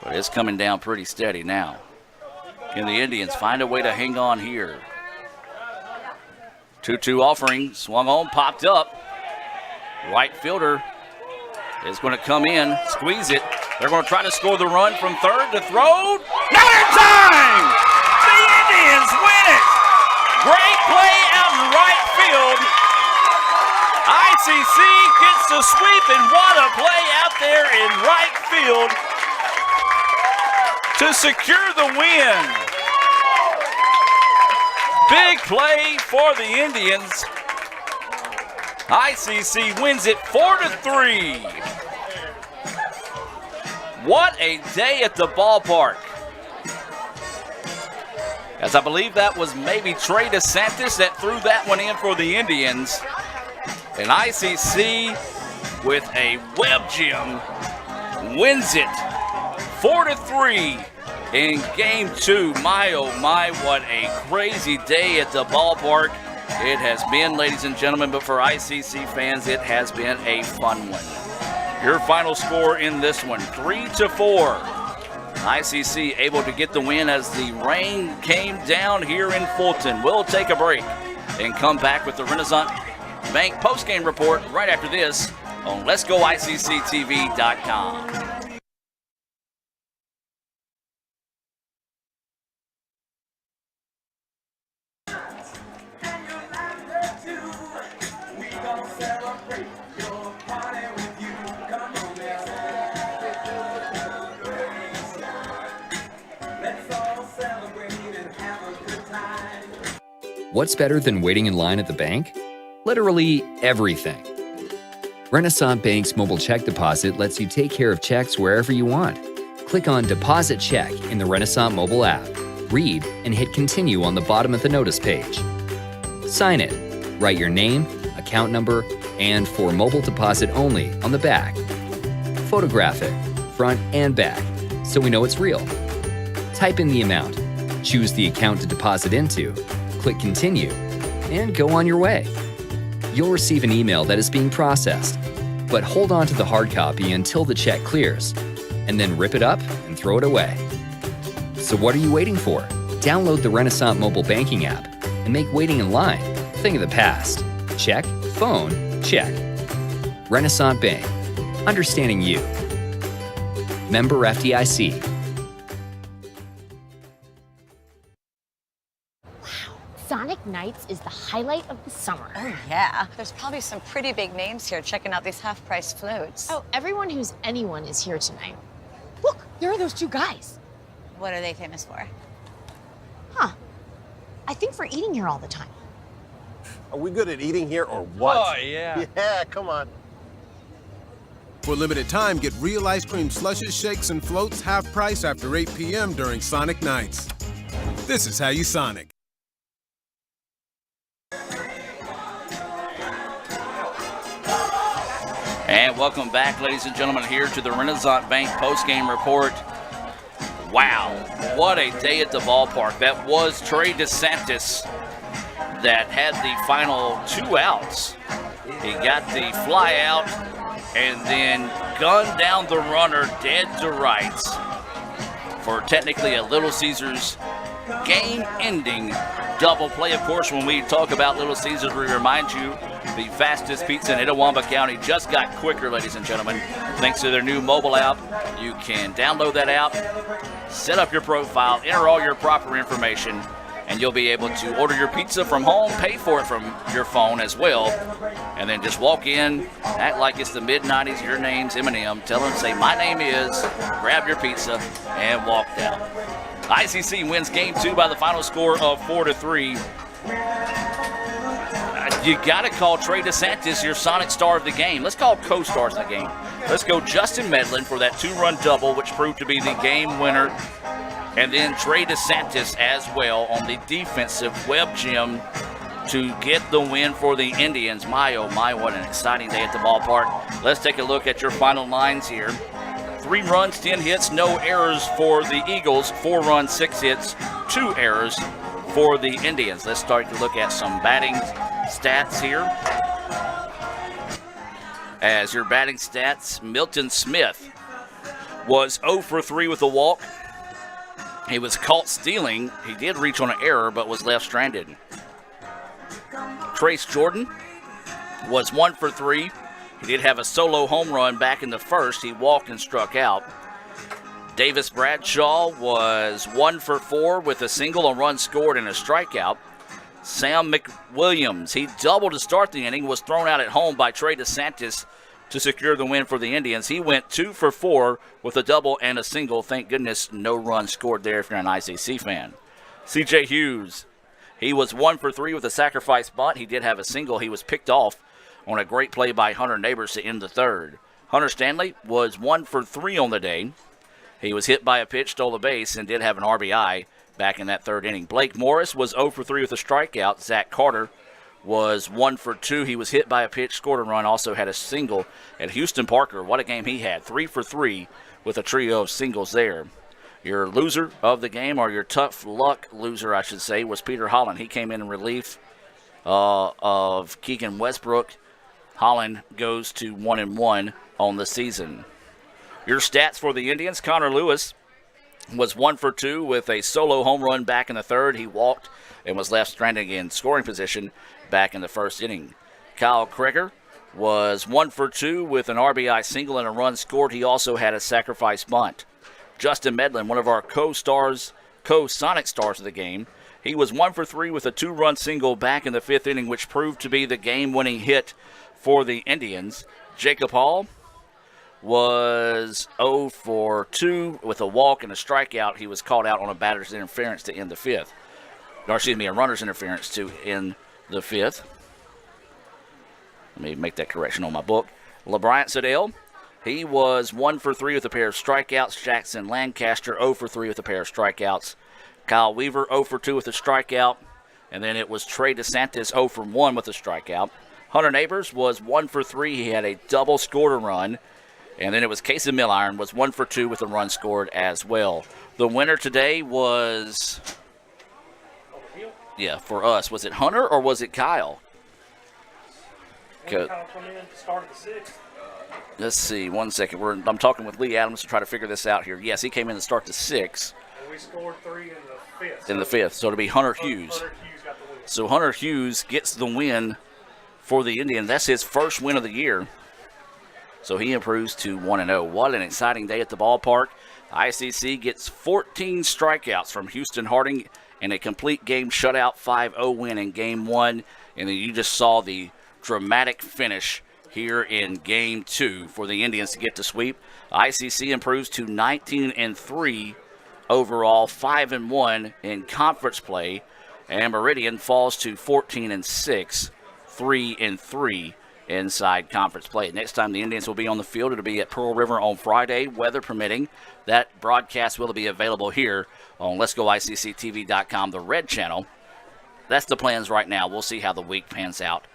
But it's coming down pretty steady now. Can the Indians find a way to hang on here? 2-2 offering, swung on, popped up. Right fielder is going to come in, squeeze it. They're going to try to score the run from third to throw. Not in time! The Indians win it! Great play out in right field. ICC gets the sweep, and what a play out there in right field to secure the win. Big play for the Indians. ICC wins it 4-3. What a day at the ballpark. As I believe that was maybe Trey DeSantis that threw that one in for the Indians. And ICC with a web gem wins it 4-3 in game 2. My, oh my, what a crazy day at the ballpark it has been, ladies and gentlemen. But for ICC fans, it has been a fun one. Your final score in this one, 3-4. ICC able to get the win as the rain came down here in Fulton. We'll take a break and come back with the Renaissance Bank postgame report right after this on Let'sGoICCTV.com. Let's all celebrate. What's better than waiting in line at the bank? Literally everything. Renaissance Bank's mobile check deposit lets you take care of checks wherever you want. Click on Deposit Check in the Renaissance mobile app. Read and hit Continue on the bottom of the notice page. Sign it. Write your name, account number, and for mobile deposit only on the back. Photograph it, front and back, so we know it's real. Type in the amount, choose the account to deposit into, click Continue, and go on your way. You'll receive an email that is being processed, but hold on to the hard copy until the check clears, and then rip it up and throw it away. So what are you waiting for? Download the Renaissance mobile banking app and make waiting in line a thing of the past. Check, phone, check. Renaissance Bank. Understanding you. Member FDIC. Sonic Nights is the highlight of the summer. Oh, yeah. There's probably some pretty big names here checking out these half-price floats. Oh, everyone who's anyone is here tonight. Look, there are those two guys. What are they famous for? Huh. I think for eating here all the time. Are we good at eating here or what? Oh, yeah. Yeah, come on. For limited time, get real ice cream slushes, shakes, and floats half price after 8 p.m. during Sonic Nights. This is how you Sonic. And welcome back, ladies and gentlemen, here to the Renaissance Bank postgame report. Wow, what a day at the ballpark. That was Trey DeSantis that had the final 2 outs. He got the fly out and then gunned down the runner dead to rights for technically a Little Caesars game-ending double play. Of course, when we talk about Little Caesars, we remind you the fastest pizza in Itawamba County just got quicker, ladies and gentlemen. Thanks to their new mobile app, you can download that app, set up your profile, enter all your proper information, and you'll be able to order your pizza from home, pay for it from your phone as well, and then just walk in, act like it's the mid-90s, your name's Eminem, tell them, say, my name is, grab your pizza, and walk down. ICC wins Game 2 by the final score of 4-3. You got to call Trey DeSantis your Sonic star of the game. Let's call co-stars of the game. Let's go Justin Medlin for that 2-run double, which proved to be the game winner. And then Trey DeSantis as well on the defensive web gem to get the win for the Indians. My, oh my, what an exciting day at the ballpark. Let's take a look at your final lines here. 3 runs, 10 hits, no errors for the Eagles. 4 runs, 6 hits, 2 errors for the Indians. Let's start to look at some batting stats here. As your batting stats, Milton Smith was 0 for 3 with a walk. He was caught stealing. He did reach on an error, but was left stranded. Trace Jordan was 1 for 3. He did have a solo home run back in the first. He walked and struck out. Davis Bradshaw was 1 for 4 with a single, a run scored, and a strikeout. Sam McWilliams, he doubled to start the inning, was thrown out at home by Trey DeSantis to secure the win for the Indians. He went 2 for 4 with a double and a single. Thank goodness no run scored there if you're an ICC fan. C.J. Hughes, he was 1 for 3 with a sacrifice bunt. He did have a single. He was picked off on a great play by Hunter Neighbors to end the third. Hunter Stanley was 1 for 3 on the day. He was hit by a pitch, stole a base, and did have an RBI back in that third inning. Blake Morris was 0 for 3 with a strikeout. Zach Carter was 1 for 2. He was hit by a pitch, scored a run, also had a single. And Houston Parker, what a game he had. 3 for 3 with a trio of singles there. Your loser of the game, or your tough luck loser, I should say, was Peter Holland. He came in relief of Keegan Westbrook. Holland goes to 1-1 on the season. Your stats for the Indians, Connor Lewis was 1 for 2 with a solo home run back in the third. He walked and was left stranded in scoring position back in the first inning. Kyle Kreger was 1 for 2 with an RBI single and a run scored. He also had a sacrifice bunt. Justin Medlin, one of our co-Sonic stars of the game, he was 1 for 3 with a 2-run single back in the fifth inning, which proved to be the game-winning hit for the Indians. Jacob Hall was 0 for 2 with a walk and a strikeout. He was called out on a batter's interference to end the fifth. a runner's interference to in the 5th. Let me make that correction on my book. LeBryant Siddell, he was 1 for 3 with a pair of strikeouts. Jackson Lancaster 0 for 3 with a pair of strikeouts. Kyle Weaver 0 for 2 with a strikeout. And then it was Trey DeSantis 0 for 1 with a strikeout. Hunter Neighbors was 1 for 3. He had a double scored a run. And then it was Casey Milliron was 1 for 2 with a run scored as well. The winner today was, for us, was it Hunter or was it Kyle? Kyle come in to start at the 6th. Let's see, 1 second. I'm talking with Lee Adams to try to figure this out here. Yes, he came in to start the 6th. And we scored 3 in the 5th. In the 5th, so it'll be Hunter Hughes. Hunter Hughes got the win. So Hunter Hughes gets the win for the Indians. That's his first win of the year. So he improves to 1-0. What an exciting day at the ballpark. ICC gets 14 strikeouts from Houston Harding in a complete game shutout 5-0 win in Game 1. And then you just saw the dramatic finish here in Game 2 for the Indians to get the sweep. ICC improves to 19-3 overall, 5-1 in conference play. And Meridian falls to 14-6, 3-3 inside conference play. Next time the Indians will be on the field, it'll be at Pearl River on Friday, weather permitting. That broadcast will be available here on Let'sGoICCTV.com, the red channel. That's the plans right now. We'll see how the week pans out,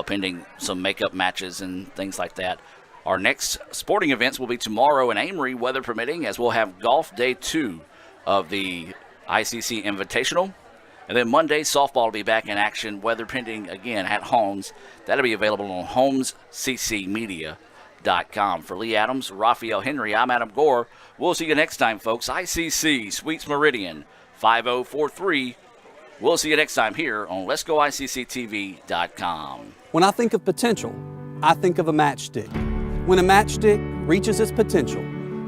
pending some makeup matches and things like that. Our next sporting events will be tomorrow in Amory, weather permitting, as we'll have golf day 2 of the ICC Invitational. And then Monday, softball will be back in action, weather pending, again, at Holmes. That'll be available on HolmesCCmedia.com. For Lee Adams, Raphael Henry, I'm Adam Gore. We'll see you next time, folks. ICC Suites Meridian, 5043. We'll see you next time here on Let'sGoICCTV.com. When I think of potential, I think of a matchstick. When a matchstick reaches its potential,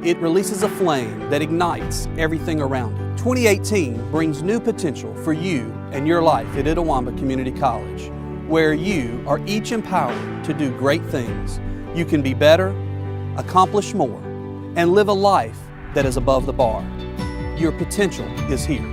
it releases a flame that ignites everything around it. 2018 brings new potential for you and your life at Itawamba Community College, where you are each empowered to do great things. You can be better, accomplish more, and live a life that is above the bar. Your potential is here.